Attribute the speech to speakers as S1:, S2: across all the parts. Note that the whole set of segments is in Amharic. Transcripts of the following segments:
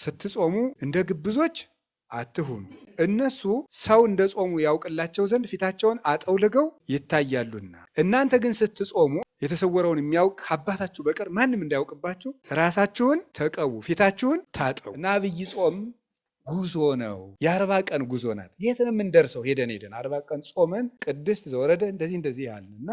S1: ስትጾሙ እንደ ግብዞች አትሁኑ። እነሱ ሰው እንደ ጾሙ ያውቅላቸው ዘንድ ፊታቸውን አጠውልገው ይታያሉና፣ እናንተ ግን ስትጾሙ የተሰወረውን የሚያውቅ ከአባታችሁ በቀር ማንም እንዳያውቅባችሁ ራሳችሁን ተቀቡ፣ ፊታችሁን ታጠቡ። እና አብይ ጾም ጉዞ ነው። የ40 ቀን ጉዞ ናት። የት ነው የምንደርሰው? ሄደን 40 ቀን ጾመን ቅድስት ዘወረደ እንደዚህ ያልን እና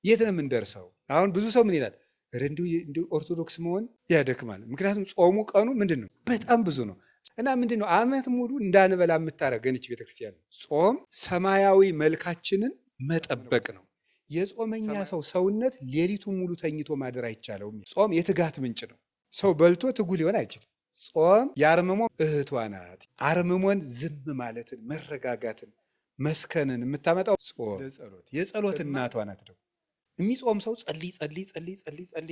S1: የት ነው የምንደርሰው? አሁን ብዙ ሰው ምን ይላል? እንዲሁ ኦርቶዶክስ መሆን ያደክማል። ምክንያቱም ጾሙ ቀኑ ምንድን ነው? በጣም ብዙ ነው። እና ምንድን ነው ዓመት ሙሉ እንዳንበላ የምታደርገን ይህች ቤተክርስቲያን። ጾም ሰማያዊ መልካችንን መጠበቅ ነው። የጾመኛ ሰው ሰውነት ሌሊቱን ሙሉ ተኝቶ ማደር አይቻለውም። ጾም የትጋት ምንጭ ነው። ሰው በልቶ ትጉ ሊሆን አይችልም። ጾም የአርምሞ እህቷ ናት። አርምሞን ዝም ማለትን፣ መረጋጋትን፣ መስከንን የምታመጣው ጾም የጸሎት እናቷ ናት። ደግሞ የሚጾም ሰው ጸልይ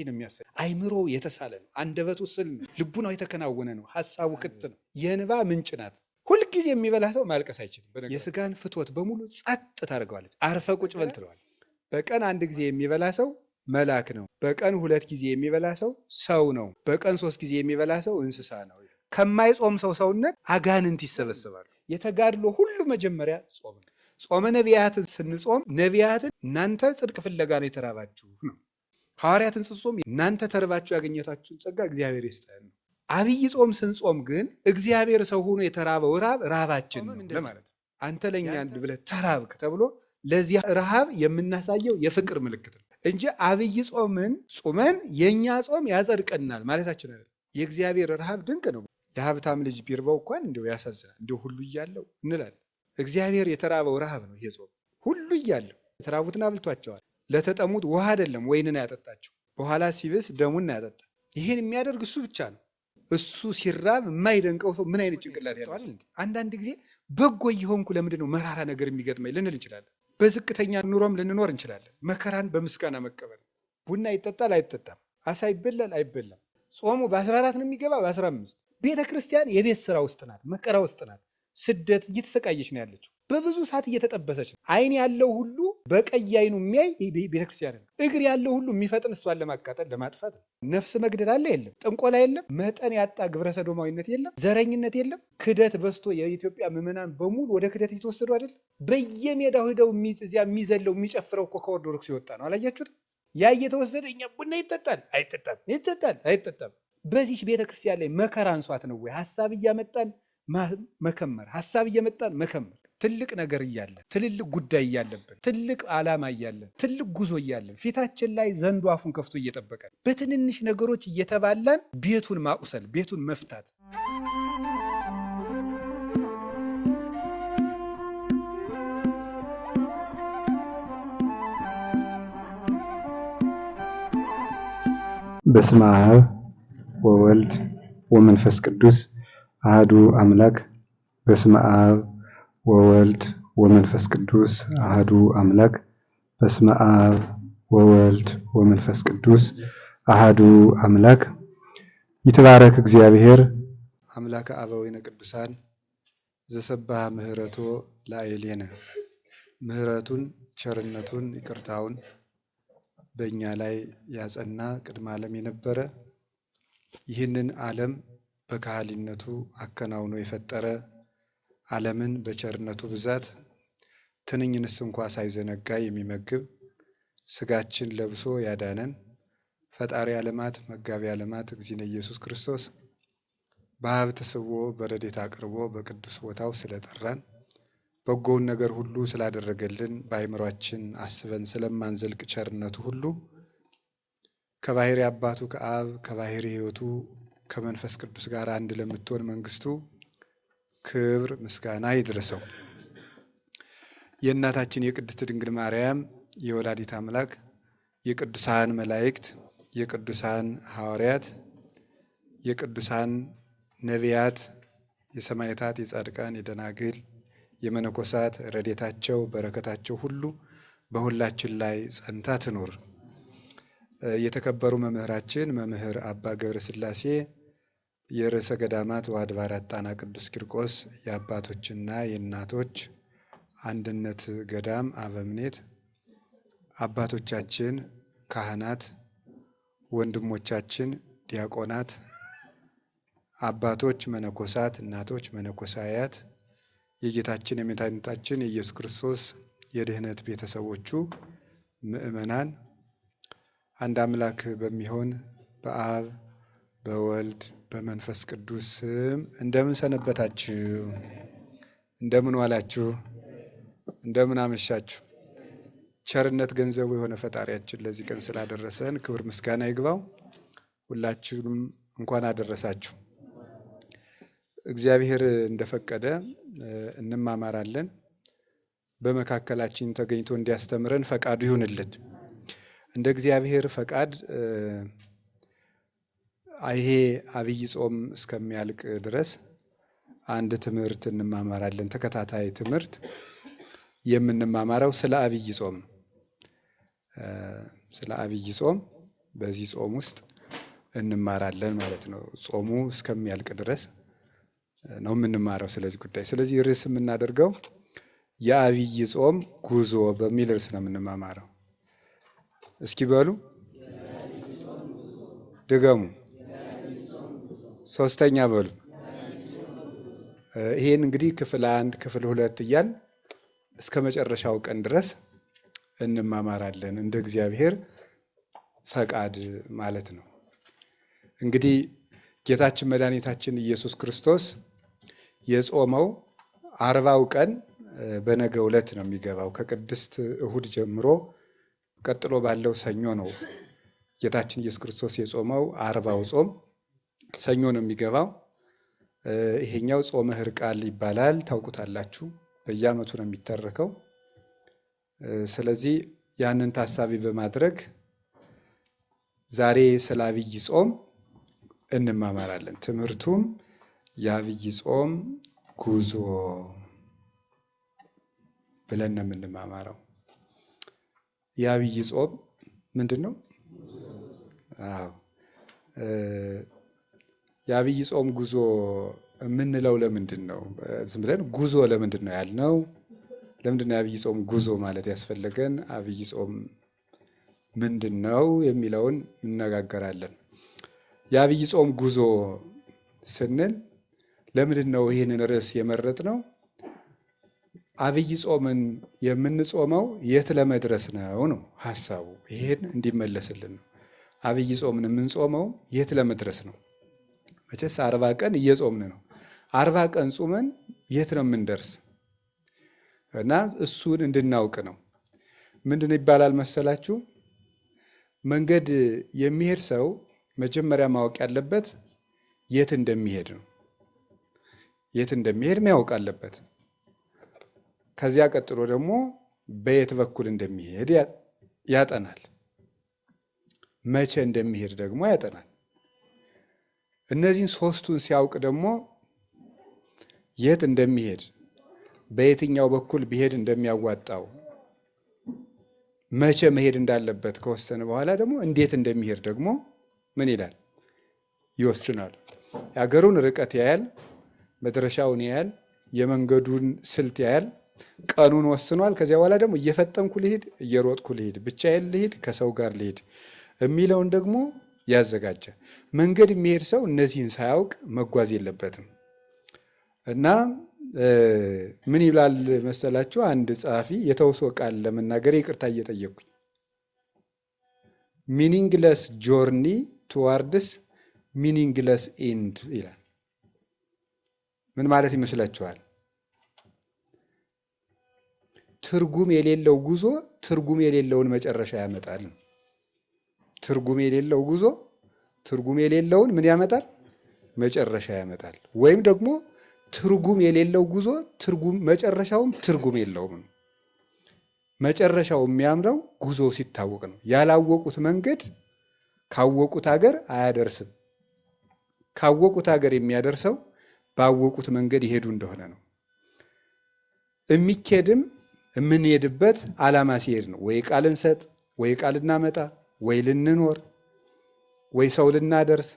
S1: ነው የሚያስብ። አይምሮ የተሳለ ነው። አንደበቱ ስል ነው። ልቡናው የተከናወነ ነው። ሐሳቡ ክት ነው። የእንባ ምንጭ ናት። ሁልጊዜ የሚበላ ሰው ማልቀስ አይችልም። የስጋን ፍትወት በሙሉ ጸጥ ታደርገዋለች። አርፈ ቁጭ በል ትለዋል። በቀን 1 ጊዜ የሚበላ ሰው መልአክ ነው። በቀን 2 ጊዜ የሚበላ ሰው ነው። በቀን 3 ጊዜ የሚበላ ሰው እንስሳ ነው። ከማይጾም ሰው ሰውነት አጋንንት ይሰበሰባሉ። የተጋድሎ ሁሉ መጀመሪያ ጾም ነው። ጾመ ነቢያትን ስንጾም ነቢያትን እናንተ ጽድቅ ፍለጋ ነው የተራባችሁ ነው። ሐዋርያትን ስንጾም እናንተ ተርባችሁ ያገኘታችሁን ጸጋ እግዚአብሔር ይስጠን ነው። አብይ ጾም ስንጾም ግን እግዚአብሔር ሰው ሆኖ የተራበው ራባችን ነው ለማለት ነው። አንተ ለእኛ ብለህ ተራብክ ተብሎ ለዚያ ረሃብ የምናሳየው የፍቅር ምልክት ነው እንጂ አብይ ጾምን ጾመን የእኛ ጾም ያጸድቀናል ማለታችን አይደለም። የእግዚአብሔር ረሃብ ድንቅ ነው። የሀብታም ልጅ ቢርባው እንኳን እንዲሁ ያሳዝናል። እንዲሁ ሁሉ እያለው እንላለን። እግዚአብሔር የተራበው ረሃብ ነው ይሄ ጾም። ሁሉ እያለው የተራቡትን አብልቷቸዋል። ለተጠሙት ውሃ አይደለም ወይንን ያጠጣቸው፣ በኋላ ሲብስ ደሙን ያጠጣ። ይህን የሚያደርግ እሱ ብቻ ነው። እሱ ሲራብ የማይደንቀው ሰው ምን አይነት ጭንቅላት ያለው? አንዳንድ ጊዜ በጎ እየሆንኩ ለምንድን ነው መራራ ነገር የሚገጥመኝ ልንል እንችላለን። በዝቅተኛ ኑሮም ልንኖር እንችላለን። መከራን በምስጋና መቀበል። ቡና ይጠጣል አይጠጣም፣ አሳ ይበላል አይበላም። ጾሙ በ14 ነው የሚገባ በ15። ቤተ ክርስቲያን የቤት ስራ ውስጥ ናት፣ መከራ ውስጥ ናት። ስደት እየተሰቃየች ነው ያለችው። በብዙ ሰዓት እየተጠበሰች ነው። አይን ያለው ሁሉ በቀይ አይኑ የሚያይ ቤተክርስቲያን ነው። እግር ያለው ሁሉ የሚፈጥን እሷን ለማቃጠል ለማጥፋት ነው። ነፍስ መግደል አለ የለም፣ ጥንቆላ የለም፣ መጠን ያጣ ግብረ ሰዶማዊነት የለም፣ ዘረኝነት የለም። ክደት በዝቶ የኢትዮጵያ ምዕመናን በሙሉ ወደ ክደት እየተወሰዱ አይደለም። በየሜዳው ሄደው እዚያ የሚዘለው የሚጨፍረው እኮ ከኦርቶዶክስ የወጣ ነው። አላያችሁትም? ያ እየተወሰደ እኛ ቡና ይጠጣል አይጠጣም። በዚች ቤተክርስቲያን ላይ መከራ አንሷት ነው ወይ? ሀሳብ እያመጣን መከመር፣ ሀሳብ እየመጣን መከመር። ትልቅ ነገር እያለን፣ ትልልቅ ጉዳይ እያለብን፣ ትልቅ ዓላማ እያለን፣ ትልቅ ጉዞ እያለን ፊታችን ላይ ዘንዶ አፉን ከፍቶ እየጠበቀን በትንንሽ ነገሮች እየተባላን ቤቱን ማቁሰል፣ ቤቱን መፍታት።
S2: በስመ አብ ወወልድ ወመንፈስ ቅዱስ አሐዱ አምላክ። በስመ አብ ወወልድ ወመንፈስ ቅዱስ አሐዱ አምላክ። በስመ አብ ወወልድ ወመንፈስ ቅዱስ አሐዱ አምላክ። ይትባረክ እግዚአብሔር
S1: አምላከ አበዊነ ቅዱሳን ዘሰብሐ ምህረቶ ላዕሌነ። ምህረቱን ቸርነቱን ይቅርታውን በእኛ ላይ ያጸና ቅድመ ዓለም የነበረ ይህንን ዓለም በካህሊነቱ አከናውኖ የፈጠረ ዓለምን በቸርነቱ ብዛት ትንኝንስ እንኳ ሳይዘነጋ የሚመግብ ስጋችን ለብሶ ያዳነን ፈጣሪ ዓለማት መጋቢ ዓለማት እግዚእነ ኢየሱስ ክርስቶስ በሀብት ስቦ በረድኤት አቅርቦ በቅዱስ ቦታው ስለጠራን በጎውን ነገር ሁሉ ስላደረገልን በአእምሯችን አስበን ስለማንዘልቅ ቸርነቱ ሁሉ ከባሕሪ አባቱ ከአብ ከባሕሪ ሕይወቱ ከመንፈስ ቅዱስ ጋር አንድ ለምትሆን መንግስቱ ክብር ምስጋና ይድረሰው። የእናታችን የቅድስት ድንግል ማርያም የወላዲት አምላክ የቅዱሳን መላእክት የቅዱሳን ሐዋርያት የቅዱሳን ነቢያት የሰማዕታት የጻድቃን የደናግል የመነኮሳት ረድኤታቸው በረከታቸው ሁሉ በሁላችን ላይ ጸንታ ትኖር። የተከበሩ መምህራችን መምህር አባ ገብረ ሥላሴ የርዕሰ ገዳማት ወአድባራት ጣና ቅዱስ ቂርቆስ የአባቶችና የእናቶች አንድነት ገዳም አበምኔት፣ አባቶቻችን ካህናት፣ ወንድሞቻችን ዲያቆናት፣ አባቶች መነኮሳት፣ እናቶች መነኮሳያት፣ የጌታችን የመድኃኒታችን የኢየሱስ ክርስቶስ የድኅነት ቤተሰቦቹ ምእመናን አንድ አምላክ በሚሆን በአብ በወልድ በመንፈስ ቅዱስ ስም እንደምን ሰነበታችሁ? እንደምን ዋላችሁ? እንደምን አመሻችሁ? ቸርነት ገንዘቡ የሆነ ፈጣሪያችን ለዚህ ቀን ስላደረሰን ክብር ምስጋና ይግባው። ሁላችሁም እንኳን አደረሳችሁ። እግዚአብሔር እንደፈቀደ እንማማራለን። በመካከላችን ተገኝቶ እንዲያስተምረን ፈቃዱ ይሁንልን። እንደ እግዚአብሔር ፈቃድ ይሄ አብይ ጾም እስከሚያልቅ ድረስ አንድ ትምህርት እንማማራለን። ተከታታይ ትምህርት የምንማማረው ስለ አብይ ጾም ስለ አብይ ጾም በዚህ ጾም ውስጥ እንማራለን ማለት ነው። ጾሙ እስከሚያልቅ ድረስ ነው የምንማረው ስለዚህ ጉዳይ። ስለዚህ ርዕስ የምናደርገው የአብይ ጾም ጉዞ በሚል ርዕስ ነው የምንማማረው። እስኪ በሉ ድገሙ፣ ሶስተኛ በሉ። ይሄን እንግዲህ ክፍል 1 ክፍል 2 እያል እስከ መጨረሻው ቀን ድረስ እንማማራለን እንደ እግዚአብሔር ፈቃድ ማለት ነው። እንግዲህ ጌታችን መድኃኒታችን ኢየሱስ ክርስቶስ የጾመው 40ው ቀን በነገው ዕለት ነው የሚገባው። ከቅድስት እሁድ ጀምሮ ቀጥሎ ባለው ሰኞ ነው ጌታችን ኢየሱስ ክርስቶስ የጾመው 40ው ጾም ሰኞ ነው የሚገባው። ይሄኛው ጾመ ሕርቃል ይባላል። ታውቁታላችሁ። በየዓመቱ ነው የሚተረከው። ስለዚህ ያንን ታሳቢ በማድረግ ዛሬ ስለ አብይ ጾም እንማማራለን። ትምህርቱም የአብይ ጾም ጉዞ ብለን ነው የምንማማረው። የአብይ ጾም ምንድን ነው? አዎ የአብይ ጾም ጉዞ የምንለው ለምንድን ነው? ዝም ብለን ጉዞ ለምንድን ነው ያልነው? ለምንድን ነው የአብይ ጾም ጉዞ ማለት ያስፈለገን? አብይ ጾም ምንድን ነው የሚለውን እንነጋገራለን። የአብይ ጾም ጉዞ ስንል ለምንድን ነው ይህንን ርዕስ የመረጥነው? አብይ ጾምን የምንጾመው የት ለመድረስ ነው ሀሳቡ። ይሄን እንዲመለስልን ነው። አብይ ጾምን የምንጾመው የት ለመድረስ ነው? መቼስ 40 ቀን እየጾምን ነው። 40 ቀን ጾመን የት ነው የምንደርስ? እና እሱን እንድናውቅ ነው። ምንድን ይባላል መሰላችሁ? መንገድ የሚሄድ ሰው መጀመሪያ ማወቅ ያለበት የት እንደሚሄድ ነው። የት እንደሚሄድ ማወቅ አለበት። ከዚያ ቀጥሎ ደግሞ በየት በኩል እንደሚሄድ ያጠናል። መቼ እንደሚሄድ ደግሞ ያጠናል። እነዚህን ሶስቱን ሲያውቅ ደግሞ የት እንደሚሄድ፣ በየትኛው በኩል ቢሄድ እንደሚያዋጣው፣ መቼ መሄድ እንዳለበት ከወሰነ በኋላ ደግሞ እንዴት እንደሚሄድ ደግሞ ምን ይላል? ይወስናል። የሀገሩን ርቀት ያያል፣ መድረሻውን ያያል፣ የመንገዱን ስልት ያያል፣ ቀኑን ወስኗል። ከዚያ በኋላ ደግሞ እየፈጠንኩ ልሂድ፣ እየሮጥኩ ልሂድ፣ ብቻዬን ልሂድ፣ ከሰው ጋር ልሂድ የሚለውን ደግሞ ያዘጋጃል። መንገድ የሚሄድ ሰው እነዚህን ሳያውቅ መጓዝ የለበትም። እና ምን ይላል መሰላችሁ? አንድ ጸሐፊ የተውሶ ቃል ለመናገር ይቅርታ እየጠየቅኩኝ፣ ሚኒንግለስ ጆርኒ ቱዋርድስ ሚኒንግለስ ኢንድ ይላል። ምን ማለት ይመስላችኋል? ትርጉም የሌለው ጉዞ ትርጉም የሌለውን መጨረሻ ያመጣል። ትርጉም የሌለው ጉዞ ትርጉም የሌለውን ምን ያመጣል? መጨረሻ ያመጣል። ወይም ደግሞ ትርጉም የሌለው ጉዞ መጨረሻውም ትርጉም የለውም። መጨረሻው የሚያምረው ጉዞ ሲታወቅ ነው። ያላወቁት መንገድ ካወቁት ሀገር አያደርስም። ካወቁት ሀገር የሚያደርሰው ባወቁት መንገድ ይሄዱ እንደሆነ ነው። የሚኬድም የምንሄድበት ዓላማ ሲሄድ ነው። ወይ ቃል እንሰጥ፣ ወይ ቃል እናመጣ፣ ወይ ልንኖር፣ ወይ ሰው ልናደርስ፣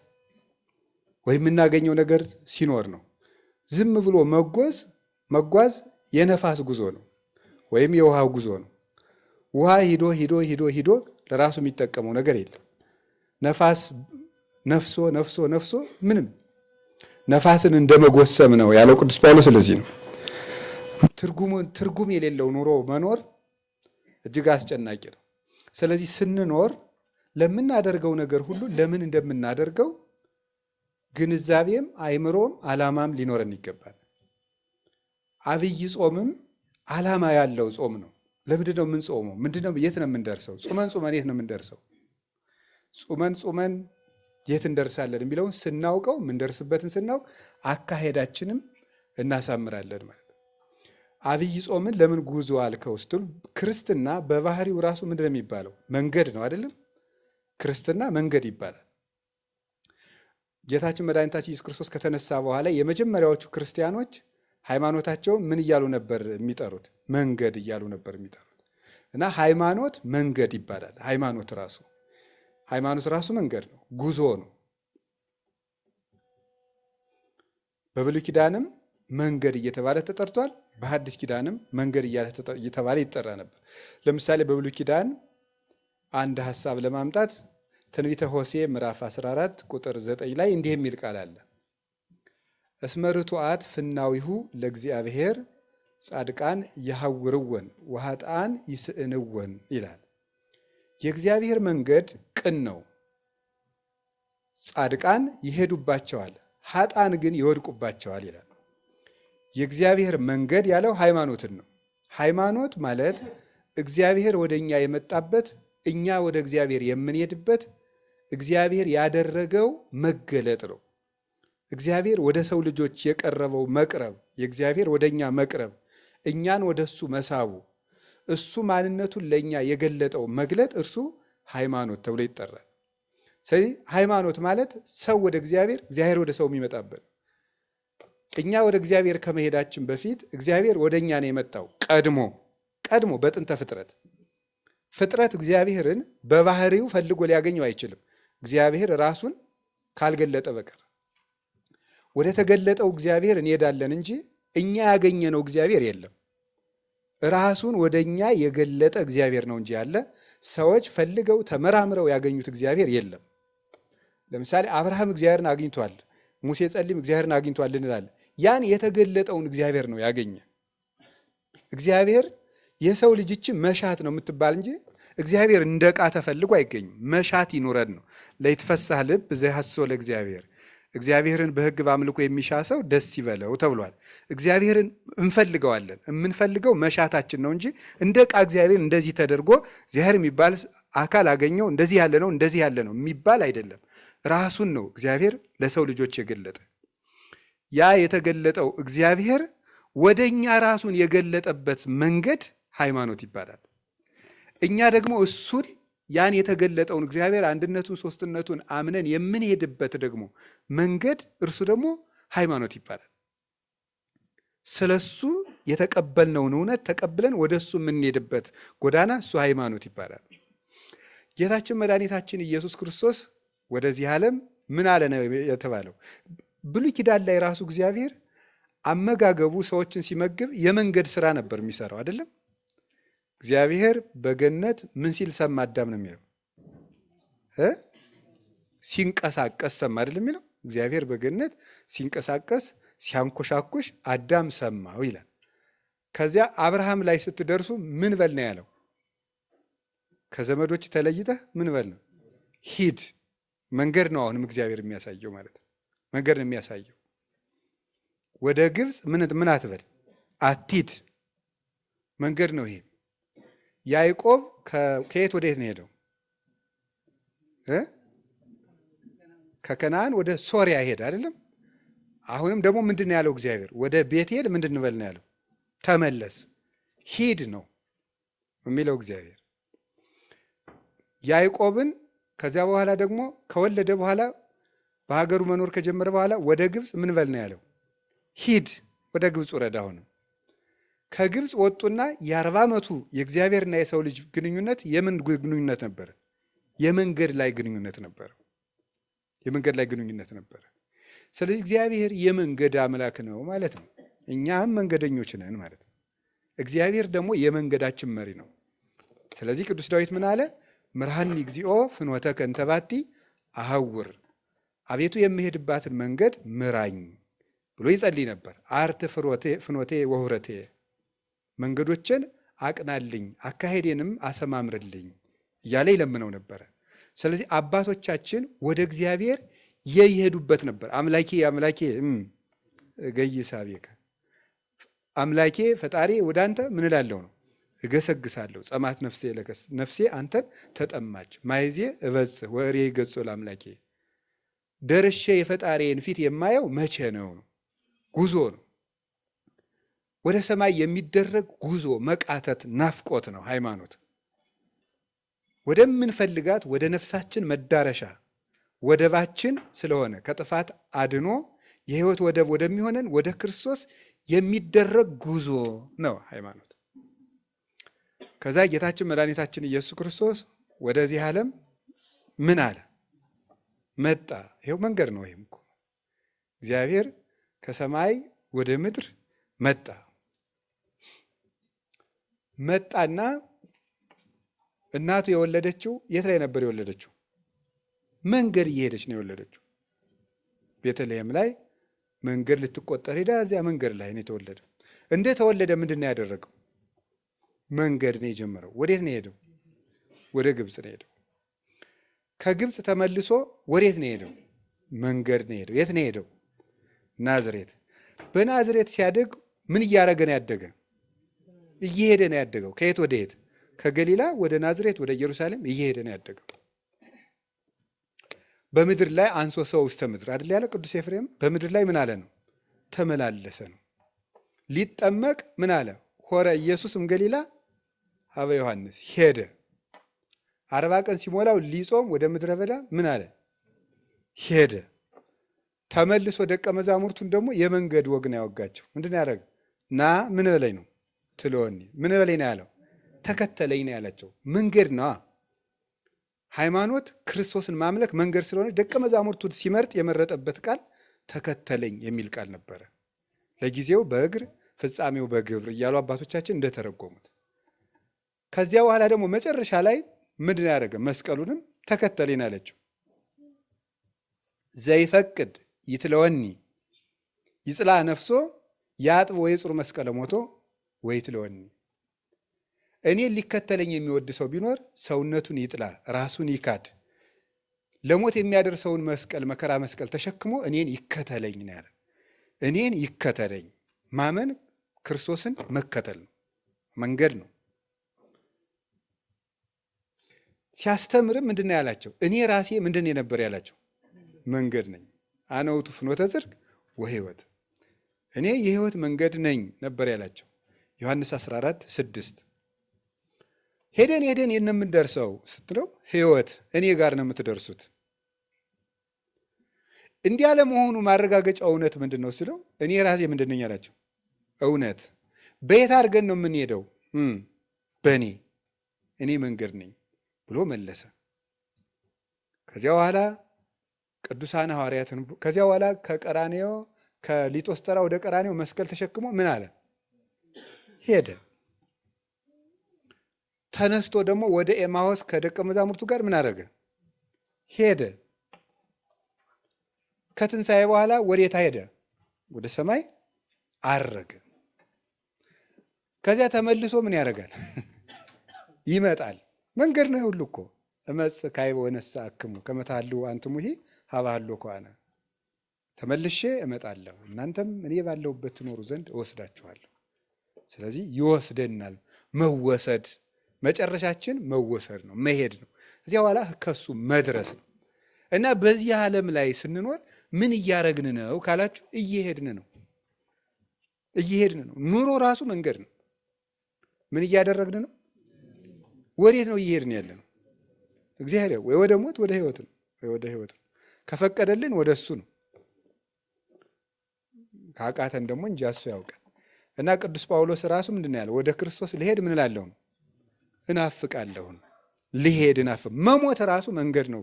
S1: ወይ የምናገኘው ነገር ሲኖር ነው። ዝም ብሎ መጓዝ የነፋስ ጉዞ ነው፣ ወይም የውሃ ጉዞ ነው። ውሃ ሂዶ ሂዶ ሂዶ ሂዶ ለራሱ የሚጠቀመው ነገር የለም። ነፋስ ነፍሶ ነፍሶ ነፍሶ ምንም ነፋስን እንደመጎሰም ነው ያለው ቅዱስ ጳውሎስ። ስለዚህ ነው ትርጉም የሌለው ኑሮ መኖር እጅግ አስጨናቂ ነው። ስለዚህ ስንኖር ለምናደርገው ነገር ሁሉ ለምን እንደምናደርገው ግንዛቤም አይምሮም ዓላማም ሊኖረን ይገባል። አብይ ጾምም ዓላማ ያለው ጾም ነው። ለምንድን ነው የምንጾመው? ምንድነው? የት ነው የምንደርሰው? ጾመን የት ነው የምንደርሰው? ጾመን የት እንደርሳለን የሚለውን ስናውቀው የምንደርስበትን ስናውቅ አካሄዳችንም እናሳምራለን ማለት ነው። አብይ ጾምን ለምን ጉዞ አልከው ስትሉ ክርስትና በባህሪው ራሱ ምንድን ነው የሚባለው? መንገድ ነው አይደለም? ክርስትና መንገድ ይባላል። ጌታችን መድኃኒታችን ኢየሱስ ክርስቶስ ከተነሳ በኋላ የመጀመሪያዎቹ ክርስቲያኖች ሃይማኖታቸውን ምን እያሉ ነበር የሚጠሩት? መንገድ እያሉ ነበር የሚጠሩት። እና ሃይማኖት መንገድ ይባላል። ሃይማኖት ራሱ መንገድ ነው፣ ጉዞ ነው። በብሉይ ኪዳንም መንገድ እየተባለ ተጠርቷል። በሐዲስ ኪዳንም መንገድ እየተባለ ይጠራ ነበር። ለምሳሌ በብሉይ ኪዳን አንድ ሐሳብ ለማምጣት ትንቢተ ሆሴዕ ምዕራፍ 14 ቁጥር 9 ላይ እንዲህ የሚል ቃል አለ። እስመ ርቱዓት ፍናዊሁ ለእግዚአብሔር ጻድቃን ይሐውርወን ወኃጥአን ይስእንወን ይላል። የእግዚአብሔር መንገድ ቅን ነው፣ ጻድቃን ይሄዱባቸዋል፣ ኃጥአን ግን ይወድቁባቸዋል ይላል። የእግዚአብሔር መንገድ ያለው ሃይማኖትን ነው። ሃይማኖት ማለት እግዚአብሔር ወደ እኛ የመጣበት፣ እኛ ወደ እግዚአብሔር የምንሄድበት እግዚአብሔር ያደረገው መገለጥ ነው። እግዚአብሔር ወደ ሰው ልጆች የቀረበው መቅረብ፣ የእግዚአብሔር ወደ እኛ መቅረብ፣ እኛን ወደ እሱ መሳቡ፣ እሱ ማንነቱን ለእኛ የገለጠው መግለጥ እርሱ ሃይማኖት ተብሎ ይጠራል። ስለዚህ ሃይማኖት ማለት ሰው ወደ እግዚአብሔር፣ እግዚአብሔር ወደ ሰው የሚመጣበት። እኛ ወደ እግዚአብሔር ከመሄዳችን በፊት እግዚአብሔር ወደ እኛ ነው የመጣው። ቀድሞ በጥንተ ፍጥረት እግዚአብሔርን በባህሪው ፈልጎ ሊያገኘው አይችልም፣ እግዚአብሔር ራሱን ካልገለጠ በቀር። ወደ ተገለጠው እግዚአብሔር እንሄዳለን እንጂ እኛ ያገኘነው እግዚአብሔር የለም። ራሱን ወደ እኛ የገለጠ እግዚአብሔር ነው እንጂ ያለ ሰዎች ፈልገው ተመራምረው ያገኙት እግዚአብሔር የለም። ለምሳሌ አብርሃም እግዚአብሔርን አግኝቷል፣ ሙሴ ጸሊም እግዚአብሔርን አግኝቷል እንላለን። ያን የተገለጠውን እግዚአብሔር ነው ያገኘ። እግዚአብሔር የሰው ልጅ መሻት ነው የምትባል እንጂ እግዚአብሔር እንደ ዕቃ ተፈልጎ አይገኝም። መሻት ይኑረን ነው። ለይትፈሳህ ልብ ዘይሐስሶ ለእግዚአብሔር፣ እግዚአብሔርን በሕግ በአምልኮ የሚሻ ሰው ደስ ይበለው ተብሏል። እግዚአብሔርን እንፈልገዋለን። የምንፈልገው መሻታችን ነው እንጂ እንደ ዕቃ እግዚአብሔር እንደዚህ ተደርጎ እግዚአብሔር የሚባል አካል አገኘው እንደዚህ ያለ ነው እንደዚህ ያለ ነው የሚባል አይደለም። ራሱን ነው እግዚአብሔር ለሰው ልጆች የገለጠ። ያ የተገለጠው እግዚአብሔር ወደ እኛ ራሱን የገለጠበት መንገድ ሃይማኖት ይባላል። እኛ ደግሞ እሱን ያን የተገለጠውን እግዚአብሔር አንድነቱን ሶስትነቱን አምነን የምንሄድበት ደግሞ መንገድ እርሱ ደግሞ ሃይማኖት ይባላል። ስለሱ የተቀበልነውን እውነት ተቀብለን ወደ እሱ የምንሄድበት ጎዳና እሱ ሃይማኖት ይባላል። ጌታችን መድኃኒታችን ኢየሱስ ክርስቶስ ወደዚህ ዓለም ምን አለ ነው የተባለው? ብሉይ ኪዳን ላይ ራሱ እግዚአብሔር አመጋገቡ ሰዎችን ሲመግብ የመንገድ ስራ ነበር የሚሰራው አይደለም? እግዚአብሔር በገነት ምን ሲል ሰማ? አዳም ነው የሚለው ሲንቀሳቀስ ሰማ አይደለም የሚለው? እግዚአብሔር በገነት ሲንቀሳቀስ ሲያንኮሻኩሽ አዳም ሰማው ይላል። ከዚያ አብርሃም ላይ ስትደርሱ ምን በል ነው ያለው? ከዘመዶች ተለይተህ ምን በል ነው? ሂድ። መንገድ ነው አሁንም እግዚአብሔር የሚያሳየው ማለት ነው። መንገድ ነው የሚያሳየው። ወደ ግብፅ ምን አትበል አትሂድ፣ መንገድ ነው ይሄ። ያዕቆብ ከየት ወደ የት ነው ሄደው? ከከነዓን ወደ ሶሪያ ሄደ አይደለም? አሁንም ደግሞ ምንድን ነው ያለው እግዚአብሔር? ወደ ቤቴል ምንድን እንበል ነው ያለው? ተመለስ፣ ሂድ ነው የሚለው እግዚአብሔር ያዕቆብን። ከዚያ በኋላ ደግሞ ከወለደ በኋላ በሀገሩ መኖር ከጀመረ በኋላ ወደ ግብፅ ምን በል ነው ያለው? ሂድ፣ ወደ ግብፅ ውረድ። አሁንም ከግብፅ ወጡና የ40 ዓመቱ የእግዚአብሔርና የሰው ልጅ ግንኙነት የምን ግንኙነት ነበረ? የመንገድ ላይ ግንኙነት ነበረ። የመንገድ ላይ ግንኙነት ነበረ። ስለዚህ እግዚአብሔር የመንገድ አምላክ ነው ማለት ነው። እኛም መንገደኞች ነን ማለት ነው። እግዚአብሔር ደግሞ የመንገዳችን መሪ ነው። ስለዚህ ቅዱስ ዳዊት ምን አለ? ምርሃኒ እግዚኦ ፍኖተከ እንተ ባቲ አሐውር፣ አቤቱ የምሄድባትን መንገድ ምራኝ ብሎ ይጸልይ ነበር። አርት ፍኖቴ ወሁረቴ፣ መንገዶችን አቅናልኝ አካሄዴንም አሰማምርልኝ እያለ ይለምነው ነበረ። ስለዚህ አባቶቻችን ወደ እግዚአብሔር የይሄዱበት ነበር። አምላኬ አምላኬ ገይሳቤከ፣ አምላኬ ፈጣሪ ወደ አንተ ምን እላለሁ ነው እገሰግሳለሁ። ጸማት ነፍሴ ለከስ፣ ነፍሴ አንተን ተጠማች። ማይዜ እበጽሕ ወእሬ ገጾ ለአምላኬ፣ ደርሼ የፈጣሪን ፊት የማየው መቼ ነው? ጉዞ ነው። ወደ ሰማይ የሚደረግ ጉዞ፣ መቃተት፣ ናፍቆት ነው ሃይማኖት። ወደምንፈልጋት ወደ ነፍሳችን መዳረሻ ወደባችን ስለሆነ ከጥፋት አድኖ የሕይወት ወደብ ወደሚሆነን ወደ ክርስቶስ የሚደረግ ጉዞ ነው ሃይማኖት። ከዛ ጌታችን መድኃኒታችን ኢየሱስ ክርስቶስ ወደዚህ ዓለም ምን አለ? መጣ። ይሄው መንገድ ነው። ይሄም እኮ እግዚአብሔር ከሰማይ ወደ ምድር መጣ። መጣና እናቱ የወለደችው የት ላይ ነበር የወለደችው? መንገድ እየሄደች ነው የወለደችው። ቤተልሔም ላይ መንገድ ልትቆጠር ሄዳ እዚያ መንገድ ላይ ነው የተወለደ። እንደ ተወለደ ምንድን ነው ያደረገው? መንገድ ነው የጀመረው። ወዴት ነው የሄደው? ወደ ግብፅ ነው የሄደው። ከግብፅ ተመልሶ ወዴት ነው የሄደው? መንገድ ነው የሄደው። የት ነው የሄደው? ናዝሬት። በናዝሬት ሲያድግ ምን እያደረገ ነው ያደገ? እየሄደ ነው ያደገው። ከየት ወደ የት? ከገሊላ ወደ ናዝሬት ወደ ኢየሩሳሌም እየሄደ ነው ያደገው። በምድር ላይ አንሶ ሰው ውስተ ምድር አይደል ያለ ቅዱስ ኤፍሬም። በምድር ላይ ምን አለ ነው? ተመላለሰ ነው። ሊጠመቅ ምን አለ? ሆረ ኢየሱስም ገሊላ ሀበ ዮሐንስ፣ ሄደ። 40 ቀን ሲሞላው ሊጾም ወደ ምድረ በዳ ምን አለ? ሄደ። ተመልሶ ደቀ መዛሙርቱን ደግሞ የመንገድ ወግ ነው ያወጋቸው። ምንድን ነው ያደረገ? ና ምን በላይ ነው ትለወኒ፣ ምን በላይ ነው ያለው? ተከተለኝ ነው ያላቸው። መንገድ ነው ሃይማኖት። ክርስቶስን ማምለክ መንገድ ስለሆነ ደቀ መዛሙርቱን ሲመርጥ የመረጠበት ቃል ተከተለኝ የሚል ቃል ነበረ። ለጊዜው በእግር ፍጻሜው በግብር እያሉ አባቶቻችን እንደተረጎሙት። ከዚያ በኋላ ደግሞ መጨረሻ ላይ ምንድን ያደረገ? መስቀሉንም ተከተለኝ አለችው። ዘይፈቅድ ይትለወኒ ይጽላ ነፍሶ ያጥብ ወይ ጽሩ መስቀለ ሞቶ ወይ ትለወኒ። እኔን ሊከተለኝ የሚወድ ሰው ቢኖር ሰውነቱን ይጥላ፣ ራሱን ይካድ፣ ለሞት የሚያደርሰውን መስቀል መከራ መስቀል ተሸክሞ እኔን ይከተለኝ ነው ያለ። እኔን ይከተለኝ ማመን ክርስቶስን መከተል ነው፣ መንገድ ነው። ሲያስተምርም ምንድን ነው ያላቸው? እኔ ራሴ ምንድን ነበር ያላቸው? መንገድ ነኝ። አነ ውእቱ ፍኖተ ጽድቅ ወሕይወት፣ እኔ የሕይወት መንገድ ነኝ ነበር ያላቸው። ዮሐንስ 14:6 ሄደን ሄደን የምንደርሰው ስትለው ሕይወት እኔ ጋር ነው የምትደርሱት። እንዲህ ያለ መሆኑ ማረጋገጫ እውነት ምንድን ነው ስለው እኔ ራሴ ምንድን ነኝ አላቸው? እውነት። በየት አድርገን ነው የምንሄደው? በእኔ እኔ መንገድ ነኝ ብሎ መለሰ። ከዚያ በኋላ ቅዱሳን ሐዋርያትን ከዚያ በኋላ ከቀራኔዮ ከሊጦስጠራ ወደ ቀራኔዮ መስቀል ተሸክሞ ምን አለ? ሄደ። ተነስቶ ደግሞ ወደ ኤማሆስ ከደቀ መዛሙርቱ ጋር ምን አደረገ? ሄደ። ከትንሣኤ በኋላ ወዴት ሄደ? ወደ ሰማይ አረገ። ከዚያ ተመልሶ ምን ያደርጋል? ይመጣል። መንገድ ነው ሁሉ እኮ። እመጽእ ካዕበ ወነሣእክሙ ከመ ታህልዉ አንትሙሂ ሀበ ሀሎኩ አነ። ተመልሼ እመጣለሁ እናንተም እኔ ባለሁበት ትኖሩ ዘንድ እወስዳችኋለሁ። ስለዚህ ይወስደናል። መወሰድ መጨረሻችን መወሰድ ነው፣ መሄድ ነው። እዚያ በኋላ ከሱ መድረስ ነው። እና በዚህ ዓለም ላይ ስንኖር ምን እያረግን ነው ካላችሁ፣ እየሄድን ነው። እየሄድን ነው። ኑሮ ራሱ መንገድ ነው። ምን እያደረግን ነው? ወዴት ነው እየሄድን ያለ ነው? እግዚአብሔር ወይ ወደ ሞት ወደ ሕይወት ነው፣ ወይ ወደ ሕይወት ነው። ከፈቀደልን ወደ እሱ ነው። ካቃተን ደግሞ እንጂ እሱ ያውቃል። እና ቅዱስ ጳውሎስ ራሱ ምንድን ነው ያለው? ወደ ክርስቶስ ልሄድ ምን እላለሁ ነው? እናፍቃለሁ። ልሄድ እናፍቅ። መሞት ራሱ መንገድ ነው።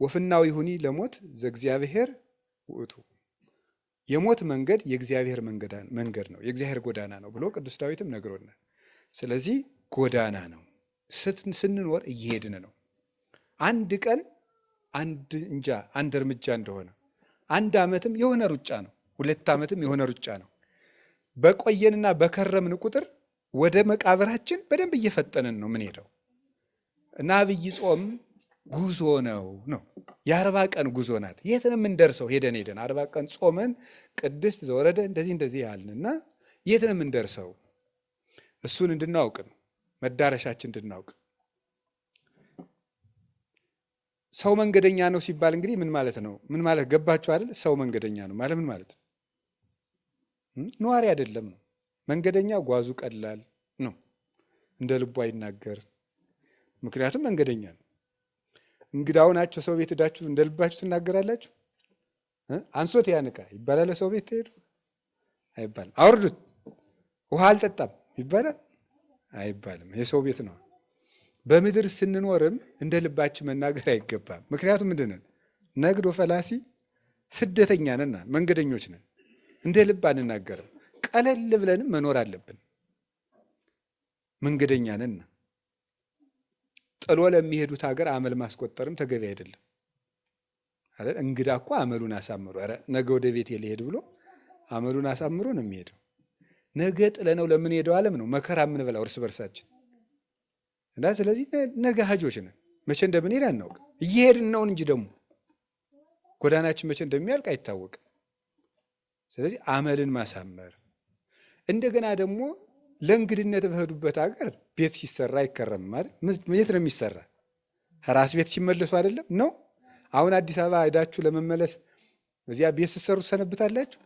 S1: ወፍናው ይሁኒ ለሞት ዘእግዚአብሔር ውእቱ። የሞት መንገድ የእግዚአብሔር መንገድ ነው፣ የእግዚአብሔር ጎዳና ነው ብሎ ቅዱስ ዳዊትም ነግሮናል። ስለዚህ ጎዳና ነው። ስንኖር እየሄድን ነው። አንድ ቀን አንድ እርምጃ እንደሆነ፣ 1 ዓመትም የሆነ ሩጫ ነው፣ 2 ዓመትም የሆነ ሩጫ ነው። በቆየንና በከረምን ቁጥር ወደ መቃብራችን በደንብ እየፈጠንን ነው የምንሄደው እና አብይ ጾም ጉዞ ነው። የ40 ቀን ጉዞ ናት። የት ነው የምንደርሰው? ሄደን 40 ቀን ጾመን ቅድስት ዘወረደ እንደዚህ ያልንና የት ነው የምንደርሰው? እሱን እንድናውቅ ነው፣ መዳረሻችን እንድናውቅ። ሰው መንገደኛ ነው ሲባል እንግዲህ ምን ማለት ነው? ምን ማለት ገባችሁ አይደል? ሰው መንገደኛ ነው ማለት ምን ማለት ነው? ነዋሪ አይደለም ነው። መንገደኛ ጓዙ ቀላል ነው፣ እንደ ልቡ አይናገር። ምክንያቱም መንገደኛ ነው። እንግዳው ናቸው። ሰው ቤት ሄዳችሁ እንደ ልባችሁ ትናገራላችሁ? አንሶት ያንቃ ይባላል። ሰው ቤት ትሄዱ አይባልም። አውርዱት ውሃ አልጠጣም ይባላል አይባልም። የሰው ቤት ነው። በምድር ስንኖርም እንደ ልባችን መናገር አይገባም። ምክንያቱም ምንድን ነን? ነግዶ ፈላሲ ስደተኛ ነን፣ መንገደኞች ነን። እንደ ልብ አንናገርም። ቀለል ብለንም መኖር አለብን። መንገደኛ ነን። ጥሎ ለሚሄዱት ሀገር አመል ማስቆጠርም ተገቢ አይደለም። እንግዳ እኮ አመሉን አሳምሮ ነገ ወደ ቤት ሊሄድ ብሎ አመሉን አሳምሮ ነው የሚሄደው። ነገ ጥለነው ለምንሄደው ዓለም ነው መከራ የምንበላው እርስ በርሳችን እና ስለዚህ ነገ ሀጆች ነን። መቼ እንደምንሄድ አናውቅ። እየሄድን ነውን እንጂ ደግሞ ጎዳናችን መቼ እንደሚያልቅ አይታወቅም። ስለዚህ አመልን ማሳመር፣ እንደገና ደግሞ ለእንግድነት በሄዱበት ሀገር ቤት ሲሰራ አይከረም ማለት የት ነው የሚሰራ? ራስ ቤት ሲመለሱ አይደለም ነው። አሁን አዲስ አበባ ሄዳችሁ ለመመለስ እዚያ ቤት ስትሰሩ ትሰነብታላችሁ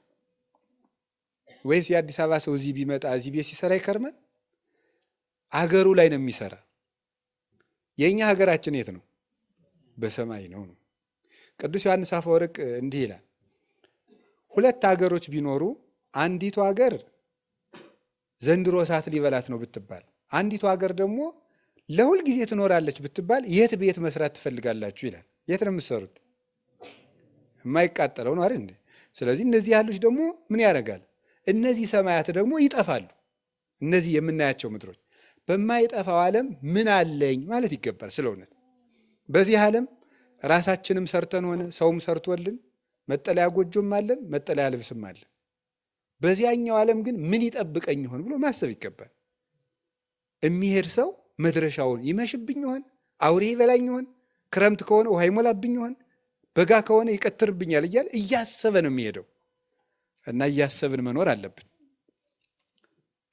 S1: ወይስ የአዲስ አበባ ሰው እዚህ ቢመጣ እዚህ ቤት ሲሰራ ይከርማል? አገሩ ላይ ነው የሚሰራ። የእኛ ሀገራችን የት ነው? በሰማይ ነው። ቅዱስ ዮሐንስ አፈወርቅ እንዲህ ይላል፣ 2 ሀገሮች ቢኖሩ አንዲቱ ሀገር ዘንድሮ እሳት ሊበላት ነው ብትባል፣ አንዲቱ ሀገር ደግሞ ለሁል ጊዜ ትኖራለች ብትባል የት ቤት መስራት ትፈልጋላችሁ ይላል። የት ነው የምትሰሩት? የማይቃጠለው ነው አይደል እንዴ? ስለዚህ እነዚህ ያሉት ደግሞ ምን ያደርጋል? እነዚህ ሰማያት ደግሞ ይጠፋሉ። እነዚህ የምናያቸው ምድሮች በማይጠፋው ዓለም ምን አለኝ ማለት ይገባል። ስለ እውነት በዚህ ዓለም ራሳችንም ሰርተን ሆነ ሰውም ሰርቶልን መጠለያ ጎጆም አለን፣ መጠለያ ልብስም አለን። በዚያኛው ዓለም ግን ምን ይጠብቀኝ ይሆን ብሎ ማሰብ ይገባል። የሚሄድ ሰው መድረሻውን ይመሽብኝ ይሆን? አውሬ ይበላኝ ይሆን? ክረምት ከሆነ ውሃ ይሞላብኝ ይሆን? በጋ ከሆነ ይቀትርብኛል እያለ እያሰበ ነው የሚሄደው እና እያሰብን መኖር አለብን።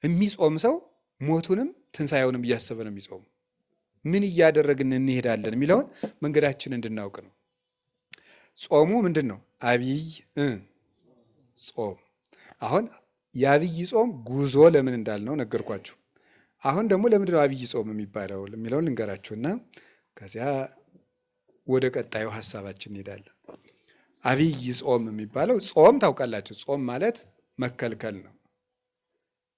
S1: የሚጾም ሰው ሞቱንም ትንሣኤውንም እያሰበ ነው የሚጾሙ። ምን እያደረግን እንሄዳለን የሚለውን መንገዳችን እንድናውቅ ነው። ጾሙ ምንድን ነው? አብይ ጾም። አሁን የአብይ ጾም ጉዞ ለምን እንዳልነው ነገርኳችሁ። አሁን ደግሞ ለምንድን ነው አብይ ጾም የሚባለው የሚለውን ልንገራችሁና ከዚያ ወደ ቀጣዩ ሀሳባችን እንሄዳለን። አብይ ጾም የሚባለው ጾም ታውቃላችሁ። ጾም ማለት መከልከል ነው።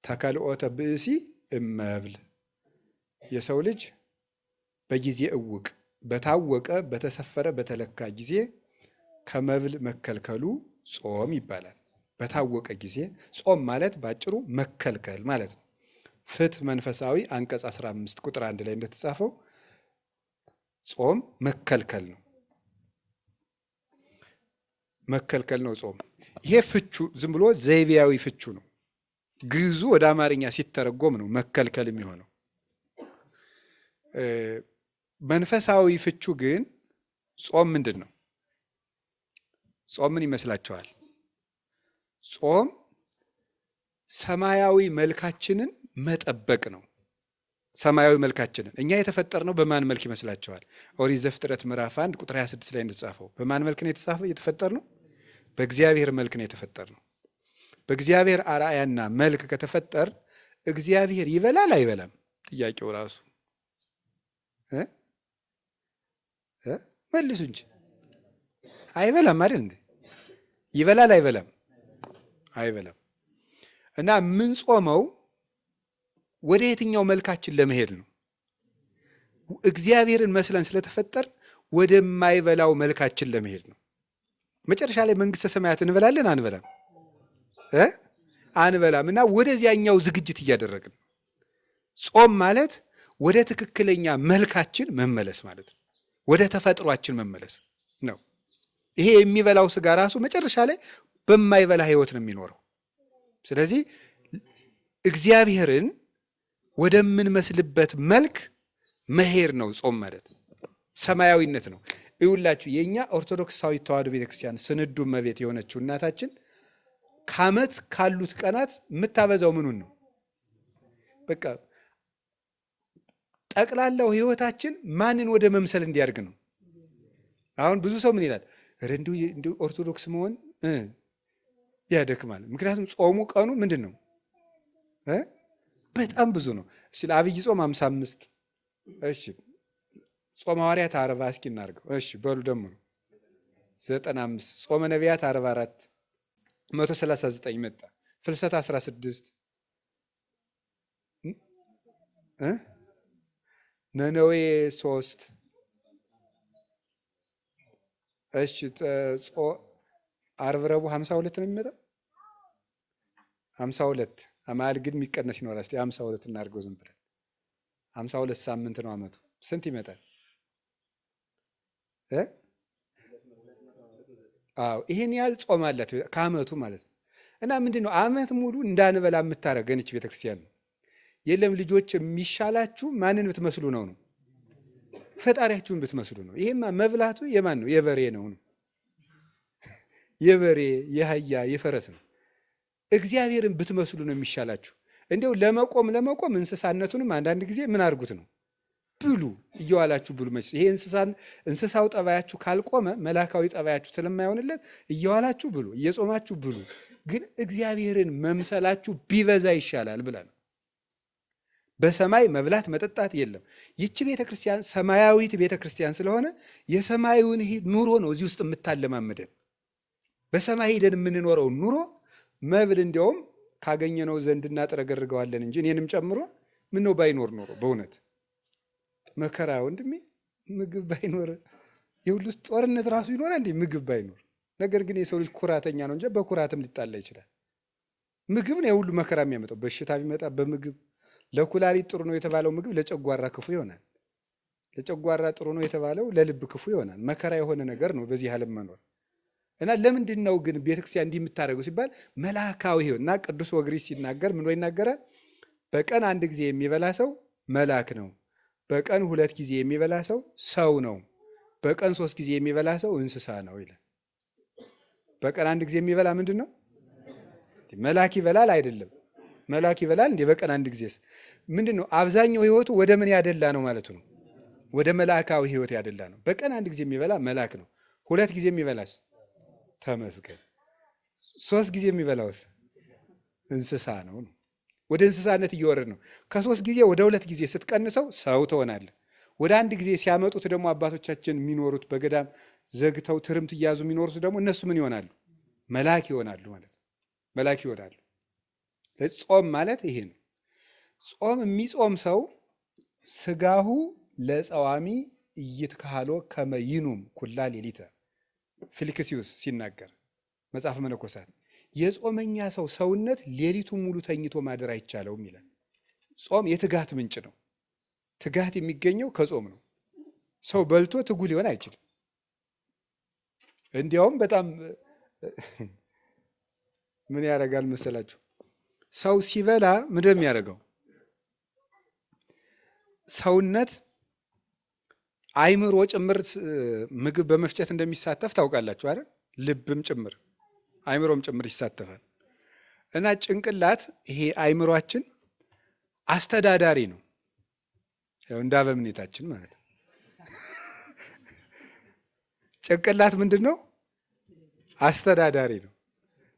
S1: ተከልኦተ ብእሲ እመብል፣ የሰው ልጅ በጊዜ እውቅ በታወቀ በተሰፈረ በተለካ ጊዜ ከመብል መከልከሉ ጾም ይባላል። በታወቀ ጊዜ ጾም ማለት ባጭሩ መከልከል ማለት ነው። ፍትሕ መንፈሳዊ አንቀጽ 15 ቁጥር 1 ላይ እንደተጻፈው ጾም መከልከል ነው። መከልከል ነው ጾም። ይሄ ፍቹ ዝም ብሎ ዘይቤያዊ ፍቹ ነው። ግዕዙ ወደ አማርኛ ሲተረጎም ነው መከልከል የሚሆነው። መንፈሳዊ ፍቹ ግን ጾም ምንድን ነው? ጾም ምን ይመስላችኋል? ጾም ሰማያዊ መልካችንን መጠበቅ ነው። ሰማያዊ መልካችንን እኛ የተፈጠርነው በማን መልክ ይመስላችኋል? ኦሪት ዘፍጥረት ምዕራፍ 1 ቁጥር 26 ላይ እንደተጻፈው በማን መልክ ነው የተፈጠርነው? በእግዚአብሔር መልክ ነው የተፈጠርነው። በእግዚአብሔር አርአያና መልክ ከተፈጠር እግዚአብሔር ይበላል አይበላም? ጥያቄው ራሱ መልሱ እንጂ አይበላም አይደል እንዴ? ይበላል አይበላም? አይበላም። እና ምን ጾመው ወደ የትኛው መልካችን ለመሄድ ነው? እግዚአብሔርን መስለን ስለተፈጠር ወደማይበላው መልካችን ለመሄድ ነው። መጨረሻ ላይ መንግስተ ሰማያት እንበላለን አንበላም? አንበላም። እና ወደዚያኛው ዝግጅት እያደረግን ነው። ጾም ማለት ወደ ትክክለኛ መልካችን መመለስ ማለት ነው። ወደ ተፈጥሯችን መመለስ። ይሄ የሚበላው ስጋ ራሱ መጨረሻ ላይ በማይበላ ህይወት ነው የሚኖረው። ስለዚህ እግዚአብሔርን ወደምንመስልበት መልክ መሄድ ነው ጾም ማለት፣ ሰማያዊነት ነው። ይውላችሁ የእኛ ኦርቶዶክሳዊ ተዋሕዶ ቤተክርስቲያን ስንዱ እመቤት የሆነችው እናታችን ከዓመት ካሉት ቀናት የምታበዛው ምኑን ነው? በቃ ጠቅላላው ህይወታችን ማንን ወደ መምሰል እንዲያርግ ነው። አሁን ብዙ ሰው ምን ይላል? እንዲሁ ኦርቶዶክስ መሆን ያደክማል። ምክንያቱም ጾሙ ቀኑ ምንድን ነው? በጣም ብዙ ነው። እስኪ አብይ ጾም 55፣ እሺ ጾመ ሐዋርያት 40 እስኪ እናድርገው። እሺ በሉ ደግሞ 95፣ ጾመ ነቢያት 44፣ 139 መጣ። ፍልሰት 16፣ ነነዌ 3፣ እሺ ዓርብ ረቡዕ 52 ነው የሚመጣ 52 አማል ግን የሚቀነስ ይኖራል። እስቲ 52 እናድርገው ዝም ብለን 52 ሳምንት ነው አመቱ። ስንት ይመጣል? አዎ ይሄን ያህል ጾም አላት ከአመቱ ማለት ነው። እና ምንድነው አመት ሙሉ እንዳንበላ የምታረገን እች ቤተክርስቲያን ነው። የለም ልጆች የሚሻላችሁ ማንን ብትመስሉ ነው? ፈጣሪያችሁን ብትመስሉ ነው። ይሄማ መብላቱ የማን ነው? የበሬ ነው። የበሬ የአህያ የፈረስ ነው። እግዚአብሔርን ብትመስሉ ነው የሚሻላችሁ። እንዲያው ለመቆም እንስሳነቱንም አንዳንድ ጊዜ ምን አድርጉት ነው ብሉ፣ እየዋላችሁ ብሉ። መች ይሄ እንስሳው ጠባያችሁ ካልቆመ መላካዊ ጠባያችሁ ስለማይሆንለት እየዋላችሁ ብሉ፣ እየጾማችሁ ብሉ። ግን እግዚአብሔርን መምሰላችሁ ቢበዛ ይሻላል ብላ ነው። በሰማይ መብላት መጠጣት የለም። ይቺ ቤተክርስቲያን ሰማያዊት ቤተክርስቲያን ስለሆነ የሰማዩን ኑሮ ነው እዚህ ውስጥ የምታለማመደን። በሰማይ ሄደን የምንኖረው ኑሮ መብል እንዲያውም ካገኘነው ዘንድ እናጥረገርገዋለን እንጂ እኔንም ጨምሮ ምን ነው ባይኖር ኖሮ በእውነት መከራ ወንድሜ፣ ምግብ ባይኖር የሁሉ ጦርነት ራሱ ይኖራል እንዴ? ምግብ ባይኖር። ነገር ግን የሰው ልጅ ኩራተኛ ነው እንጂ በኩራትም ሊጣላ ይችላል። ምግብ ነው የሁሉ መከራ የሚያመጣው። በሽታ ቢመጣ በምግብ ለኩላሊት ጥሩ ነው የተባለው ምግብ ለጨጓራ ክፉ ይሆናል። ለጨጓራ ጥሩ ነው የተባለው ለልብ ክፉ ይሆናል። መከራ የሆነ ነገር ነው በዚህ ዓለም መኖር። እና ለምንድን ነው ግን ቤተክርስቲያን እንዲህ የምታደርገው ሲባል መልአካዊ ህይወት እና ቅዱስ ወግሪስ ሲናገር ምን ይናገራል? በቀን 1 ጊዜ የሚበላ ሰው መልአክ ነው። በቀን 2 ጊዜ የሚበላ ሰው ሰው ነው። በቀን 3 ጊዜ የሚበላ ሰው እንስሳ ነው ይላል። በቀን 1 ጊዜ የሚበላ ምንድን ነው? መልአክ ይበላል አይደለም? መልአክ ይበላል እንዴ? በቀን 1 ጊዜስ ምንድን ነው? አብዛኛው ህይወቱ ወደ ምን ያደላ ነው ማለቱ ነው? ወደ መልአካዊ ህይወት ያደላ ነው። በቀን 1 ጊዜ የሚበላ መልአክ ነው። 2 ጊዜ የሚበላስ ተመስገን። 3 ጊዜ የሚበላውስ እንስሳ ነው። ወደ እንስሳነት እየወረድ ነው። ከ3 ጊዜ ወደ 2 ጊዜ ስትቀንሰው ሰው ትሆናለህ። ወደ 1 ጊዜ ሲያመጡት ደግሞ አባቶቻችን የሚኖሩት በገዳም ዘግተው ትርምት እያዙ የሚኖሩት ደግሞ እነሱ ምን ይሆናሉ? መልአክ ይሆናሉ ማለት ነው። መልአክ ይሆናሉ። ጾም ማለት ይሄ ነው። ጾም የሚጾም ሰው ስጋሁ ለጸዋሚ ኢይትከሃሎ ከመ ይኑም ኩላ ሌሊተ ፊልክስዩስ ሲናገር መጽሐፍ መነኮሳት የጾመኛ ሰው ሰውነት ሌሊቱን ሙሉ ተኝቶ ማደር አይቻለውም ይላል። ጾም የትጋት ምንጭ ነው። ትጋት የሚገኘው ከጾም ነው። ሰው በልቶ ትጉ ሊሆን አይችልም። እንዲያውም በጣም ምን ያደርጋል መሰላችሁ? ሰው ሲበላ ምንድን ነው የሚያደርገው? ሰውነት አይምሮ ጭምር ምግብ በመፍጨት እንደሚሳተፍ ታውቃላችሁ አይደል? ልብም ጭምር አይምሮም ጭምር ይሳተፋል። እና ጭንቅላት ይሄ አይምሯችን አስተዳዳሪ ነው። ያው እንደ አበምኔታችን ማለት ነው። ጭንቅላት ምንድን ነው? አስተዳዳሪ ነው።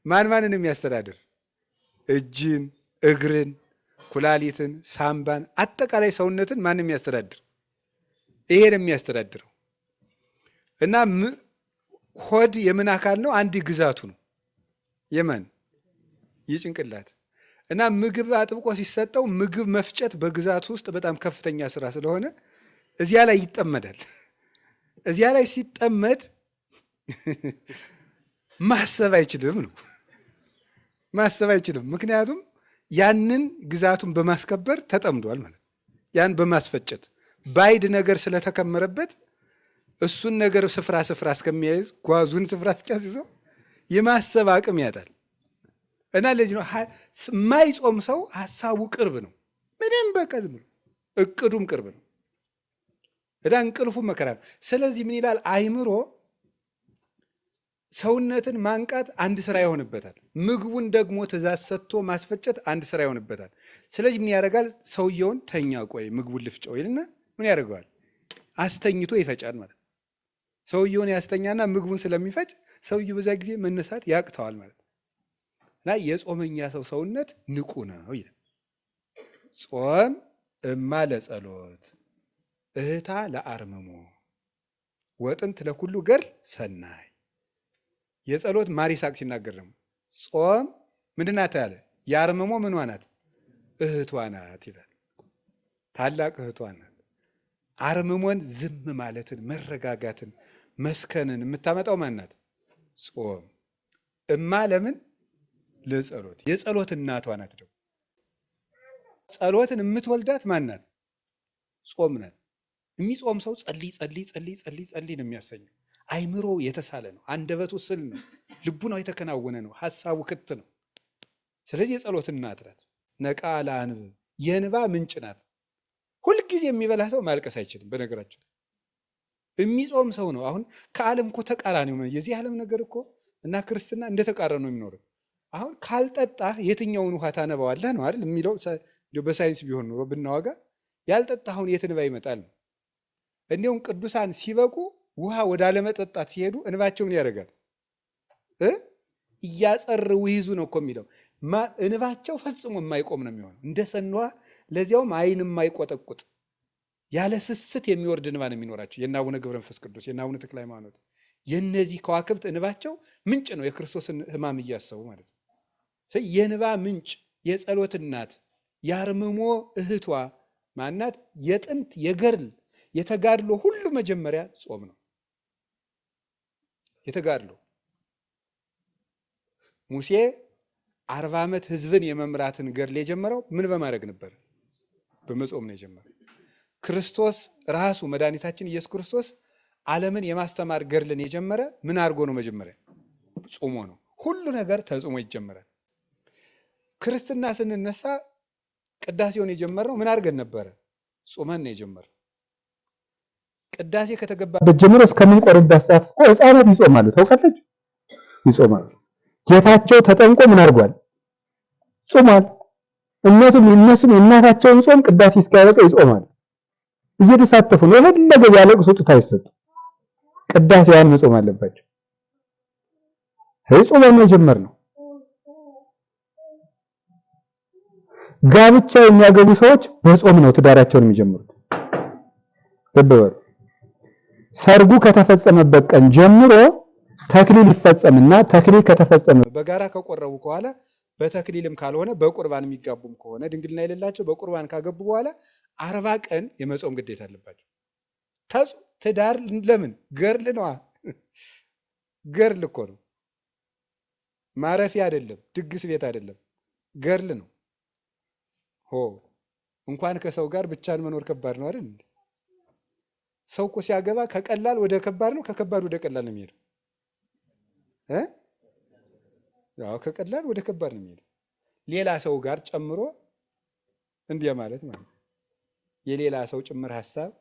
S1: ማንን የሚያስተዳድር? እጅን፣ እግርን፣ ኩላሊትን፣ ሳምባን፣ አጠቃላይ ሰውነትን ማን የሚያስተዳድር? ይሄን የሚያስተዳድረው። እና ሆድ የምን አካል ነው? አንድ ግዛቱ ነው። የማን? የጭንቅላት። እና ምግብ አጥብቆ ሲሰጠው ምግብ መፍጨት በግዛቱ ውስጥ በጣም ከፍተኛ ስራ ስለሆነ እዚያ ላይ ይጠመዳል። እዚያ ላይ ሲጠመድ ማሰብ አይችልም ነው። ማሰብ አይችልም። ምክንያቱም ያንን ግዛቱን በማስከበር ተጠምዷል ማለት። ያን በማስፈጨት ባይድ ነገር ስለተከመረበት እሱን ነገር ስፍራ እስከሚያይዝ ጓዙን ስፍራ እስኪያስይዘው የማሰብ አቅም ያጣል። እና ለዚህ ነው የማይጾም ሰው ሀሳቡ ቅርብ ነው። ምንም በቃ ዝም ብሎ እቅዱም ቅርብ ነው። እና እንቅልፉ መከራ ነው። ስለዚህ ምን ይላል? አእምሮ ሰውነትን ማንቃት አንድ ስራ ይሆንበታል። ምግቡን ደግሞ ትእዛዝ ሰጥቶ ማስፈጨት አንድ ስራ ይሆንበታል። ስለዚህ ምን ያደርጋል? ሰውየውን ተኛ፣ ቆይ ምግቡን ልፍጨው ይልና ምን ያደርገዋል? አስተኝቶ ይፈጫል ማለት ነው። ሰውየውን ያስተኛና ምግቡን ስለሚፈጭ ሰውየው በዛ ጊዜ መነሳት ያቅተዋል ማለት ነው። እና የጾመኛ ሰው ሰውነት ንቁ ነው ይላል። ጾም እማ ለጸሎት እህታ ለአርምሞ ወጥንት ለኩሉ ገር ሰናይ። የጸሎት ማር ይስሐቅ ሲናገር ደግሞ ጾም ምንድን ናት ያለ? የአርምሞ ምኗ ናት? እህቷ ናት ይላል። ታላቅ እህቷ ናት። አርምሞን ዝም ማለትን፣ መረጋጋትን፣ መስከንን የምታመጣው ማናት? ጾም። እማ ለምን? ለጸሎት። የጸሎት እናቷ ናት። ደግሞ ጸሎትን የምትወልዳት ማናት? ጾም ናት። የሚጾም ሰው ጸልይ ጸልይ ጸልይ ጸልይ ጸልይ ነው የሚያሰኘው። አይምሮ የተሳለ ነው። አንደበቱ ስል ነው። ልቡናው የተከናወነ ነው። ሀሳቡ ክት ነው። ስለዚህ የጸሎት እናት ናት። ነቃ ለአንብ የእንባ ምንጭ ናት። ሁልጊዜ የሚበላ ሰው ማልቀስ አይችልም። በነገራችን የሚጾም ሰው ነው። አሁን ከዓለም እኮ ተቃራኒ ነው። የዚህ ዓለም ነገር እኮ እና ክርስትና እንደተቃረኑ ነው የሚኖሩት። አሁን ካልጠጣህ የትኛውን ውሃ ታነባዋለህ ነው አይደል የሚለው። በሳይንስ ቢሆን ኑሮ ብናዋጋ ያልጠጣኸውን የት እንባ ይመጣል ነው። እንዲሁም ቅዱሳን ሲበቁ ውሃ ወደ አለመጠጣት ሲሄዱ እንባቸውን ያደርጋል እያጸርው ይይዙ ነው እኮ የሚለው። እንባቸው ፈጽሞ የማይቆም ነው የሚሆነው እንደ ሰኗ፣ ለዚያውም አይን የማይቆጠቁጥ ያለ ስስት የሚወርድ እንባ ነው የሚኖራቸው። የእነ አቡነ ገብረ መንፈስ ቅዱስ፣ የእነ አቡነ ተክለ ሃይማኖት፣ የእነዚህ ከዋክብት እንባቸው ምንጭ ነው። የክርስቶስን ሕማም እያሰቡ ማለት ነው። የእንባ ምንጭ፣ የጸሎት እናት፣ የአርምሞ እህቷ ማናት? የጥንት የገድል የተጋድሎ ሁሉ መጀመሪያ ጾም ነው። የተጋድሎ ሙሴ 40 ዓመት ህዝብን የመምራትን ገድል የጀመረው ምን በማድረግ ነበር? በመጾም ነው የጀመረው። ክርስቶስ ራሱ መድኃኒታችን ኢየሱስ ክርስቶስ ዓለምን የማስተማር ገድልን የጀመረ ምን አድርጎ ነው? መጀመሪያ ጾሞ ነው። ሁሉ ነገር ተጾሞ ይጀመራል። ክርስትና ስንነሳ ቅዳሴውን የጀመርነው ምን አድርገን ነበረ? ጾመን ነው የጀመረው። ቅዳሴ ከተገባበት ጀምሮ እስከምንቆርበት ሰዓት እኮ ሕፃናት ይጾማሉ። ታውቃለች? ይጾማሉ። ጌታቸው ተጠምቆ ምን አድርጓል? ጾሟል። እነሱም የእናታቸውን ጾም ቅዳሴ እስኪያበቃ ይጾማል። እየተሳተፉ ነው። የፈለገ ቢያለቅሱ ጡት አይሰጥም። ቅዳሴያን መጾም አለባቸው። ጾመን የጀመርነው ጋብቻ የሚያገቡ ሰዎች በጾም ነው ትዳራቸውን የሚጀምሩት። ተበበሩ ሰርጉ ከተፈጸመበት ቀን ጀምሮ ተክሊል ይፈጸምና ተክሊል ከተፈጸመ በጋራ ከቆረቡ በኋላ በተክሊልም ካልሆነ በቁርባን የሚጋቡም ከሆነ ድንግልና የሌላቸው በቁርባን ካገቡ በኋላ 40 ቀን የመጾም ግዴታ አለባቸው። ትዳር ለምን? ገርል ነዋ። ገርል እኮ ነው። ማረፊያ አይደለም፣ ድግስ ቤት አይደለም፣ ገርል ነው። እንኳን ከሰው ጋር ብቻን መኖር ከባድ ነው አይደል? ሰው እኮ ሲያገባ ከቀላል ወደ ከባድ ነው፣ ከከባድ ወደ ቀላል ነው የሚሄደው። ከቀላል ወደ ከባድ ነው የሚሄደው። ሌላ ሰው ጋር ጨምሮ እንዲያ ማለት ማለት የሌላ ሰው ጭምር ሀሳብ።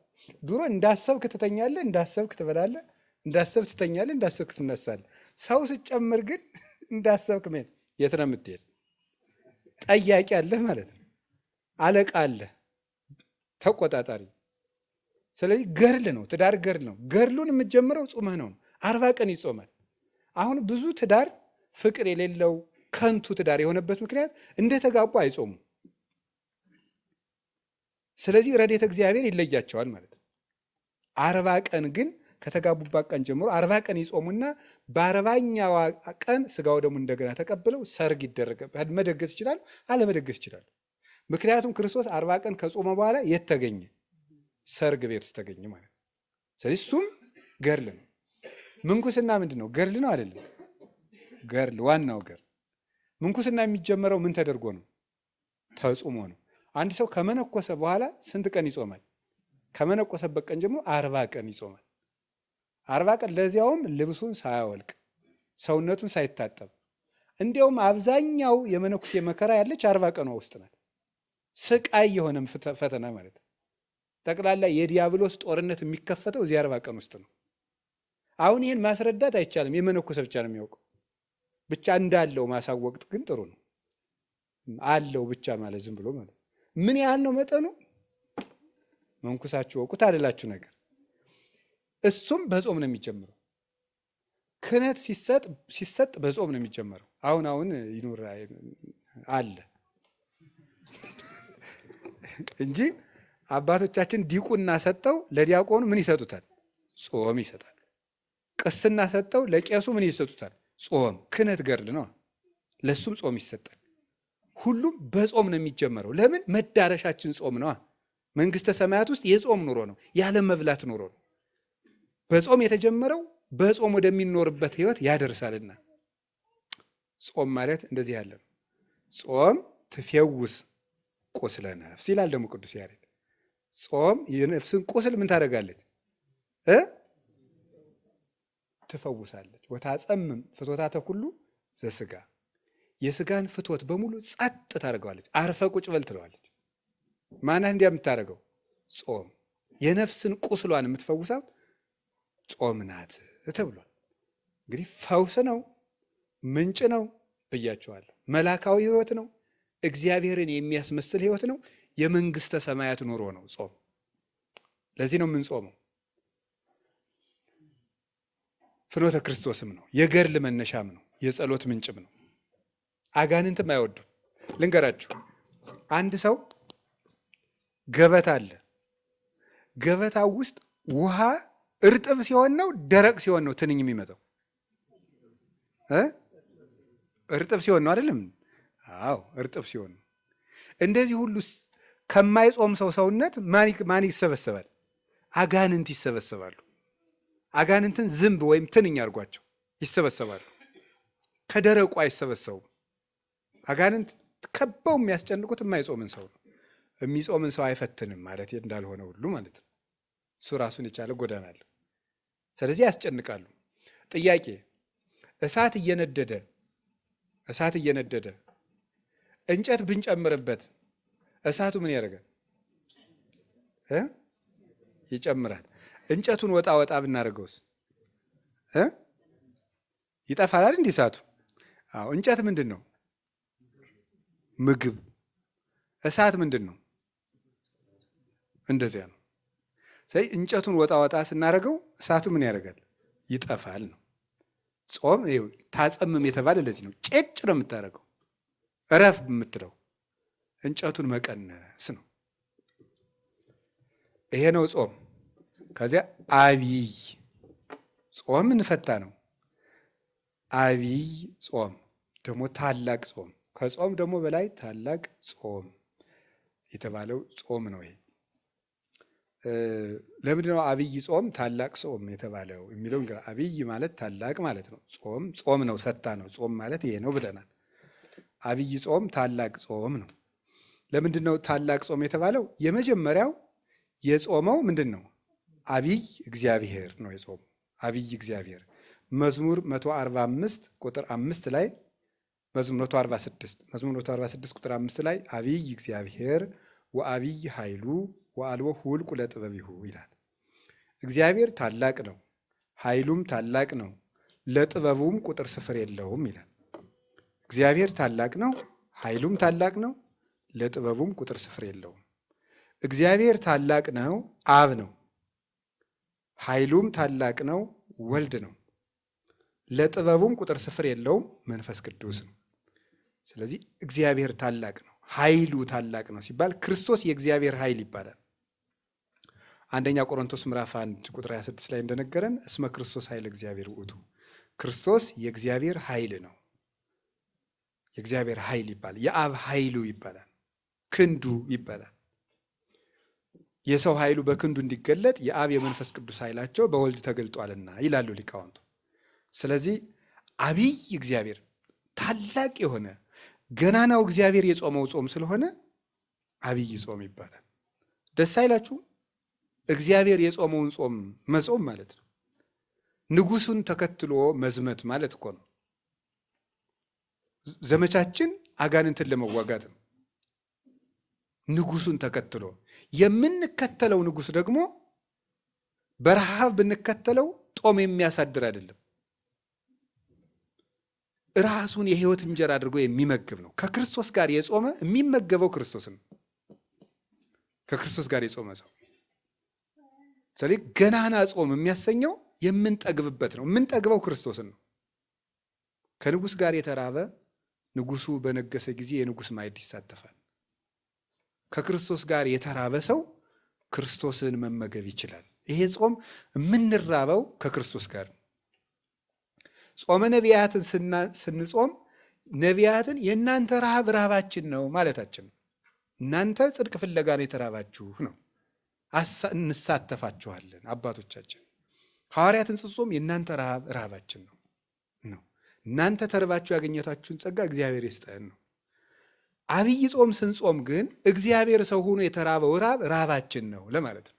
S1: ድሮ እንዳሰብክ ትተኛለህ፣ እንዳሰብክ ትበላለህ፣ እንዳሰብክ ትተኛለህ፣ እንዳሰብክ ትነሳለህ። ሰው ስትጨምር ግን እንዳሰብክ የት ነው የምትሄድ? ጠያቂ አለህ ማለት ነው። አለቃ አለህ፣ ተቆጣጣሪ። ስለዚህ ገርል ነው ትዳር፣ ገርል ነው። ገርሉን የምትጀምረው ጾመህ ነው። 40 ቀን ይጾማል። አሁን ብዙ ትዳር ፍቅር የሌለው ከንቱ ትዳር የሆነበት ምክንያት እንደተጋቡ አይጾሙም። ስለዚህ ረድኤተ እግዚአብሔር ይለያቸዋል ማለት ነው። 40 ቀን ግን ከተጋቡባት ቀን ጀምሮ 40 ቀን ይጾሙና በ40ኛዋ ቀን ስጋው ደግሞ እንደገና ተቀብለው ሰርግ ይደረጋል። መደገስ ይችላል፣ አለመደገስ ይችላል። ምክንያቱም ክርስቶስ 40 ቀን ከጾመ በኋላ የት ተገኘ? ሰርግ ቤት ውስጥ ተገኘ ማለት ነው። ስለዚህ እሱም ገርል ነው። ምንኩስና ምንድን ነው? ገርል ነው አይደለም? ገርል ዋናው ገርል። ምንኩስና የሚጀመረው ምን ተደርጎ ነው? ተጾሞ ነው። አንድ ሰው ከመነኮሰ በኋላ ስንት ቀን ይጾማል? ከመነኮሰበት ቀን ጀምሮ 40 ቀን ይጾማል። 40 ቀን ለዚያውም ልብሱን ሳያወልቅ ሰውነቱን ሳይታጠብ። እንዲያውም አብዛኛው የመነኩሴ መከራ ያለች 40 ቀኗ ውስጥ ናት። ስቃይ የሆነም ፈተና ማለት ነው። ጠቅላላ የዲያብሎስ ጦርነት የሚከፈተው እዚህ 40 ቀን ውስጥ ነው። አሁን ይህን ማስረዳት አይቻልም። የመነኮሰ ብቻ ነው የሚያውቀው። ብቻ እንዳለው ማሳወቅ ግን ጥሩ ነው። አለው ብቻ ማለት ዝም ብሎ ማለት ምን ያህል ነው መጠኑ? መንኩሳችሁ ወቁት አልላችሁ ነገር። እሱም በጾም ነው የሚጀምረው። ክህነት ሲሰጥ በጾም ነው የሚጀምረው። አሁን ይኑር አለ እንጂ አባቶቻችን ዲቁና ሰጠው ለዲያቆኑ ምን ይሰጡታል? ጾም ይሰጣል። ቅስና ሰጠው ለቄሱ ምን ይሰጡታል? ጾም። ክህነት ገድል ነው። ለሱም ጾም ይሰጣል። ሁሉም በጾም ነው የሚጀመረው። ለምን? መዳረሻችን ጾም ነው። መንግስተ ሰማያት ውስጥ የጾም ኑሮ ነው፣ ያለ መብላት ኑሮ ነው። በጾም የተጀመረው በጾም ወደሚኖርበት ህይወት ያደርሳልና ጾም ማለት እንደዚህ ያለ ነው። ጾም ትፌውስ ቁስለ ነፍስ ይላል ደግሞ ቅዱስ ያሬድ። ጾም የነፍስን ቁስል ምን ታደርጋለች? ትፈውሳለች። ወታጸምም ፍቶታተ ኩሉ ዘስጋ፣ የስጋን ፍቶት በሙሉ ጸጥ ታደርገዋለች። አርፈ ቁጭ በል ትለዋለች። ማናት እንዲያ የምታደርገው? ጾም። የነፍስን ቁስሏን የምትፈውሳት ጾም ናት ተብሏል። እንግዲህ ፈውስ ነው፣ ምንጭ ነው ብያቸዋለሁ። መላካዊ ህይወት ነው፣ እግዚአብሔርን የሚያስመስል ህይወት ነው፣ የመንግስተ ሰማያት ኑሮ ነው ጾም። ለዚህ ነው የምንጾመው። ፍኖተ ክርስቶስም ነው፣ የገድል መነሻም ነው፣ የጸሎት ምንጭም ነው። አጋንንትም አይወዱም። ልንገራችሁ፣ አንድ ሰው ገበታ አለ። ገበታው ውስጥ ውሃ እርጥብ ሲሆን ነው ደረቅ ሲሆን ነው ትንኝ የሚመጣው? እርጥብ ሲሆን ነው አይደለም? አዎ እርጥብ ሲሆን ነው። እንደዚህ ሁሉ ከማይጾም ሰው ሰውነት ማን ይሰበሰባል? አጋንንት ይሰበሰባሉ። አጋንንትን ዝንብ ወይም ትንኝ አድርጓቸው ይሰበሰባሉ። ከደረቁ አይሰበሰቡም። አጋንንት ከበው የሚያስጨንቁት የማይጾምን ሰው ነው። የሚጾምን ሰው አይፈትንም ማለት እንዳልሆነ ሁሉ ማለት ነው። እሱ ራሱን የቻለ ጎዳና አለ። ስለዚህ ያስጨንቃሉ። ጥያቄ፣ እሳት እየነደደ እንጨት ብንጨምርበት እሳቱ ምን ያደርጋል? ይጨምራል። እንጨቱን ወጣ ብናደርገውስ ይጠፋል እንዲህ እሳቱ? አዎ። እንጨት ምንድን ነው? ምግብ። እሳት ምንድን ነው? እንደዚያ ነው። ስለዚህ እንጨቱን ወጣ ስናደርገው እሳቱ ምን ያደርጋል? ይጠፋል ነው። ጾም ታጸምም የተባለ ለዚህ ነው። ጨጭ ነው የምታደርገው፣ እረፍ የምትለው እንጨቱን መቀነስ ነው። ይሄ ነው ጾም። ከዚያ አብይ ጾም እንፈታ ነው። አብይ ጾም ደግሞ ታላቅ ጾም፣ ከጾም ደግሞ በላይ ታላቅ ጾም የተባለው ጾም ነው። ይሄ ለምንድን ነው አብይ ጾም ታላቅ ጾም የተባለው የሚለው? እንግዲህ አብይ ማለት ታላቅ ማለት ነው። ጾም ነው፣ ፈታ ነው። ጾም ማለት ይሄ ነው ብለናል። አብይ ጾም ታላቅ ጾም ነው። ለምንድን ነው ታላቅ ጾም የተባለው? የመጀመሪያው የጾመው ምንድን ነው? አብይ እግዚአብሔር ነው የጾመው። አብይ እግዚአብሔር መዝሙር 145 ቁጥር 5 ላይ መዝሙር 146 ቁጥር 5 ላይ አብይ እግዚአብሔር ወአብይ ኃይሉ ወአልቦ ሁልቁ ለጥበቢሁ ይላል። እግዚአብሔር ታላቅ ነው፣ ኃይሉም ታላቅ ነው፣ ለጥበቡም ቁጥር ስፍር የለውም ይላል። እግዚአብሔር ታላቅ ነው፣ ኃይሉም ታላቅ ነው፣ ለጥበቡም ቁጥር ስፍር የለውም። እግዚአብሔር ታላቅ ነው፣ አብ ነው። ኃይሉም ታላቅ ነው፣ ወልድ ነው። ለጥበቡም ቁጥር ስፍር የለውም፣ መንፈስ ቅዱስ ነው። ስለዚህ እግዚአብሔር ታላቅ ነው፣ ኃይሉ ታላቅ ነው ሲባል ክርስቶስ የእግዚአብሔር ኃይል ይባላል። አንደኛ ቆሮንቶስ ምዕራፍ 1 ቁጥር 26 ላይ እንደነገረን እስመ ክርስቶስ ኃይል እግዚአብሔር ውእቱ፣ ክርስቶስ የእግዚአብሔር ኃይል ነው። የእግዚአብሔር ኃይል ይባላል። የአብ ኃይሉ ይባላል፣ ክንዱ ይባላል። የሰው ኃይሉ በክንዱ እንዲገለጥ የአብ የመንፈስ ቅዱስ ኃይላቸው በወልድ ተገልጧልና ይላሉ ሊቃውንቱ። ስለዚህ አብይ እግዚአብሔር ታላቅ የሆነ ገናናው እግዚአብሔር የጾመው ጾም ስለሆነ አብይ ጾም ይባላል። ደስ አይላችሁ? እግዚአብሔር የጾመውን ጾም መጾም ማለት ነው። ንጉሱን ተከትሎ መዝመት ማለት እኮ ነው። ዘመቻችን አጋንንትን ለመዋጋት ነው። ንጉሱን ተከትሎ የምንከተለው ንጉስ ደግሞ በረሃብ ብንከተለው ጦም የሚያሳድር አይደለም። ራሱን የህይወት እንጀራ አድርጎ የሚመግብ ነው። ከክርስቶስ ጋር የጾመ የሚመገበው ክርስቶስን ነው። ከክርስቶስ ጋር የጾመ ሰው ስለዚህ ገናና ጾም የሚያሰኘው የምንጠግብበት ነው። የምንጠግበው ክርስቶስን ነው። ከንጉስ ጋር የተራበ ንጉሱ በነገሰ ጊዜ የንጉስ ማዕድ ይሳተፋል። ከክርስቶስ ጋር የተራበ ሰው ክርስቶስን መመገብ ይችላል። ይሄ ጾም የምንራበው ከክርስቶስ ጋር ነው። ጾመ ነቢያትን ስንጾም ነቢያትን የእናንተ ረሃብ ረሃባችን ነው ማለታችን ነው። እናንተ ጽድቅ ፍለጋ ነው የተራባችሁ ነው። እንሳተፋችኋለን። አባቶቻችን ሐዋርያትን ስንጾም የእናንተ ረሃብ ረሃባችን ነው። እናንተ ተርባችሁ ያገኘታችሁን ጸጋ እግዚአብሔር ይስጠን ነው። አብይ ጾም ስንጾም ግን እግዚአብሔር ሰው ሆኖ የተራበው ረሃብ ረሃባችን ነው ለማለት ነው።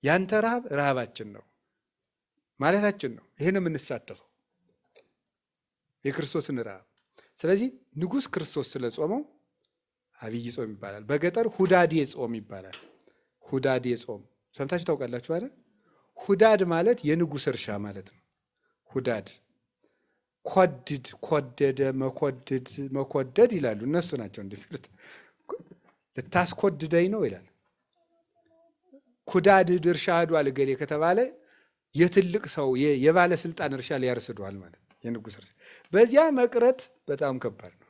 S1: ያንተ ረሃብ ረሃባችን ነው ማለታችን ነው። ይሄን የምንሳተፈው የክርስቶስን ረሃብ። ስለዚህ ንጉሥ ክርስቶስ ስለጾመው አብይ ጾም ይባላል። በገጠር ሁዳዴ ጾም ይባላል። ሁዳዴ ጾም ሰምታችሁ ታውቃላችሁ አይደል? ሁዳድ ማለት የንጉሥ እርሻ ማለት ነው። ሁዳድ ኮድድ፣ ኮደደ፣ መኮድድ፣ መኮደድ ይላሉ እነሱ ናቸው። እንደሚሉት ልታስኮድደኝ ነው ይላል። ኩዳድ እርሻ ሄዷል እገሌ ከተባለ የትልቅ ሰው የባለስልጣን እርሻ ሊያርስዷል ማለት ነው። የንጉሥ እርሻ በዚያ መቅረት በጣም ከባድ ነው።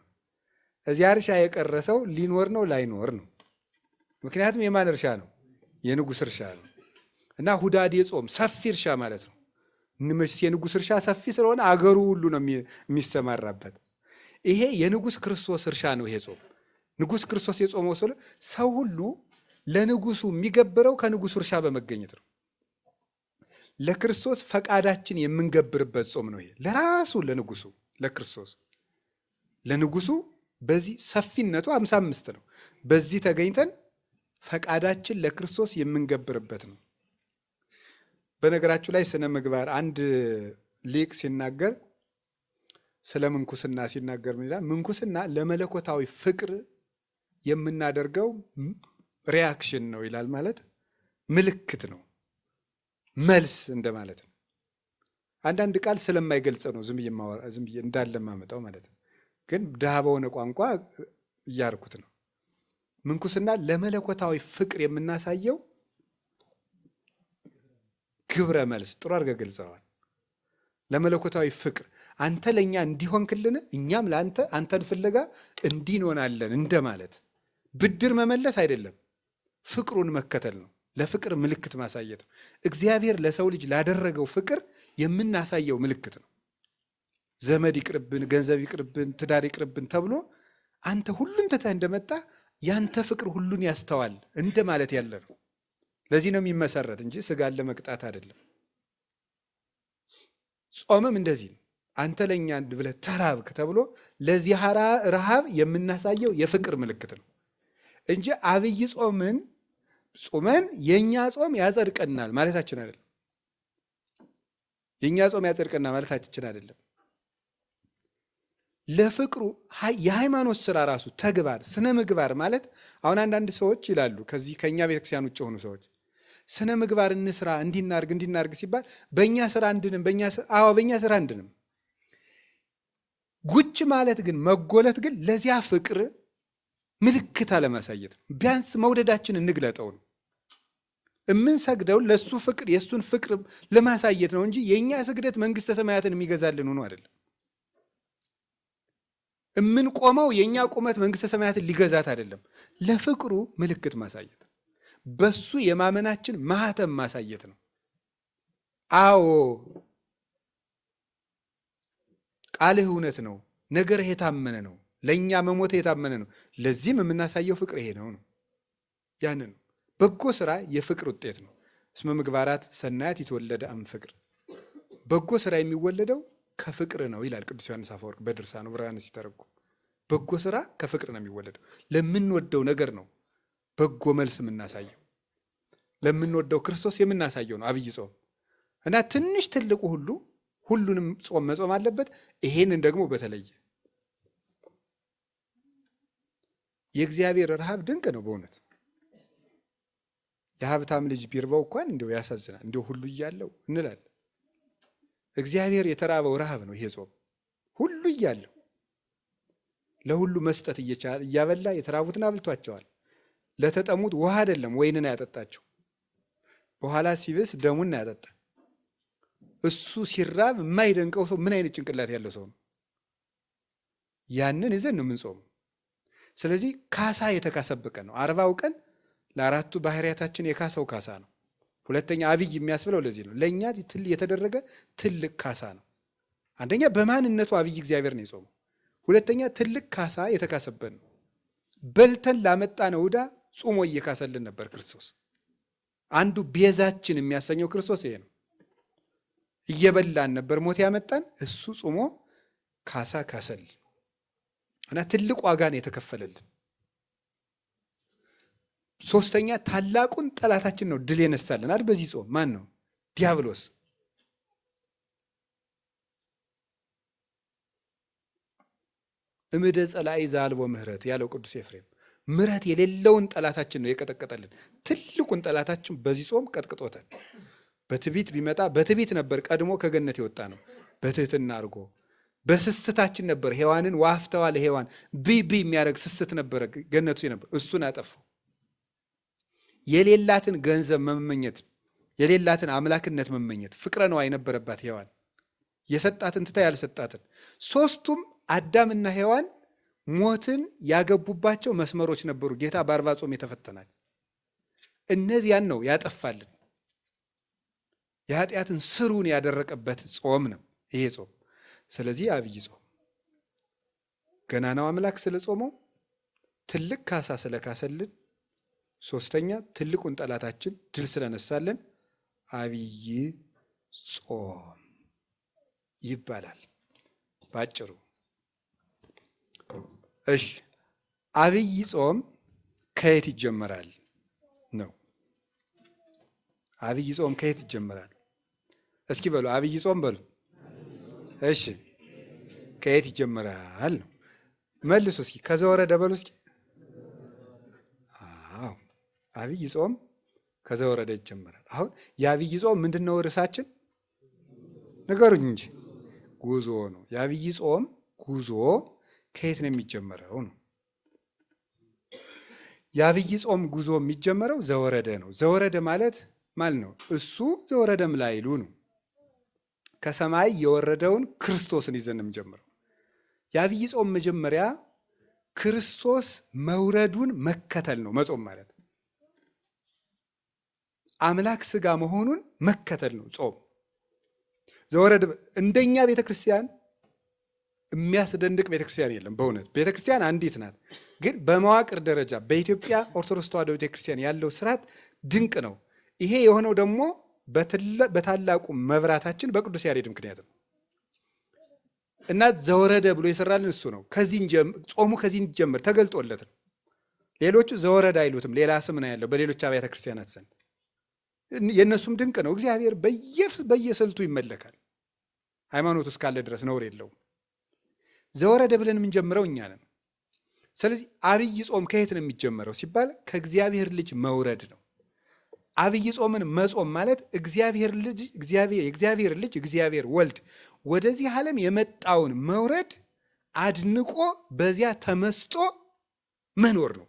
S1: እዚያ እርሻ የቀረ ሰው ሊኖር ነው ላይኖር ነው። ምክንያቱም የማን እርሻ ነው? የንጉሥ እርሻ ነው። እና ሁዳዴ ጾም ሰፊ እርሻ ማለት ነው። የንጉሥ እርሻ ሰፊ ስለሆነ አገሩ ሁሉ ነው የሚሰማራበት። ይሄ የንጉሥ ክርስቶስ እርሻ ነው። ይሄ ጾም ንጉሥ ክርስቶስ የጾመው ሰው ሁሉ ለንጉሱ የሚገብረው ከንጉሱ እርሻ በመገኘት ነው። ለክርስቶስ ፈቃዳችን የምንገብርበት ጾም ነው። ይሄ ለራሱ ለንጉሱ ለክርስቶስ ለንጉሱ በዚህ ሰፊነቱ 55 ነው። በዚህ ተገኝተን ፈቃዳችን ለክርስቶስ የምንገብርበት ነው። በነገራችሁ ላይ ስነ ምግባር አንድ ሊቅ ሲናገር ስለ ምንኩስና ሲናገር ምን ይላል? ምንኩስና ለመለኮታዊ ፍቅር የምናደርገው ሪያክሽን ነው ይላል። ማለት ምልክት ነው፣ መልስ እንደማለት ነው። አንዳንድ ቃል ስለማይገልጽ ነው ዝም ብዬ እንዳለማመጣው ማለት ነው። ግን ድሃ በሆነ ቋንቋ እያርኩት ነው። ምንኩስና ለመለኮታዊ ፍቅር የምናሳየው ግብረ መልስ። ጥሩ አድርገህ ገልጸዋል። ለመለኮታዊ ፍቅር አንተ ለእኛ እንዲሆንክልን እኛም ለአንተ አንተን ፍለጋ እንዲንሆናለን እንደማለት። ብድር መመለስ አይደለም፣ ፍቅሩን መከተል ነው። ለፍቅር ምልክት ማሳየት ነው። እግዚአብሔር ለሰው ልጅ ላደረገው ፍቅር የምናሳየው ምልክት ነው። ዘመድ ይቅርብን፣ ገንዘብ ይቅርብን፣ ትዳር ይቅርብን ተብሎ አንተ ሁሉን ትተህ እንደመጣ ያንተ ፍቅር ሁሉን ያስተዋል እንደማለት ያለ ነው። ለዚህ ነው የሚመሰረት እንጂ ስጋን ለመቅጣት አይደለም። ጾምም እንደዚህ ነው። አንተ ለእኛ ብለህ ተራብክ ተብሎ ለዚህ ረሃብ የምናሳየው የፍቅር ምልክት ነው እንጂ አብይ ጾመን የእኛ ጾም ያጸድቀናል ማለታችን አይደለም። የእኛ ጾም ያጸድቀናል ማለታችን አይደለም። ለፍቅሩ የሃይማኖት ስራ ራሱ ተግባር ስነ ምግባር ማለት አሁን አንዳንድ ሰዎች ይላሉ ከኛ ቤተክርስቲያን ውጭ የሆኑ ሰዎች ስነ ምግባር እንስራ እንዲናርግ ሲባል በእኛ ስራ አንድንም በእኛ ስራ አንድንም ጉጭ ማለት ግን መጎለት ግን ለዚያ ፍቅር ምልክት አለማሳየት ነው። ቢያንስ መውደዳችን እንግለጠው ነው። የምንሰግደው ለሱ ፍቅር የሱን ፍቅር ለማሳየት ነው እንጂ የኛ ስግደት መንግስተ ሰማያትን የሚገዛልን ሆኖ አይደለም። የምንቆመው የኛ ቁመት መንግስተ ሰማያትን ሊገዛት አይደለም። ለፍቅሩ ምልክት ማሳየት፣ በሱ የማመናችን ማህተም ማሳየት ነው። አዎ ቃልህ እውነት ነው፣ ነገርህ የታመነ ነው፣ ለእኛ መሞት የታመነ ነው። ለዚህም የምናሳየው ፍቅር ይሄ ነው። ያንን ነው። በጎ ስራ የፍቅር ውጤት ነው። እስመ ምግባራት ሰናያት ይትወለደ እምፍቅር። በጎ ስራ የሚወለደው ከፍቅር ነው ይላል ቅዱስ ዮሐንስ አፈወርቅ በድርሳኑ ብርሃነ ሲተረጉም። በጎ ስራ ከፍቅር ነው የሚወለደው። ለምንወደው ነገር ነው በጎ መልስ የምናሳየው። ለምንወደው ክርስቶስ የምናሳየው ነው አብይ ጾም እና ትንሽ ትልቁ ሁሉ ሁሉንም ጾም መጾም አለበት። ይሄንን ደግሞ በተለየ የእግዚአብሔር ረሃብ ድንቅ ነው በእውነት። የሀብታም ልጅ ቢርባው እንኳን እንዲሁ ያሳዝናል። እንዲሁ ሁሉ እያለው እንላለን። እግዚአብሔር የተራበው ረሃብ ነው ይሄ ጾም። ሁሉ እያለው ለሁሉ መስጠት እያበላ የተራቡትን አብልቷቸዋል። ለተጠሙት ውሃ አይደለም ወይንን ያጠጣቸው፣ በኋላ ሲብስ ደሙን ያጠጣ። እሱ ሲራብ የማይደንቀው ሰው ምን አይነት ጭንቅላት ያለው ሰው ነው? ያንን ይዘን ነው የምንጾመው። ስለዚህ ካሳ የተካሰበቀ ነው። 40 ቀን ለአራቱ ባህሪያታችን የካሰው ካሳ ነው። ሁለተኛ አብይ የሚያስብለው ለዚህ ነው። ለእኛ የተደረገ ትልቅ ካሳ ነው። አንደኛ በማንነቱ አብይ እግዚአብሔር ነው የጾመው። ሁለተኛ ትልቅ ካሳ የተካሰበት ነው። በልተን ላመጣነው ዕዳ ጾሞ እየካሰልን ነበር ክርስቶስ። አንዱ ቤዛችን የሚያሰኘው ክርስቶስ ይሄ ነው። እየበላን ነበር ሞት ያመጣን፣ እሱ ጾሞ ካሳ ካሰልን እና ትልቅ ዋጋ ነው የተከፈለልን። ሶስተኛ ታላቁን ጠላታችን ነው ድል የነሳልን አይደል? በዚህ ጾም ማን ነው? ዲያብሎስ። እምደ ጸላኢ ዘአልቦ ምህረት ያለው ቅዱስ ኤፍሬም ምህረት የሌለውን ጠላታችን ነው የቀጠቀጠልን። ትልቁን ጠላታችን በዚህ ጾም ቀጥቅጦታል። በትዕቢት ቢመጣ በትዕቢት ነበር ቀድሞ ከገነት የወጣ ነው። በትህትና አድርጎ በስስታችን ነበር ሔዋንን ዋፍተዋ ለሔዋን ቢ የሚያደርግ ስስት ነበረ ገነቱ ነበር። እሱን አጠፋው። የሌላትን ገንዘብ መመኘት፣ የሌላትን አምላክነት መመኘት ፍቅረ ነዋይ የነበረባት ሔዋን የሰጣትን ትታ ያልሰጣትን። ሶስቱም አዳምና ሔዋን ሞትን ያገቡባቸው መስመሮች ነበሩ። ጌታ በ40 ጾም የተፈተናቸው እነዚያን ነው ያጠፋልን። የኃጢአትን ስሩን ያደረቀበት ጾም ነው ይሄ ጾም። ስለዚህ አብይ ጾም ገናናው አምላክ ስለ ጾመው ትልቅ ካሳ ስለካሰልን፣ ሶስተኛ ትልቁን ጠላታችን ድል ስለነሳልን አብይ ጾም ይባላል ባጭሩ። እሺ አብይ ጾም ከየት ይጀመራል ነው? አብይ ጾም ከየት ይጀመራል? እስኪ በሉ አብይ ጾም በሉ። እሺ ከየት ይጀመራል ነው? መልሱ እስኪ ከዘወረደ በሉ እስኪ። አዎ አብይ ጾም ከዘወረደ ይጀመራል። አሁን የአብይ ጾም ምንድነው ርዕሳችን? ንገሩኝ እንጂ። ጉዞ ነው። የአብይ ጾም ጉዞ ከየት ነው የሚጀመረው ነው? የአብይ ጾም ጉዞ የሚጀመረው ዘወረደ ነው። ዘወረደ ማለት ነው እሱ ዘወረደም ላይሉ ነው። ከሰማይ የወረደውን ክርስቶስን ይዘን ነው የምንጀምረው። የአብይ ጾም መጀመሪያ ክርስቶስ መውረዱን መከተል ነው መጾም ማለት። አምላክ ስጋ መሆኑን መከተል ነው ጾም። ዘወረደ እንደኛ ቤተክርስቲያን የሚያስደንቅ ቤተክርስቲያን የለም። በእውነት ቤተክርስቲያን አንዲት ናት። ግን በመዋቅር ደረጃ በኢትዮጵያ ኦርቶዶክስ ተዋሕዶ ቤተክርስቲያን ያለው ስርዓት ድንቅ ነው። ይሄ የሆነው ደግሞ በታላቁ መብራታችን በቅዱስ ያሬድ ምክንያት ነው። እና ዘወረደ ብሎ የሰራልን እሱ ነው። ጾሙ ከዚህ እንዲጀምር ተገልጦለት ነው። ሌሎቹ ዘወረደ አይሉትም፣ ሌላ ስም ነው ያለው በሌሎች አብያተ ክርስቲያናት ዘንድ። የእነሱም ድንቅ ነው። እግዚአብሔር በየስልቱ ይመለካል። ሃይማኖቱ እስካለ ድረስ ነውር የለውም። ዘወረደ ብለን የምንጀምረው እኛ ነን። ስለዚህ አብይ ጾም ከየት ነው የሚጀመረው ሲባል ከእግዚአብሔር ልጅ መውረድ ነው። አብይ ጾምን መጾም ማለት የእግዚአብሔር ልጅ እግዚአብሔር ወልድ ወደዚህ ዓለም የመጣውን መውረድ አድንቆ በዚያ ተመስጦ መኖር ነው።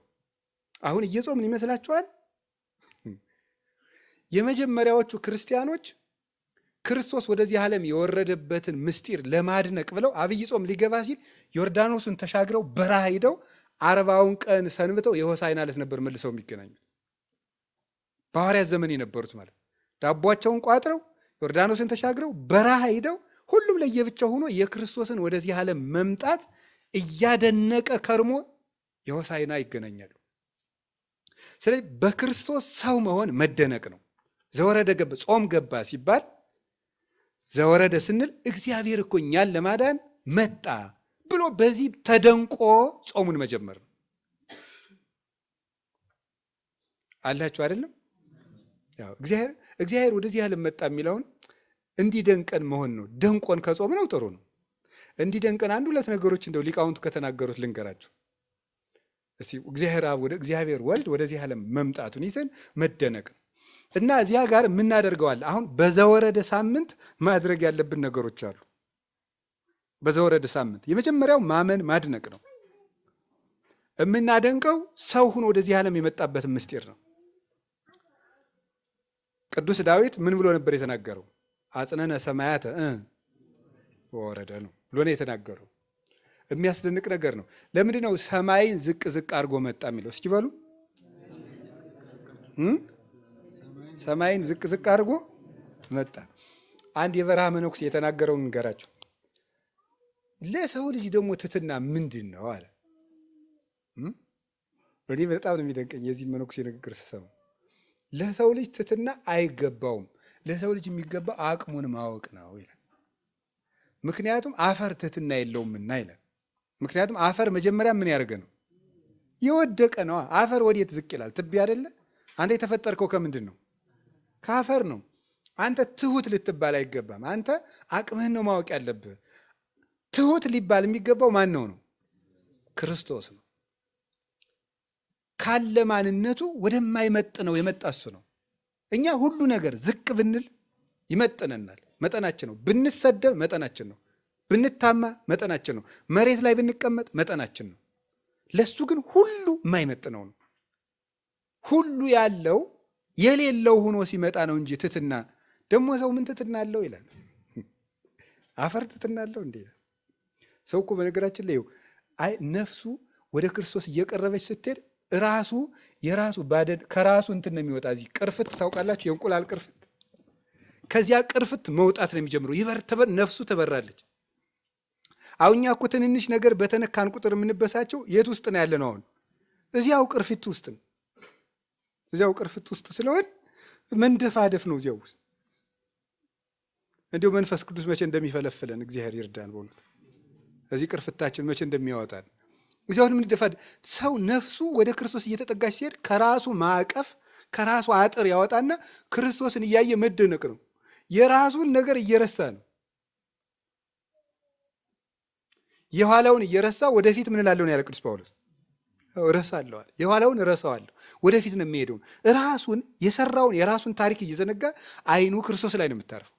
S1: አሁን እየጾምን ይመስላችኋል? የመጀመሪያዎቹ ክርስቲያኖች ክርስቶስ ወደዚህ ዓለም የወረደበትን ምስጢር ለማድነቅ ብለው አብይ ጾም ሊገባ ሲል ዮርዳኖስን ተሻግረው በረሃ ሄደው 40ውን ቀን ሰንብተው የሆሳዕና ዕለት ነበር መልሰው የሚገናኙት። በሐዋርያት ዘመን የነበሩት ማለት ዳቧቸውን ቋጥረው ዮርዳኖስን ተሻግረው በረሃ ሄደው ሁሉም ለየብቻው ሆኖ የክርስቶስን ወደዚህ ዓለም መምጣት እያደነቀ ከርሞ የሆሳዕና ይገናኛሉ። ስለዚህ በክርስቶስ ሰው መሆን መደነቅ ነው። ዘወረደ ገባ ጾም ገባ ሲባል ዘወረደ ስንል እግዚአብሔር እኮ እኛን ለማዳን መጣ ብሎ በዚህ ተደንቆ ጾሙን መጀመር ነው። አላችሁ አይደለም? ያው እግዚአብሔር ወደዚህ ዓለም መጣ የሚለውን እንዲደንቀን መሆን ነው። ደንቆን ከጾም ነው ጥሩ ነው። እንዲደንቀን አንድ ሁለት ነገሮች እንደው ሊቃውንቱ ከተናገሩት ልንገራችሁ። እስቲ እግዚአብሔር አብ ወደ እግዚአብሔር ወልድ ወደዚህ ዓለም መምጣቱን ይዘን መደነቅ ነው እና እዚያ ጋር የምናደርገዋል። አሁን በዘወረደ ሳምንት ማድረግ ያለብን ነገሮች አሉ። በዘወረደ ሳምንት የመጀመሪያው ማመን ማድነቅ ነው። የምናደንቀው ሰው ሆኖ ወደዚህ ዓለም የመጣበትን ምስጢር ነው። ቅዱስ ዳዊት ምን ብሎ ነበር የተናገረው? አጽነነ ሰማያተ ወረደ ነው ብሎ ነው የተናገረው። የሚያስደንቅ ነገር ነው። ለምንድን ነው ሰማይን ዝቅ ዝቅ አድርጎ መጣ የሚለው? እስኪ በሉ። ሰማይን ዝቅ ዝቅ አድርጎ መጣ። አንድ የበረሃ መነኩሴ የተናገረውን ንገራቸው። ለሰው ልጅ ደግሞ ትሕትና ምንድን ነው አለ። እኔ በጣም ነው የሚደንቀኝ የዚህ መነኩሴ ንግግር ስሰማ። ለሰው ልጅ ትሕትና አይገባውም። ለሰው ልጅ የሚገባው አቅሙን ማወቅ ነው ይላል። ምክንያቱም አፈር ትሕትና የለውምና ይላል። ምክንያቱም አፈር መጀመሪያ ምን ያደርገ ነው? የወደቀ ነው። አፈር ወዴት ዝቅ ይላል? ትቢያ አይደለ? አንተ የተፈጠርከው ከምንድን ነው? ከአፈር ነው። አንተ ትሁት ልትባል አይገባም። አንተ አቅምህን ነው ማወቅ ያለብህ። ትሁት ሊባል የሚገባው ማን ነው? ክርስቶስ ነው። ካለ ማንነቱ ወደማይመጥነው የመጣ እሱ ነው። እኛ ሁሉ ነገር ዝቅ ብንል ይመጥነናል፣ መጠናችን ነው። ብንሰደብ መጠናችን ነው። ብንታማ መጠናችን ነው። መሬት ላይ ብንቀመጥ መጠናችን ነው። ለሱ ግን ሁሉ የማይመጥነው ነው። ሁሉ ያለው የሌለው ሆኖ ሲመጣ ነው እንጂ ትሕትና ደግሞ ሰው ምን ትሕትና አለው ይላል። አፈር ትሕትና አለው እንዴ? ሰው እኮ በነገራችን ላይ አይ ነፍሱ ወደ ክርስቶስ እየቀረበች ስትሄድ ራሱ የራሱ ባደድ ከራሱ እንትን ነው የሚወጣ። እዚህ ቅርፍት ታውቃላችሁ? የእንቁላል ቅርፍት። ከዚያ ቅርፍት መውጣት ነው የሚጀምረው። ነፍሱ ትበራለች። አሁን እኛ እኮ ትንንሽ ነገር በተነካን ቁጥር የምንበሳቸው የት ውስጥ ነው ያለ ነው? አሁን እዚያው ቅርፊት ውስጥ ነው። እዚያው ቅርፊት ውስጥ ስለሆን መንደፋደፍ ነው እዚያው ውስጥ። እንዲሁ መንፈስ ቅዱስ መቼ እንደሚፈለፍለን እግዚአብሔር ይርዳን። በእውነት እዚህ ቅርፍታችን መቼ እንደሚያወጣን እዚያውን የምንደፋድ ሰው ነፍሱ ወደ ክርስቶስ እየተጠጋች ሲሄድ ከራሱ ማዕቀፍ ከራሱ አጥር ያወጣና ክርስቶስን እያየ መደነቅ ነው። የራሱን ነገር እየረሳ ነው። የኋላውን እየረሳ ወደፊት ምን እላለሁ ነው ያለ ቅዱስ ጳውሎስ። እረሳለሁ፣ የኋላውን እረሳዋለሁ፣ ወደፊት ነው የሚሄደው። ራሱን የሰራውን የራሱን ታሪክ እየዘነጋ አይኑ ክርስቶስ ላይ ነው የምታርፈው።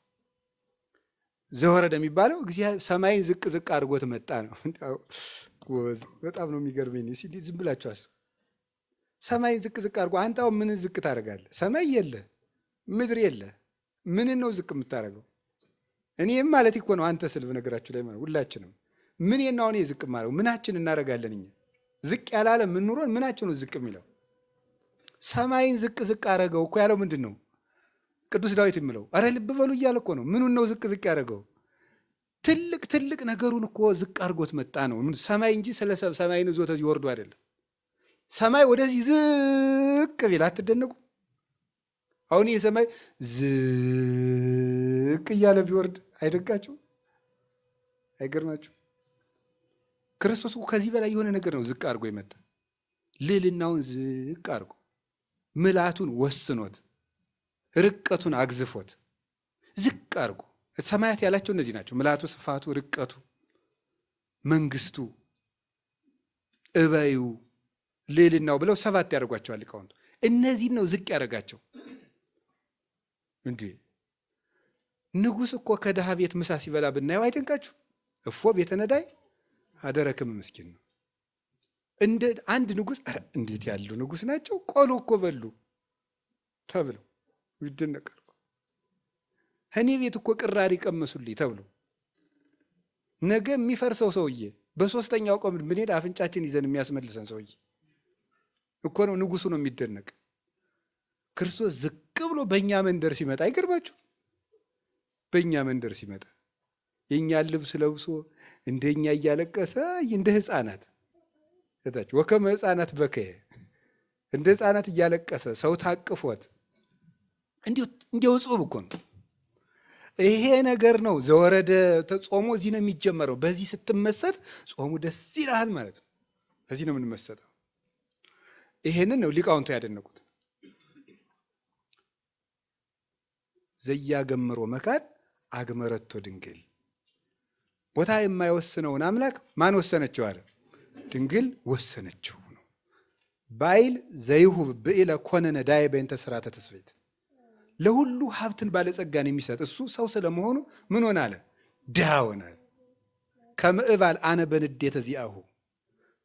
S1: ዘወረደ የሚባለው ሰማይን ዝቅ ዝቅ አድርጎት መጣ ነው። በጣም ነው የሚገርመኝ። ዝም ብላችሁ አስቡ። ሰማይን ዝቅ ዝቅ አድርጎ አንተ አሁን ምን ዝቅ ታደርጋለህ? ሰማይ የለ ምድር የለ፣ ምንን ነው ዝቅ የምታደርገው? እኔም ማለት እኮ ነው አንተ ስልብ ነገራችሁ ላይ ማለት ሁላችንም ምን የናው እኔ ዝቅ ማረው ምናችን እናደርጋለን? እኛ ዝቅ ያላለ ምን ኑሮን ምናችን ነው ዝቅ የሚለው? ሰማይን ዝቅ ዝቅ አደረገው እኮ ያለው ምንድን ነው? ቅዱስ ዳዊት የሚለው አረ ልብ በሉ እያለ እኮ ነው። ምኑን ነው ዝቅ ዝቅ ያደረገው? ትልቅ ትልቅ ነገሩን እኮ ዝቅ አድርጎት መጣ ነው። ሰማይ እንጂ ስለ ሰማይን ይዞ ተዚህ ወርዶ አይደለም። ሰማይ ወደዚህ ዝቅ ቢል አትደነቁ? አሁን ይህ ሰማይ ዝቅ እያለ ቢወርድ አይደንቃችሁ? አይገርማችሁ? ክርስቶስ ከዚህ በላይ የሆነ ነገር ነው ዝቅ አድርጎ የመጣ። ልዕልናውን ዝቅ አድርጎ ምላቱን ወስኖት ርቀቱን አግዝፎት ዝቅ አድርጎ ሰማያት ያላቸው እነዚህ ናቸው። ምላቱ፣ ስፋቱ፣ ርቀቱ፣ መንግስቱ፣ እበዩ፣ ልዕልናው ብለው 7 ያደርጓቸዋል ሊቃውንቱ። እነዚህን ነው ዝቅ ያደርጋቸው። እንዴ ንጉሥ እኮ ከድሃ ቤት ምሳ ሲበላ ብናየው አይደንቃችሁ? እፎ ቤተ ነዳይ አደረክም ምስኪን ነው። እንደ አንድ ንጉሥ እንዴት ያሉ ንጉሥ ናቸው! ቆሎ እኮ በሉ ተብለው ይደነቃል። እኔ ቤት እኮ ቅራሪ ቀመሱልኝ ተብሎ ነገ የሚፈርሰው ሰውዬ በ3ኛው ቀን ብንሄድ አፍንጫችን ይዘን የሚያስመልሰን ሰውዬ እኮ ነው። ንጉሱ ነው የሚደነቅ። ክርስቶስ ዝቅ ብሎ በእኛ መንደር ሲመጣ አይገርማችሁ? በእኛ መንደር ሲመጣ የእኛን ልብስ ለብሶ እንደኛ እያለቀሰ እንደ ሕፃናት እታች ወከመ ሕፃናት በከየ እንደ ሕፃናት እያለቀሰ ሰው ታቅፎት እንዲሁ ጾም እኮ ነው። ይሄ ነገር ነው ዘወረደ ጾሙ እዚህ ነው የሚጀመረው። በዚህ ስትመሰጥ ጾሙ ደስ ይላል ማለት ነው። በዚህ ነው የምንመሰጠው። ይሄንን ነው ሊቃውንቱ ያደነቁት። ዘያገምሮ መካድ አግመረቶ ድንግል። ቦታ የማይወስነውን አምላክ ማን ወሰነችው አለ? ድንግል ወሰነችው ነው። ባይል ዘይሁብ ብኢለ ኮነ ነዳየ በእንተ ስርዓተ ትስብእት። ለሁሉ ሀብትን ባለጸጋን የሚሰጥ እሱ ሰው ስለመሆኑ ምን ሆነ አለ? ድሃ ሆነ። ከምዕባል አነ በንዴተ ዚአሁ፣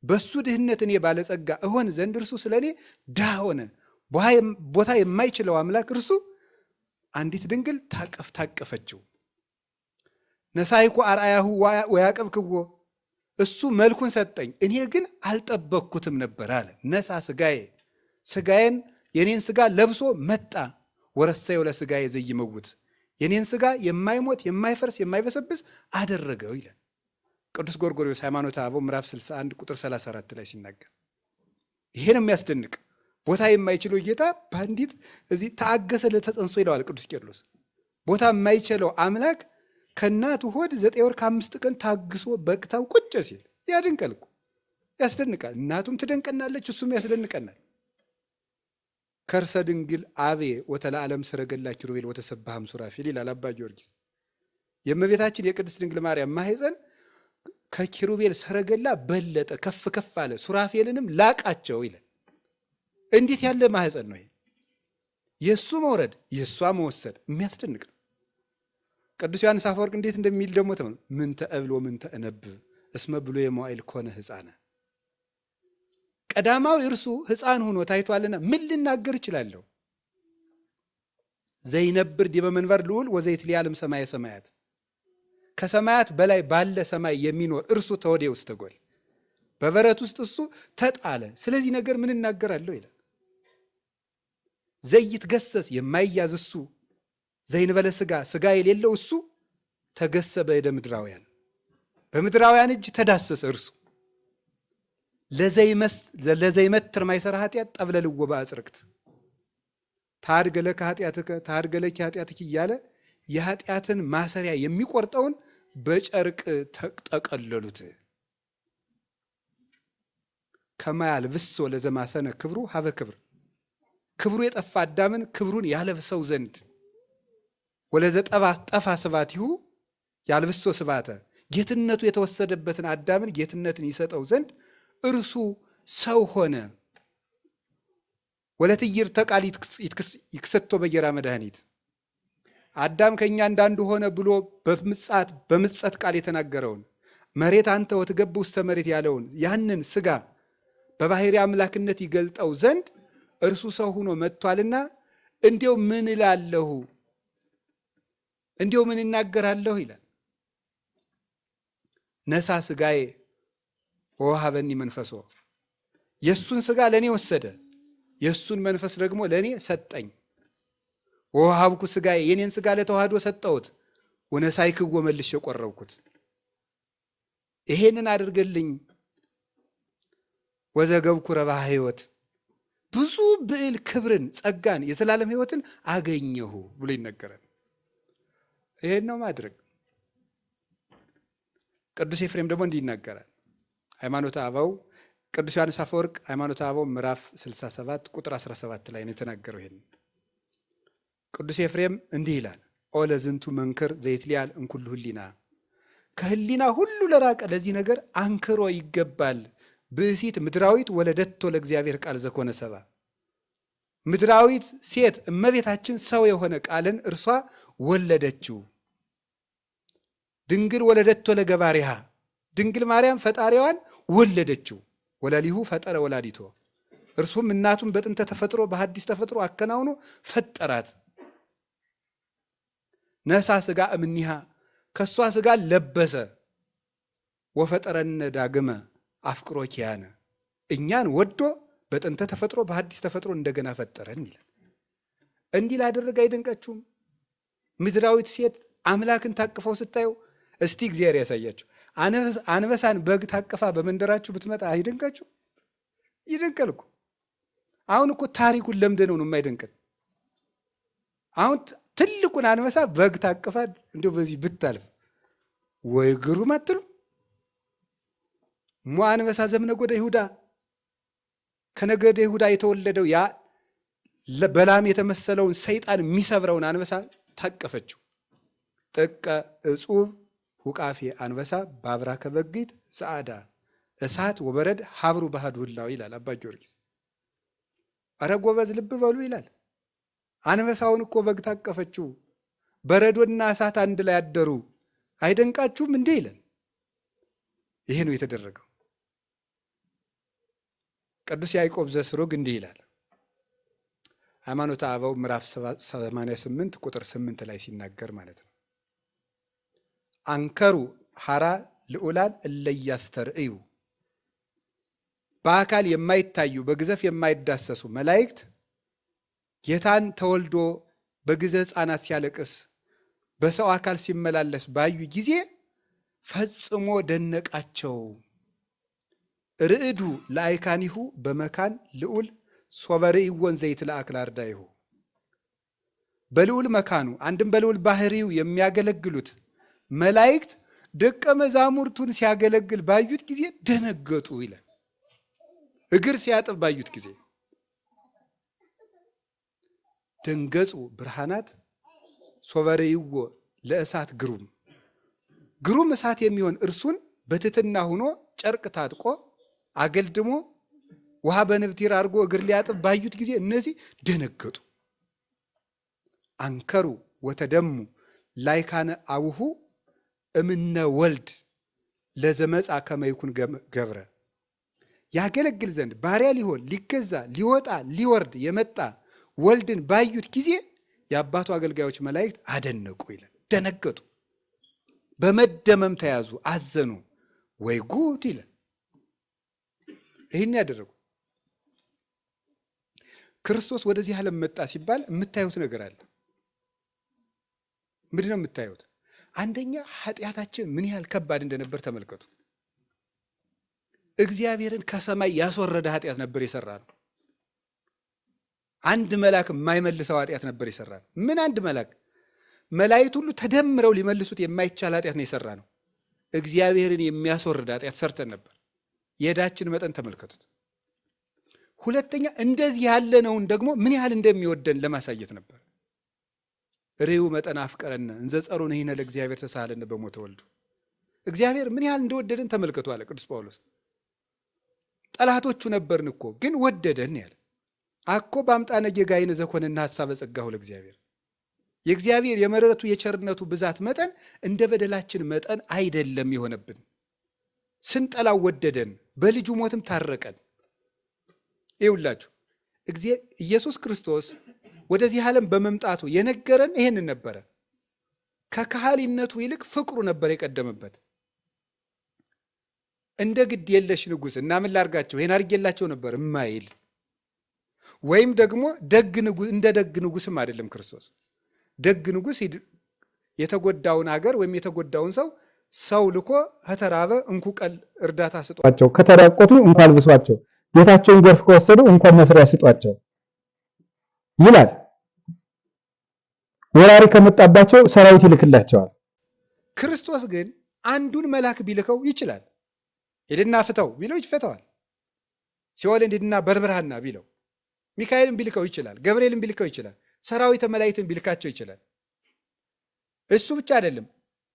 S1: በሱ ድህነት እኔ ባለጸጋ እሆን ዘንድ እርሱ ስለ እኔ ድሃ ሆነ። ቦታ የማይችለው አምላክ እርሱ አንዲት ድንግል ታቀፈችው። ነሳይኩ አርአያሁ ወያቀብክዎ፣ እሱ መልኩን ሰጠኝ እኔ ግን አልጠበቅኩትም ነበር አለ። ነሳ ስጋዬ፣ ስጋዬን የኔን ስጋ ለብሶ መጣ። ወረሰየው ለስጋዬ ዘይመውት፣ የኔን ስጋ የማይሞት የማይፈርስ የማይበሰብስ አደረገው ይላል ቅዱስ ጎርጎርዮስ ሃይማኖተ አበው ምዕራፍ 61 ቁጥር 34 ላይ ሲናገር። ይሄ ነው የሚያስደንቅ። ቦታ የማይችለው ጌታ በአንዲት እዚህ ታገሰ ለተጸንሶ ይለዋል ቅዱስ ቄርሎስ። ቦታ የማይችለው አምላክ ከእናቱ ሆድ 9 ወር ከ5 ቀን ታግሶ በቅታው ቁጭ ሲል ያድንቀል እኮ ያስደንቃል። እናቱም ትደንቀናለች፣ እሱም ያስደንቀናል። ከርሰ ድንግል አቤ ወተለዓለም ሰረገላ ኪሩቤል ወተሰብሐም ሱራፌል ይላል አባ ጊዮርጊስ። የእመቤታችን የቅድስት ድንግል ማርያም ማኅፀን ከኪሩቤል ሰረገላ በለጠ፣ ከፍ ከፍ አለ፣ ሱራፌልንም ላቃቸው ይላል። እንዴት ያለ ማኅፀን ነው! የእሱ መውረድ የእሷ መወሰድ የሚያስደንቅ ነው። ቅዱስ ዮሐንስ አፈወርቅ እንዴት እንደሚል ደግሞ ተው ምንተ እብል ወምንተ እነብብ እስመ ብሎ የመዋዕል ኮነ ሕፃነ። ቀዳማዊ እርሱ ሕፃን ሆኖ ታይቷልና ምን ልናገር እችላለሁ? ዘይነብር ዲበ መንበር ልዑል ወዘይትሊዓለም ሰማየ ሰማያት፣ ከሰማያት በላይ ባለ ሰማይ የሚኖር እርሱ ተወዴ ውስተ ጎል፣ በበረት ውስጥ እሱ ተጣለ። ስለዚህ ነገር ምን እናገራለሁ ይላል። ዘይትገሰስ የማይያዝ እሱ፣ ዘይንበለ ስጋ ስጋ የሌለው እሱ ተገሰ በእደ ምድራውያን፣ በምድራውያን እጅ ተዳሰሰ እርሱ። ለዘይመትር ማይሰራ ኃጢአት ጠብለልዎ በአጽርቅት፣ ታድገለከ ኃጢአትከ ታድገለኪ ኃጢአትኪ እያለ የኃጢአትን ማሰሪያ የሚቆርጠውን በጨርቅ ተጠቀለሉት። ከማያልብሶ ለዘማሰነ ክብሩ ሀበ ክብር፣ ክብሩ የጠፋ አዳምን ክብሩን ያለብሰው ዘንድ ወለዘ ጠፋ ስባቲሁ ያልብሶ ስባተ፣ ጌትነቱ የተወሰደበትን አዳምን ጌትነትን ይሰጠው ዘንድ እርሱ ሰው ሆነ። ወለትይር ተቃል ይክሰቶ በየራ መድኃኒት፣ አዳም ከእኛ እንዳንዱ ሆነ ብሎ በምጸት ቃል የተናገረውን መሬት አንተ ወትገብ ውስተ መሬት ያለውን ያንን ስጋ በባህሪ አምላክነት ይገልጠው ዘንድ እርሱ ሰው ሆኖ መጥቷልና እንዲው ምን እላለሁ እንዲው ምን እናገራለሁ ይላል። ነሳ ስጋዬ ወወሀበኒ መንፈሶ፣ የእሱን ስጋ ለእኔ ወሰደ፣ የእሱን መንፈስ ደግሞ ለእኔ ሰጠኝ። ወወሀብኩ ስጋዬ፣ የኔን ስጋ ለተዋህዶ ሰጠሁት። ወነሳይክዎ መልሼ ቆረብኩት። ይሄንን አድርገልኝ። ወዘገብኩ ረብሐ ሕይወት፣ ብዙ ብዕል ክብርን ጸጋን የዘላለም ሕይወትን አገኘሁ ብሎ ይነገራል። ይሄን ነው ማድረግ። ቅዱስ ኤፍሬም ደግሞ እንዲህ ይናገራል። ሃይማኖተ አበው ቅዱስ ዮሐንስ አፈወርቅ ሃይማኖተ አበው ምዕራፍ 67 ቁጥር 17 ላይ ነው የተናገረው። ይሄን ቅዱስ ኤፍሬም እንዲህ ይላል። ኦ ለዝንቱ መንክር ዘይትሊዓል እምኩሉ ህሊና፣ ከህሊና ሁሉ ለራቀ ለዚህ ነገር አንክሮ ይገባል። ብእሲት ምድራዊት ወለደቶ ለእግዚአብሔር ቃል ዘኮነ ሰባ፣ ምድራዊት ሴት እመቤታችን ሰው የሆነ ቃልን እርሷ ወለደችው። ድንግል ወለደቶ ለገባሪሃ፣ ድንግል ማርያም ፈጣሪዋን ወለደችው። ወለሊሁ ፈጠረ ወላዲቶ፣ እርሱም እናቱን በጥንተ ተፈጥሮ በሐዲስ ተፈጥሮ አከናውኖ ፈጠራት። ነሳ ስጋ እምኒሃ፣ ከሷ ስጋ ለበሰ። ወፈጠረነ ዳግመ አፍቅሮ ኪያነ፣ እኛን ወዶ በጥንተ ተፈጥሮ በሐዲስ ተፈጥሮ እንደገና ፈጠረን ይላል። እንዲህ ላደረገ አይደንቃችሁም? ምድራዊት ሴት አምላክን ታቅፈው ስታዩ እስቲ እግዚአብሔር ያሳያችሁ። አንበሳን በግ ታቅፋ በመንደራችሁ ብትመጣ አይደንቃችሁ? ይደንቃል እኮ። አሁን እኮ ታሪኩን ለምደነው ነው የማይደንቀን። አሁን ትልቁን አንበሳ በግ ታቅፋ እንዲሁ በዚህ ብታልፍ ወይ ግሩም አትሉ? ሞ አንበሳ ዘምነጎደ ይሁዳ፣ ከነገደ ይሁዳ የተወለደው ያ በላም የተመሰለውን ሰይጣን የሚሰብረውን አንበሳ ታቀፈችው። ጥቀ እጹብ ሁቃፌ አንበሳ ባብራ ከበጊት ጸዓዳ እሳት ወበረድ ሀብሩ ባህድ ሁላው ይላል አባ ጊዮርጊስ። አረ ጎበዝ ልብ በሉ ይላል። አንበሳውን እኮ በግ ታቀፈችው፣ በረዶና እሳት አንድ ላይ አደሩ፣ አይደንቃችሁም እንዴ ይላል። ይሄ ነው የተደረገው። ቅዱስ ያዕቆብ ዘስሩግ እንዲህ ይላል ሃይማኖተ አበው ምዕራፍ 88 ቁጥር 8 ላይ ሲናገር ማለት ነው። አንከሩ ሐራ ልዑላን እለያስተርእዩ፣ በአካል የማይታዩ በግዘፍ የማይዳሰሱ መላእክት ጌታን ተወልዶ በግዘ ሕፃናት ሲያለቅስ በሰው አካል ሲመላለስ ባዩ ጊዜ ፈጽሞ ደነቃቸው። ርዕዱ ለአይካኒሁ በመካን ልዑል ሶበርኢወን ዘይትለአክ ለአርዳኢሁ፣ በልዑል መካኑ አንድም በልዑል ባህሪው የሚያገለግሉት መላእክት ደቀ መዛሙርቱን ሲያገለግል ባዩት ጊዜ ደነገጡ ይላል። እግር ሲያጥብ ባዩት ጊዜ ደንገጹ ብርሃናት ሶበርኢዎ ለእሳት ግሩም፣ ግሩም እሳት የሚሆን እርሱን በትሕትና ሆኖ ጨርቅ ታጥቆ አገልድሞ ውሃ በንብቲር አድርጎ እግር ሊያጥብ ባዩት ጊዜ እነዚህ ደነገጡ። አንከሩ ወተደሙ ላይካነ አቡሁ እምነ ወልድ ለዘመጻ ከመይኩን ገብረ፣ ያገለግል ዘንድ ባሪያ ሊሆን ሊገዛ ሊወጣ ሊወርድ የመጣ ወልድን ባዩት ጊዜ የአባቱ አገልጋዮች መላእክት አደነቁ ይላል። ደነገጡ፣ በመደመም ተያዙ፣ አዘኑ። ወይ ጉድ ይላል። ይህን ያደረጉ ክርስቶስ ወደዚህ ዓለም መጣ ሲባል የምታዩት ነገር አለ። ምንድን ነው የምታዩት? አንደኛ ኃጢአታችን ምን ያህል ከባድ እንደነበር ተመልከቱ። እግዚአብሔርን ከሰማይ ያስወረደ ኃጢአት ነበር የሰራ ነው። አንድ መልአክ የማይመልሰው ኃጢአት ነበር የሰራ ነው። ምን አንድ መልአክ፣ መላእክት ሁሉ ተደምረው ሊመልሱት የማይቻል ኃጢአት ነው የሰራ ነው። እግዚአብሔርን የሚያስወርድ ኃጢአት ሰርተን ነበር። የዕዳችን መጠን ተመልከቱት። ሁለተኛ እንደዚህ ያለነውን ደግሞ ምን ያህል እንደሚወደን ለማሳየት ነበር። ርዩ መጠን አፍቀረነ እንዘ ጸሩነ ይህነ ለእግዚአብሔር ተሳሃለነ በሞተ ወልዱ። እግዚአብሔር ምን ያህል እንደወደደን ተመልከቱ አለ ቅዱስ ጳውሎስ። ጠላቶቹ ነበርን እኮ ግን ወደደን ያለ አኮ በአምጣነ ጌጋይነ ዘኮነነ ሐሳበ ጸጋሁ ለእግዚአብሔር። የእግዚአብሔር የምሕረቱ የቸርነቱ ብዛት መጠን እንደ በደላችን መጠን አይደለም የሆነብን። ስንጠላው ወደደን፣ በልጁ ሞትም ታረቀን። ይውላችሁ ኢየሱስ ክርስቶስ ወደዚህ ዓለም በመምጣቱ የነገረን ይሄንን ነበረ። ከካህሊነቱ ይልቅ ፍቅሩ ነበር የቀደመበት። እንደ ግድ የለሽ ንጉሥ እና ምን ላርጋቸው ይሄን አድርጌላቸው ነበር እማይል፣ ወይም ደግሞ ደግ ንጉሥ እንደ ደግ ንጉሥም አይደለም ክርስቶስ። ደግ ንጉሥ የተጎዳውን አገር ወይም የተጎዳውን ሰው ልኮ ከተራበ እንኩ ቀል እርዳታ ስጧቸው፣
S2: ከተራቆቱ እንኳን አልብሷቸው፣ ቤታቸውን ጎርፍ ከወሰዱ እንኳን መስሪያ ስጧቸው ይላል። ወራሪ ከመጣባቸው ሰራዊት ይልክላቸዋል።
S1: ክርስቶስ ግን አንዱን መልአክ ቢልከው ይችላል። ሂድና ፍተው ቢለው ይፈተዋል። ሲኦልን ሂድና በርብርሃና ቢለው ሚካኤልን ቢልከው ይችላል። ገብርኤልን ቢልከው ይችላል። ሰራዊተ መላእክትን ቢልካቸው ይችላል። እሱ ብቻ አይደለም፣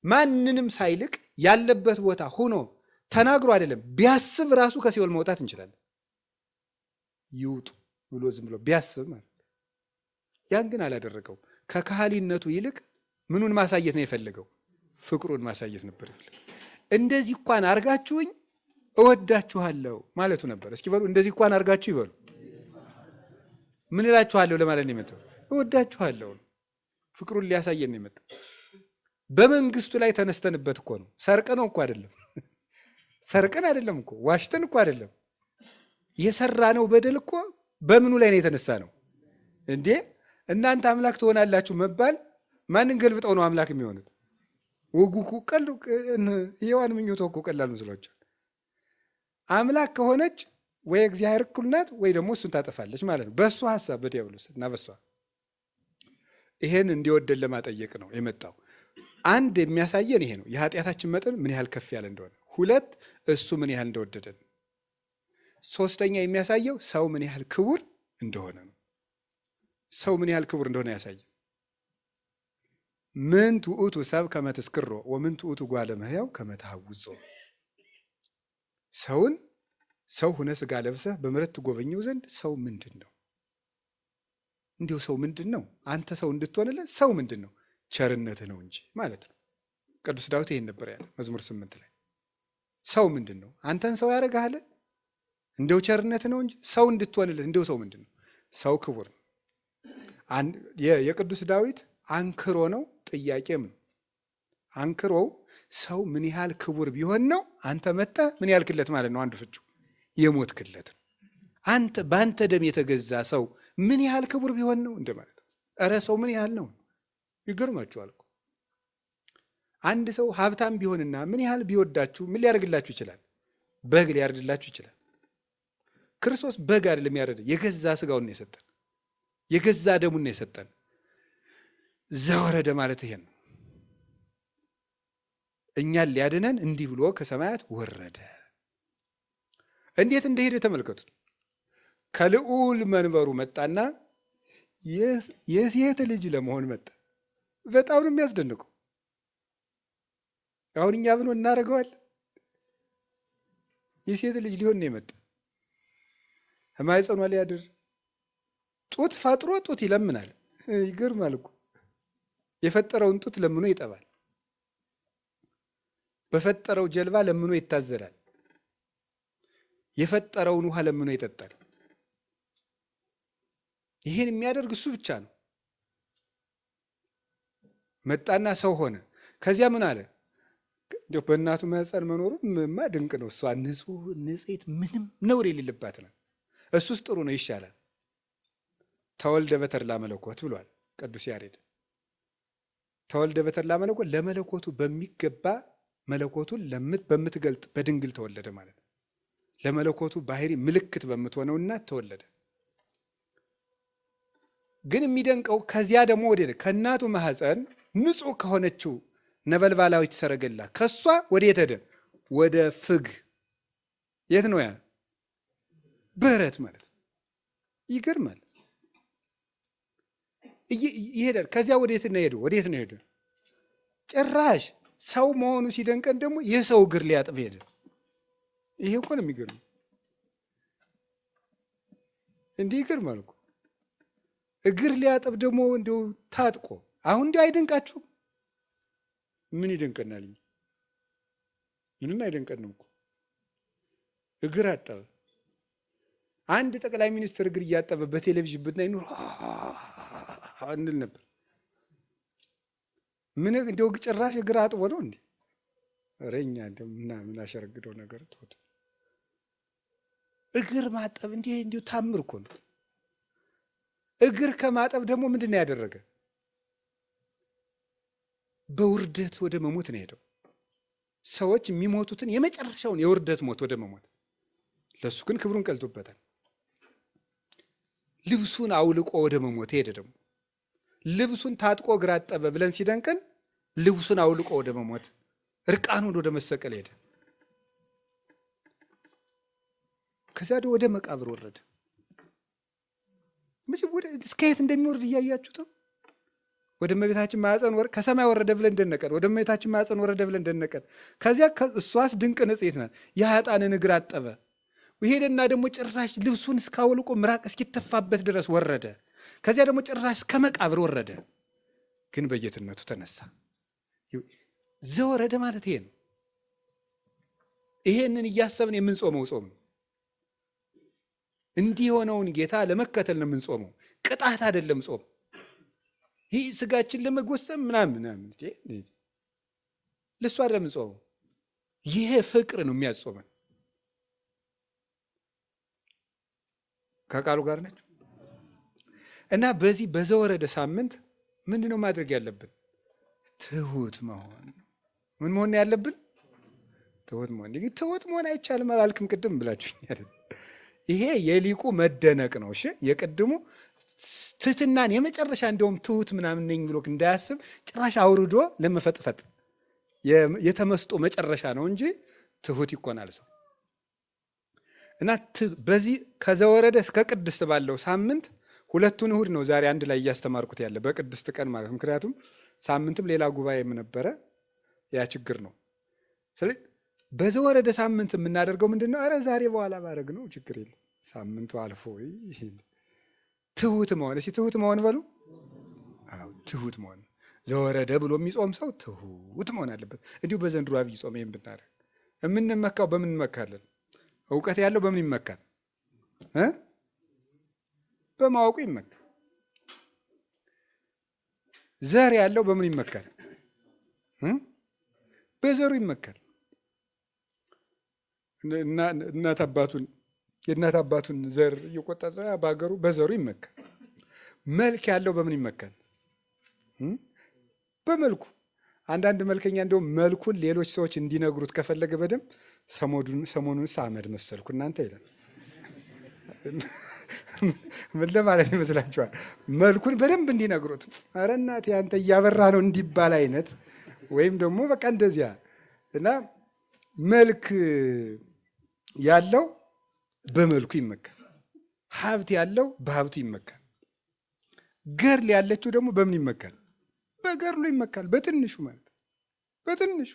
S1: ማንንም ሳይልቅ ያለበት ቦታ ሆኖ ተናግሮ አይደለም ቢያስብ ራሱ ከሲኦል መውጣት እንችላለን። ይውጡ ብሎ ዝም ብሎ ቢያስብ ማለት። ያን ግን አላደረገው። ከካህሊነቱ ይልቅ ምኑን ማሳየት ነው የፈለገው? ፍቅሩን ማሳየት ነበር የፈለገው። እንደዚህ እንኳን አርጋችሁኝ እወዳችኋለሁ ማለቱ ነበር። እስኪ በሉ እንደዚህ እንኳን አርጋችሁ ይበሉ። ምን እላችኋለሁ ለማለት ነው የመጣው? እወዳችኋለሁ። ፍቅሩን ሊያሳየን ነው የመጣው። በመንግስቱ ላይ ተነስተንበት እኮ ነው። ሰርቀነው እኮ አይደለም። ሰርቀን አይደለም እኮ ዋሽተን እኮ አይደለም። የሰራነው በደል እኮ በምኑ ላይ ነው የተነሳ ነው እንዴ? እናንተ አምላክ ትሆናላችሁ መባል ማንን ገልብጠው ነው አምላክ የሚሆኑት? ወጉ ቀል የዋን ምኞቶ እኮ ቀላል መስሏቸው። አምላክ ከሆነች ወይ እግዚአብሔር እኩል ናት ወይ ደግሞ እሱን ታጠፋለች ማለት ነው። በእሱ ሐሳብ በዲያብሎስ እና በሷ ይሄን እንዲወደን ለማጠየቅ ነው የመጣው። አንድ የሚያሳየን ይሄ ነው፣ የኃጢአታችን መጠን ምን ያህል ከፍ ያለ እንደሆነ። ሁለት እሱ ምን ያህል እንደወደደን። ሶስተኛ የሚያሳየው ሰው ምን ያህል ክቡር እንደሆነ ነው። ሰው ምን ያህል ክቡር እንደሆነ ያሳየ። ምን ትዑቱ ሰብ ከመ ትስክሮ ወምን ትዑቱ ጓለ እመሕያው ከመ ትሐውጾ። ሰውን ሰው ሁነ ሥጋ ለብሰህ በምሕረት ትጎበኘው ዘንድ ሰው ምንድን ነው? እንዲሁ ሰው ምንድን ነው? አንተ ሰው እንድትሆንለት ሰው ምንድን ነው? ቸርነትህ ነው እንጂ ማለት ነው። ቅዱስ ዳዊት ይሄን ነበር ያለ መዝሙር 8 ላይ። ሰው ምንድን ነው? አንተን ሰው ያደርግሃል? እንደው ቸርነትህ ነው እንጂ ሰው እንድትሆንለት እንደው ሰው ምንድን ነው? ሰው ክቡር ነው። የቅዱስ ዳዊት አንክሮ ነው፣ ጥያቄም ነው። አንክሮው ሰው ምን ያህል ክቡር ቢሆን ነው አንተ መጥተህ ምን ያህል ክለት ማለት ነው። አንዱ ፍቹ የሞት ክለት ነው። አንተ በአንተ ደም የተገዛ ሰው ምን ያህል ክቡር ቢሆን ነው እንደማለት ነው። እረ ሰው ምን ያህል ነው? ይገርማችኋል እኮ አንድ ሰው ሀብታም ቢሆንና ምን ያህል ቢወዳችሁ ምን ሊያደርግላችሁ ይችላል? በግ ሊያርድላችሁ ይችላል። ክርስቶስ በግ አይደለም ያረደ፣ የገዛ ስጋውን ነው የሰጠን፣ የገዛ ደሙን ነው የሰጠን። ዘወረደ ማለት ይሄ ነው። እኛን ሊያድነን እንዲህ ብሎ ከሰማያት ወረደ። እንዴት እንደሄደ ተመልከቱት። ከልዑል መንበሩ መጣና የሴት ልጅ ለመሆን መጣ። በጣም ነው የሚያስደንቀው። አሁን እኛ ብሎ እናደርገዋል። የሴት ልጅ ሊሆን ነው የመጣ። ማኅፀኗ ሊያድር ጡት ፈጥሮ ጡት ይለምናል። ይገርማል እኮ የፈጠረውን ጡት ለምኖ ይጠባል። በፈጠረው ጀልባ ለምኖ ይታዘላል። የፈጠረውን ውሃ ለምኖ ይጠጣል። ይህን የሚያደርግ እሱ ብቻ ነው። መጣና ሰው ሆነ። ከዚያ ምን አለ? እንዲያው በእናቱ ማኅፀን መኖሩማ ድንቅ ነው። እሷ ንጹሕ ንጽሕት ምንም ነውር የሌለባት ነው። እሱስ ጥሩ ነው፣ ይሻላል። ተወልደ በተድላ መለኮት ብሏል ቅዱስ ያሬድ። ተወልደ በተድላ መለኮት ለመለኮቱ በሚገባ መለኮቱን በምትገልጥ በድንግል ተወለደ ማለት ነው። ለመለኮቱ ባህሪ ምልክት በምትሆነው እናት ተወለደ። ግን የሚደንቀው ከዚያ ደግሞ ወደ ከእናቱ ማኅፀን ንጹሕ ከሆነችው ነበልባላዊት ሰረገላ ከሷ ወዴት ሄደ? ወደ ፍግ። የት ነው ያ? በረት ማለት ይገርማል። ይሄዳል። ከዚያ ወዴት ነው ሄደ? ወዴት ነው ሄደ? ጭራሽ ሰው መሆኑ ሲደንቀን ደግሞ የሰው እግር ሊያጥብ ሄደ። ይሄ እኮ ነው የሚገርም። እንዲህ ይገርማል እኮ እግር ሊያጥብ ደግሞ እንደው ታጥቆ። አሁን እንዲህ አይደንቃችሁም? ምን ይደንቀናል? ምንም አይደንቀንም እኮ እግር አጠበ። አንድ ጠቅላይ ሚኒስትር እግር እያጠበ በቴሌቪዥን ብናይ ኑሮ እንል ነበር። ምን እንደው ጭራሽ እግር አጥቦ ነው እንዴ? ኧረ እኛ ምን አሸረግደው ነገር ተውት። እግር ማጠብ እንዲሁ ታምር እኮ ነው። እግር ከማጠብ ደግሞ ምንድን ነው ያደረገ? በውርደት ወደ መሞት ነው ሄደው። ሰዎች የሚሞቱትን የመጨረሻውን የውርደት ሞት ወደ መሞት፣ ለሱ ግን ክብሩን ቀልጦበታል። ልብሱን አውልቆ ወደ መሞት ሄደ። ደግሞ ልብሱን ታጥቆ እግር አጠበ ብለን ሲደንቀን ልብሱን አውልቆ ወደ መሞት፣ እርቃኑን ወደ መሰቀል ሄደ። ከዚያ ወደ መቃብር ወረደ። እስከ የት እንደሚወርድ እያያችሁት ነው። ወደ እመቤታችን ማኅፀን ከሰማይ ወረደ ብለን ደነቀን። ወደ እመቤታችን ማኅፀን ወረደ ብለን ደነቀን። ከዚያ እሷስ ድንቅ ንጽሕት ናት። የኃጥአንን እግር አጠበ። ሄደና ደግሞ ጭራሽ ልብሱን እስካውልቆ ምራቅ እስኪተፋበት ድረስ ወረደ። ከዚያ ደግሞ ጭራሽ እስከ መቃብር ወረደ። ግን በጌትነቱ ተነሳ። ዘወረደ ማለት ይሄ ነው። ይሄንን እያሰብን የምንጾመው ጾም ነው። እንዲህ የሆነውን ጌታ ለመከተል ነው የምንጾመው። ቅጣት አይደለም ጾም። ይህ ስጋችን ለመጎሰም ምናምን ለእሱ አይደለም የምንጾመው። ይሄ ፍቅር ነው የሚያጾመን። ከቃሉ ጋር ነች እና በዚህ በዘወረደ ሳምንት ምንድን ነው ማድረግ ያለብን? ትሁት መሆን። ምን መሆን ያለብን? ትሁት መሆን። ትሁት መሆን አይቻልም አላልክም? ቅድም ብላችሁኛል። ይሄ የሊቁ መደነቅ ነው። እሺ የቅድሙ ትህትናን የመጨረሻ እንደውም ትሁት ምናምን ነኝ ብሎ እንዳያስብ ጭራሽ አውርዶ ለመፈጥፈጥ የተመስጦ መጨረሻ ነው እንጂ ትሁት ይኮናል ሰው። እና በዚህ ከዘወረደ እስከ ቅድስት ባለው ሳምንት ሁለቱን እሁድ ነው ዛሬ አንድ ላይ እያስተማርኩት ያለ በቅድስት ቀን ማለት። ምክንያቱም ሳምንትም ሌላ ጉባኤም ነበረ። ያ ችግር ነው። ስለዚህ በዘወረደ ሳምንት የምናደርገው ምንድነው? አረ ዛሬ በኋላ ባደረግ ነው ችግር የለም ሳምንቱ አልፎ ትሁት መሆን። እስኪ ትሁት መሆን በሉ። አዎ ትሁት መሆን። ዘወረደ ብሎ የሚጾም ሰው ትሁት መሆን አለበት። እንዲሁ በዘንድሮ አብይ ጾም ይሄን ብናደርግ የምንመካው በምን እንመካለን? እውቀት ያለው በምን ይመካል? በማወቁ ይመካል። ዘር ያለው በምን ይመካል? በዘሩ ይመካል። የእናት አባቱን ዘር እየቆጠረ በሀገሩ በዘሩ ይመካል። መልክ ያለው በምን ይመካል? በመልኩ። አንዳንድ መልከኛ እንደውም መልኩን ሌሎች ሰዎች እንዲነግሩት ከፈለገ በደንብ ሰሞኑን አመድ መሰልኩ እናንተ ይላል። ምን ለማለት ይመስላችኋል? መልኩን በደንብ እንዲነግሩት፣ ኧረ እናቴ አንተ እያበራ ነው እንዲባል አይነት ወይም ደግሞ በቃ እንደዚያ እና መልክ ያለው በመልኩ ይመካል። ሀብት ያለው በሀብቱ ይመካል። ገድል ያለችው ደግሞ በምን ይመካል? በገድሉ ይመካል። በትንሹ ማለት በትንሹ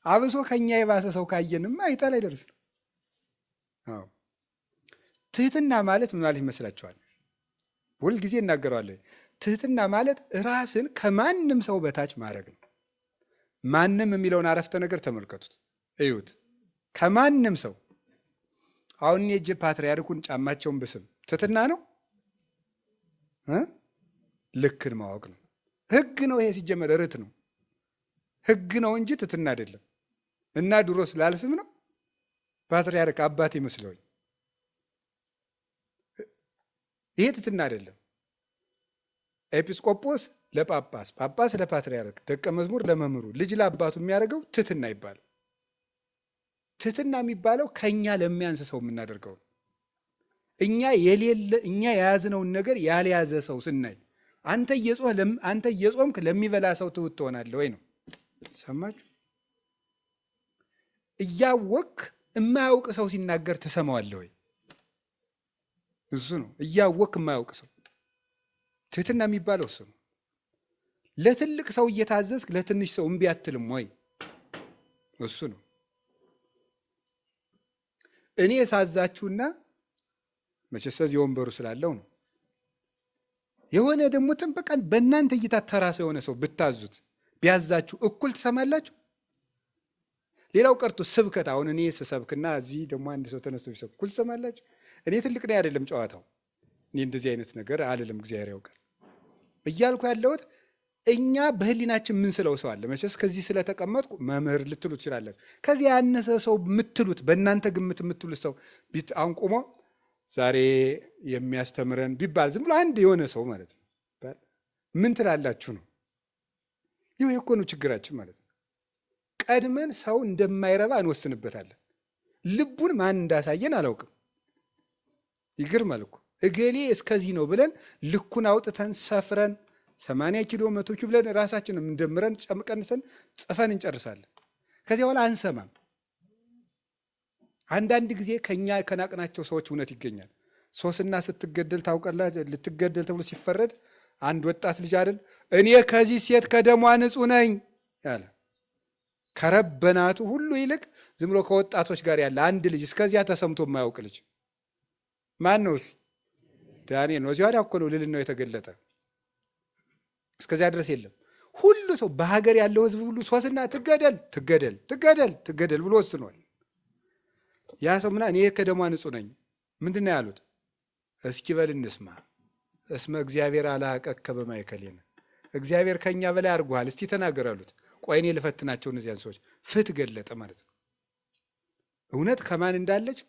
S1: አብሶ ከኛ የባሰ ሰው ካየንማ አይጣል አይደርስ ነው። አዎ ትህትና ማለት ምን ማለት ይመስላችኋል? ሁልጊዜ እናገረዋለን። ትህትና ማለት ራስን ከማንም ሰው በታች ማድረግ ነው። ማንም የሚለውን አረፍተ ነገር ተመልከቱት፣ እዩት። ከማንም ሰው አሁን እኔ እጅ ፓትርያርኩን ጫማቸውን ብስም ትህትና ነው? ልክን ማወቅ ነው። ህግ ነው። ይሄ ሲጀመር ርት ነው። ህግ ነው እንጂ ትህትና አይደለም። እና ድሮ ስላልስም ነው ፓትርያርክ አባቴ መስለውኝ። ይሄ ትህትና አይደለም። ኤጲስቆጶስ ለጳጳስ፣ ጳጳስ ለፓትርያርክ፣ ደቀ መዝሙር ለመምህሩ፣ ልጅ ለአባቱ የሚያደርገው ትህትና ይባላል። ትህትና የሚባለው ከኛ ለሚያንስ ሰው የምናደርገው እኛ የያዝነውን ነገር ያልያዘ ሰው ስናይ አንተ እየጾምክ ለሚበላ ሰው ትሁት ትሆናለህ ወይ ነው። ሰማችሁ? እያወቅክ የማያውቅ ሰው ሲናገር ትሰማዋለህ ወይ? እሱ ነው እያወቅክ የማያውቅ ሰው። ትህትና የሚባለው እሱ ነው። ለትልቅ ሰው እየታዘዝክ ለትንሽ ሰው እምቢ አትልም ወይ? እሱ ነው። እኔ ሳዛችሁና መቼስ እዚህ ወንበሩ ስላለው ነው። የሆነ ደግሞ ጥንበቃን በእናንተ እይታ ተራ ሰው የሆነ ሰው ብታዙት ቢያዛችሁ እኩል ትሰማላችሁ? ሌላው ቀርቶ ስብከት፣ አሁን እኔ ስሰብክና እዚህ ደግሞ አንድ ሰው ተነስቶ ቢሰብክ እኩል ትሰማላችሁ? እኔ ትልቅ ነኝ አይደለም ጨዋታው። እኔ እንደዚህ አይነት ነገር አልልም፣ እግዚአብሔር ያውቃል እያልኩ ያለሁት እኛ በህሊናችን ምን ስለው ሰው አለ። መቼስ ከዚህ ስለተቀመጥኩ መምህር ልትሉ ትችላላችሁ። ከዚህ ያነሰ ሰው የምትሉት በእናንተ ግምት የምትሉት ሰው አሁን ቆሞ ዛሬ የሚያስተምረን ቢባል ዝም ብሎ አንድ የሆነ ሰው ማለት ነው ምን ትላላችሁ ነው? ይህ እኮ ነው ችግራችን ማለት ነው። ቀድመን ሰው እንደማይረባ እንወስንበታለን። ልቡን ማን እንዳሳየን አላውቅም። ይገርማል እኮ እገሌ እስከዚህ ነው ብለን ልኩን አውጥተን ሰፍረን 80 ኪሎ 100 ኪሎ ብለን ራሳችንን እንደምረን ጨምቀንሰን ጽፈን እንጨርሳለን። ከዚያ በኋላ አንሰማም። አንዳንድ ጊዜ ከኛ ከናቅናቸው ሰዎች እውነት ይገኛል። ሶስና ስትገደል ታውቃላችሁ። ልትገደል ተብሎ ሲፈረድ አንድ ወጣት ልጅ አይደል እኔ ከዚህ ሴት ከደሟ ንጹሕ ነኝ ያለ ከረበናቱ ሁሉ ይልቅ ዝም ብሎ ከወጣቶች ጋር ያለ አንድ ልጅ እስከዚያ ተሰምቶ የማያውቅ ልጅ ማን ነው? ዳንኤል ነው። እዚያ እኮ ነው ልዕልናው የተገለጠ። እስከዚያ ድረስ የለም። ሁሉ ሰው በሀገር ያለው ህዝብ ሁሉ ሶስና ትገደል ትገደል ትገደል ትገደል ብሎ ወስኗል። ያ ሰው ምና እኔ ከደሟ ንጹሕ ነኝ ምንድን ነው ያሉት? እስኪ በል እንስማ። እስመ እግዚአብሔር አልሐቀከ በማእከሌነ፣ እግዚአብሔር ከኛ በላይ አድርጎሃል፣ እስቲ ተናገር አሉት። ቆይ እኔ ልፈትናቸው እነዚያን ሰዎች። ፍት ገለጠ ማለት ነው። እውነት ከማን እንዳለች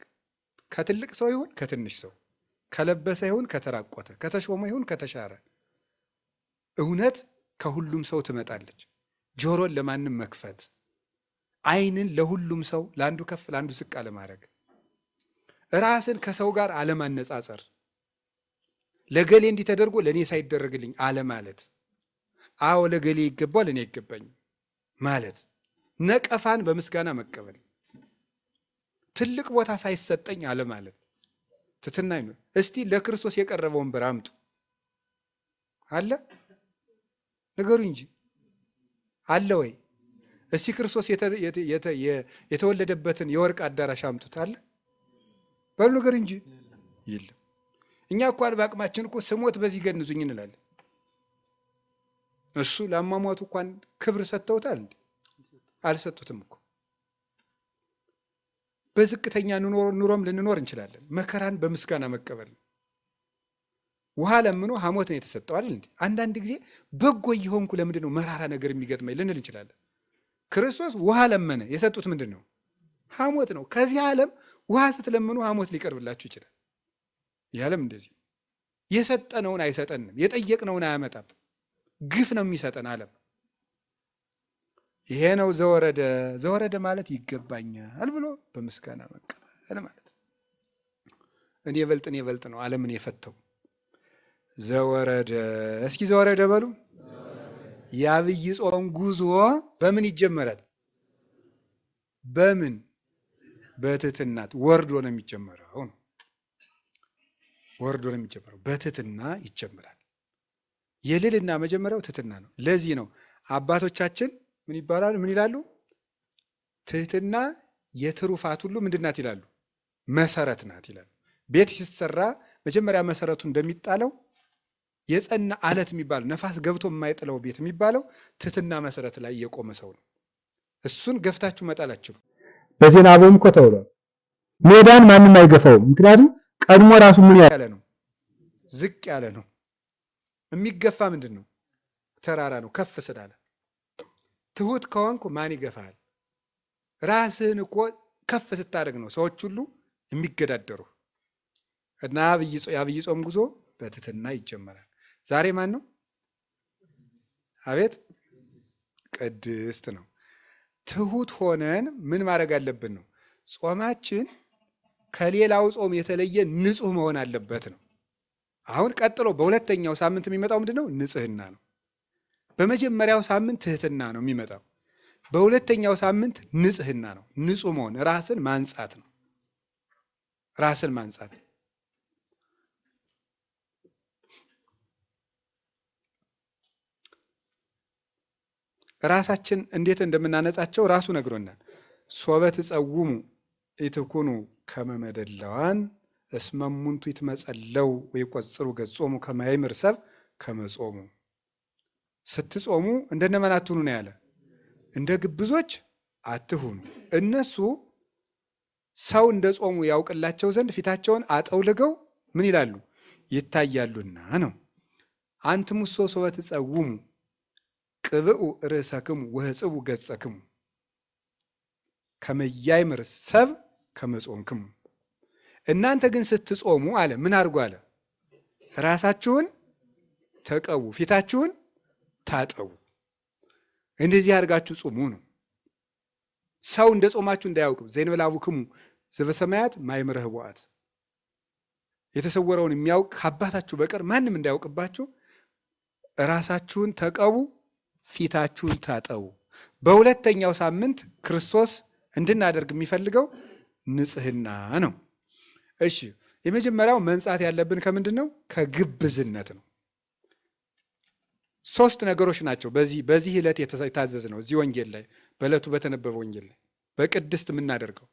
S1: ከትልቅ ሰው ይሁን ከትንሽ ሰው፣ ከለበሰ ይሁን ከተራቆተ፣ ከተሾመ ይሁን ከተሻረ፣ እውነት ከሁሉም ሰው ትመጣለች። ጆሮን ለማንም መክፈት፣ ዓይንን ለሁሉም ሰው ለአንዱ ከፍ ለአንዱ ዝቅ አለማድረግ፣ ራስን ከሰው ጋር አለማነጻጸር፣ ለገሌ እንዲህ ተደርጎ ለእኔ ሳይደረግልኝ አለማለት፣ አዎ ለገሌ ይገባል እኔ አይገባኝም ማለት፣ ነቀፋን በምስጋና መቀበል፣ ትልቅ ቦታ ሳይሰጠኝ አለማለት ትሕትና ነው። እስቲ ለክርስቶስ የቀረበ ወንበር አምጡ አለ ንገሩ እንጂ አለ ወይ? እስቲ ክርስቶስ የተወለደበትን የወርቅ አዳራሽ አምጡት አለ በሉ ነገር እንጂ የለም። እኛ እኮ በአቅማችን እኮ ስሞት በዚህ ገንዙኝ እንላለን። እሱ ለአሟሟቱ እንኳን ክብር ሰጥተውታል እንዴ? አልሰጡትም እኮ። በዝቅተኛ ኑሮም ልንኖር እንችላለን። መከራን በምስጋና መቀበል ነው። ውሃ ለምኖ ሐሞት ነው የተሰጠው አይደል እንዴ? አንዳንድ ጊዜ በጎ እየሆንኩ ለምንድን ነው መራራ ነገር የሚገጥመኝ ልንል እንችላለን። ክርስቶስ ውሃ ለመነ፣ የሰጡት ምንድን ነው? ሐሞት ነው። ከዚህ ዓለም ውሃ ስትለምኑ ሐሞት ሊቀርብላችሁ ይችላል። ይህ ዓለም እንደዚህ የሰጠነውን አይሰጠንም፣ የጠየቅነውን አያመጣም። ግፍ ነው የሚሰጠን ዓለም። ይሄ ነው ዘወረደ። ዘወረደ ማለት ይገባኛል ብሎ በምስጋና መቀበል ማለት ነው። እኔ በልጥ ነው ዓለምን የፈተው ዘወረደ። እስኪ ዘወረደ በሉ። የዐቢይ ጾም ጉዞ በምን ይጀመራል? በምን? በትሕትናት ወርዶ ነው የሚጀመረው ነው። ወርዶ ነው የሚጀመረው። በትሕትና ይጀምራል። የልዕልና መጀመሪያው ትሕትና ነው። ለዚህ ነው አባቶቻችን ምን ይባላሉ? ምን ይላሉ? ትሕትና የትሩፋት ሁሉ ምንድን ናት ይላሉ? መሰረት ናት ይላሉ። ቤት ሲሰራ መጀመሪያ መሰረቱ እንደሚጣለው የጸና አለት የሚባለው ነፋስ ገብቶ የማይጥለው ቤት የሚባለው ትሕትና መሰረት ላይ የቆመ ሰው ነው። እሱን ገፍታችሁ መጣላችሁ።
S2: በዜና አበውም እኮ ተብሏል። ሜዳን ማንም አይገፋውም። ምክንያቱም ቀድሞ ራሱ ምን ያለ ነው? ዝቅ ያለ ነው። የሚገፋ ምንድን ነው? ተራራ ነው። ከፍ ስላለ ትሁት ከሆንኩ ማን ይገፋል? ራስህን እኮ ከፍ ስታደርግ ነው ሰዎች ሁሉ የሚገዳደሩ። እና የዐቢይ ጾም ጉዞ በትሕትና ይጀመራል። ዛሬ ማን ነው? አቤት ቅድስት ነው። ትሁት ሆነን ምን ማድረግ አለብን ነው? ጾማችን ከሌላው ጾም የተለየ ንጹህ መሆን አለበት ነው። አሁን ቀጥሎ በሁለተኛው ሳምንት የሚመጣው ምንድን ነው? ንጽህና ነው። በመጀመሪያው ሳምንት ትሕትና ነው የሚመጣው። በሁለተኛው ሳምንት ንጽህና ነው። ንጹህ መሆን ራስን ማንጻት ነው። ራስን ማንጻት ራሳችን እንዴት እንደምናነጻቸው ራሱ ነግሮናል። ሶበ ትጸውሙ ኢትኩኑ ከመ መደለዋን እስመ እሙንቱ ይትመጸለው ወይቈጽሩ ገጾሙ ከመ ያእምር ሰብእ ከመ ጾሙ። ስትጾሙ እንደነማን አትሁኑ ነው ያለ? እንደ ግብዞች አትሁኑ። እነሱ ሰው እንደ ጾሙ ያውቅላቸው ዘንድ ፊታቸውን አጠውልገው ምን ይላሉ? ይታያሉና ነው። አንትሙሶ ሶበ ትጸውሙ ቅብኡ ርእሰክሙ ወሕጽቡ ገጸክሙ ከመ ያእምር ሰብእ ከመ ጾምክሙ። እናንተ ግን ስትጾሙ አለ ምን አድርጉ አለ? ራሳችሁን ተቀቡ፣ ፊታችሁን ታጠቡ። እንደዚህ አድርጋችሁ ጹሙ ነው። ሰው እንደ ጾማችሁ እንዳያውቅ ዘእንበለ አቡክሙ ዘበሰማያት ማእምረ ኅቡዓት፣ የተሰወረውን የሚያውቅ ከአባታችሁ በቀር ማንም እንዳያውቅባችሁ ራሳችሁን ተቀቡ፣ ፊታችሁን ታጠቡ። በሁለተኛው ሳምንት ክርስቶስ እንድናደርግ የሚፈልገው ንጽህና ነው። እሺ የመጀመሪያው መንጻት ያለብን ከምንድን ነው? ከግብዝነት ነው። 3 ነገሮች ናቸው በዚህ ዕለት የታዘዝ ነው። እዚህ ወንጌል ላይ በዕለቱ በተነበበ ወንጌል ላይ በቅድስት የምናደርገው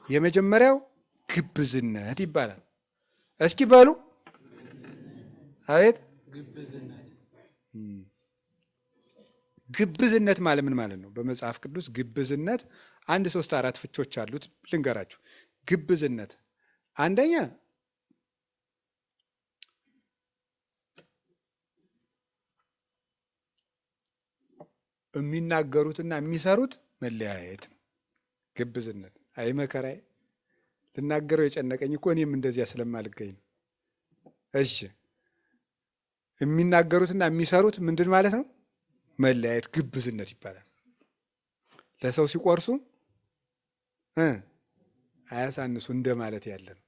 S2: የመጀመሪያው ግብዝነት ይባላል። እስኪ በሉ አቤት። ግብዝነት ማለት ምን ማለት ነው? በመጽሐፍ ቅዱስ ግብዝነት 1 3 4 ፍቾች አሉት። ልንገራችሁ። ግብዝነት አንደኛ የሚናገሩትና የሚሰሩት መለያየት ነው። ግብዝነት አይ መከራዬ፣ ልናገረው የጨነቀኝ እኮ እኔም እንደዚያ ስለማልገኝ ነው። እሺ የሚናገሩትና የሚሰሩት ምንድን ማለት ነው? መለያየት ግብዝነት ይባላል። ለሰው ሲቆርሱ አያሳንሱ እንደማለት ያለ ነው።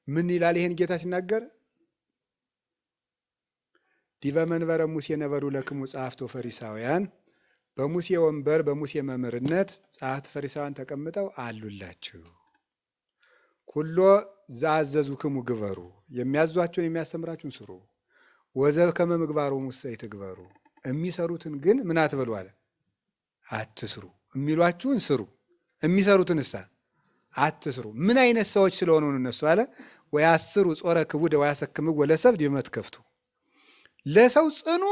S2: ምን ይላል ይሄን ጌታ ሲናገር? ዲበ መንበረ ሙሴ ነበሩ ለክሙ ጸሐፍት ወፈሪሳውያን፣ በሙሴ ወንበር በሙሴ መምህርነት ጸሐፍት ፈሪሳውያን ተቀምጠው አሉላችሁ። ኩሎ ዘአዘዙክሙ ግበሩ፣ የሚያዟቸውን የሚያስተምራችሁን ስሩ። ወዘብ ከመ ምግባሩ ሙሴ ይትግበሩ፣
S1: የሚሰሩትን ግን ምን አትበሉ አለ፣ አትስሩ። የሚሏችሁን ስሩ፣ የሚሰሩትን እሳ አትስሩ። ምን አይነት ሰዎች ስለሆኑ እነሱ አለ ወያስሩ ጾረ ክቡደ ወያሰክምዎ ለሰብእ ዲበ መትከፍቱ። ለሰው ጽኑ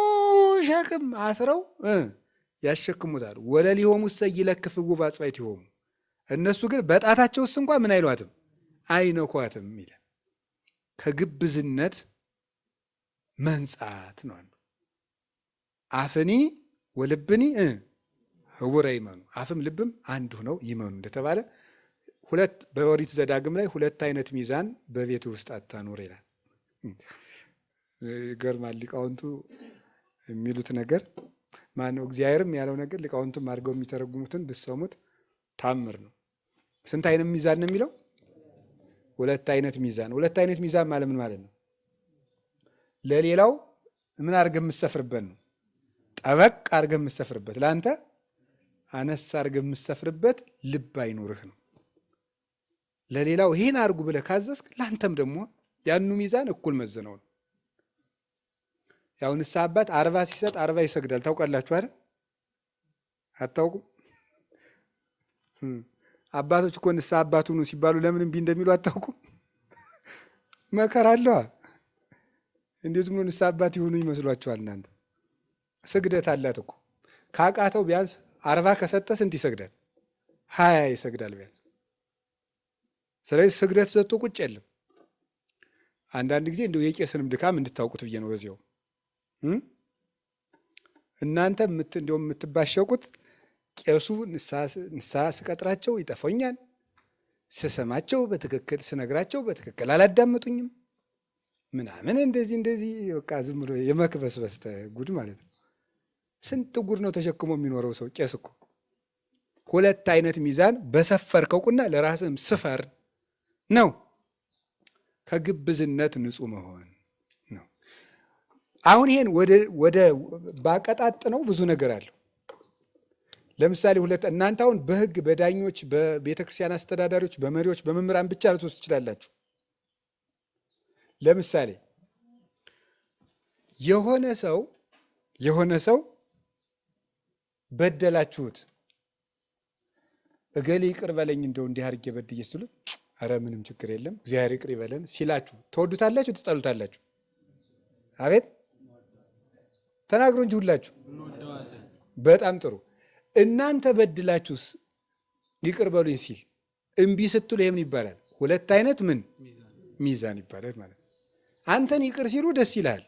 S1: ሸክም አስረው ያሸክሙታል። ወለሊሆሙሰ ይለክፍዎ በአጽባዕቲሆሙ። እነሱ ግን በጣታቸውስ እንኳ ምን አይሏትም አይነኳትም ይላል። ከግብዝነት መንጻት ነው። አፍኒ ወልብኒ ህቡረ ይመኑ። አፍም ልብም አንድ ሆነው ይመኑ እንደተባለ በኦሪት ዘዳግም ላይ 2 አይነት ሚዛን በቤት ውስጥ አታኑር ይላል። ይገርማል። ሊቃውንቱ የሚሉት ነገር ማነው እግዚአብሔርም ያለው ነገር ሊቃውንቱም አድርገው የሚተረጉሙትን ብትሰሙት ታምር ነው። ስንት አይነት ሚዛን ነው የሚለው? 2 አይነት ሚዛን። 2 አይነት ሚዛን ማለት ምን ማለት ነው? ለሌላው ምን አድርገህ የምትሰፍርበት ነው። ጠበቅ አድርገህ የምትሰፍርበት፣ ለአንተ አነስ አድርገህ የምትሰፍርበት ልብ አይኖርህ ነው። ለሌላው ይህን አድርጉ ብለህ ካዘዝክ ለአንተም ደግሞ ያኑ ሚዛን እኩል መዝነው ነው። ያው ንስሐ አባት 40 ሲሰጥ 40 ይሰግዳል። ታውቃላችሁ አይደል? አታውቁም? አባቶች እኮ ንስሐ አባት ሁኑ ሲባሉ ለምን እምቢ እንደሚሉ አታውቁም? መከራ አለዋ። እንዴት ብሎ ንስሐ አባት ይሁኑ ይመስሏችኋል እናንተ? ስግደት አላት እኮ። ካቃተው ቢያንስ 40 ከሰጠ ስንት ይሰግዳል? 20 ይሰግዳል ቢያንስ። ስለዚህ ስግደት ሰጥቶ ቁጭ የለም። አንዳንድ ጊዜ እንደው የቄስንም ድካም እንድታውቁት ብዬ ነው። በዚያው እናንተ እንደውም የምትባሸቁት ቄሱ ንስሐ ስቀጥራቸው ይጠፋኛል፣ ስሰማቸው በትክክል ስነግራቸው በትክክል አላዳመጡኝም ምናምን እንደዚህ በቃ ዝም ብሎ የመክበስበስ ጉድ ማለት ነው። ስንት ጉድ ነው ተሸክሞ የሚኖረው ሰው ቄስ እኮ። 2 አይነት ሚዛን በሰፈርከው ቁና ለራስህም ስፈር ነው። ከግብዝነት ንጹህ መሆን ነው። አሁን ይሄን ወደ ባቀጣጥ ነው ብዙ ነገር አለው። ለምሳሌ እናንተ አሁን በሕግ በዳኞች በቤተክርስቲያን አስተዳዳሪዎች በመሪዎች በመምህራን ብቻ ልትወስዱ ትችላላችሁ። ለምሳሌ የሆነ ሰው በደላችሁት፣ እገሌ ይቅር በለኝ እንደው እንዲህ አድርጌ በድዬ ስትሉ አረ ምንም ችግር የለም እግዚአብሔር ይቅር ይበለን ሲላችሁ ትወዱታላችሁ ትጠሉታላችሁ? አቤት ተናግሮ እንጂ ሁላችሁ። በጣም ጥሩ። እናንተ በድላችሁስ ይቅር በሉኝ ሲል እምቢ ስትሉ ይሄ ምን ይባላል? 2 አይነት ሚዛን ይባላል ማለት ነው። አንተን ይቅር ሲሉ ደስ ይላል።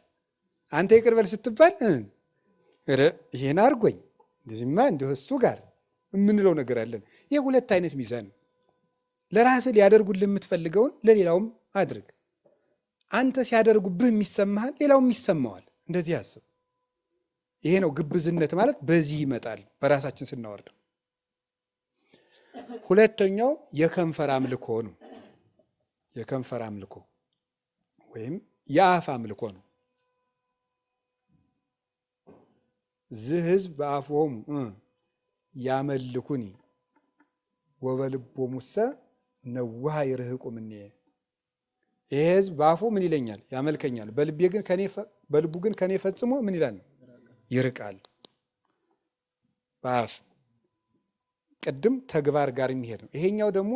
S1: አንተ ይቅር በል ስትባል ይሄን አድርጎኝ እንደዚህማ እንደው እሱ ጋር የምንለው ነገር አለን። ይሄ 2 አይነት ሚዛን ነው። ለራስህ ሊያደርጉልህ የምትፈልገውን ለሌላውም አድርግ። አንተ ሲያደርጉብህ የሚሰማሃል ሌላውም ይሰማዋል። እንደዚህ አስብ። ይሄ ነው ግብዝነት ማለት። በዚህ ይመጣል በራሳችን ስናወርደው። 2ኛው የከንፈር አምልኮ ነው። የከንፈር አምልኮ ወይም የአፍ አምልኮ ነው። ዝህ ሕዝብ በአፍሆሙ ያመልኩኒ ወበልቦሙሰ ነዋሃ ይርህቁ እምኔ። ይሄ ሕዝብ በአፉ ምን ይለኛል? ያመልከኛል፣ በልቡ ግን ከኔ ፈጽሞ ምን ይላል? ይርቃል። በአፍ ቅድም ተግባር ጋር የሚሄድ ነው። ይሄኛው ደግሞ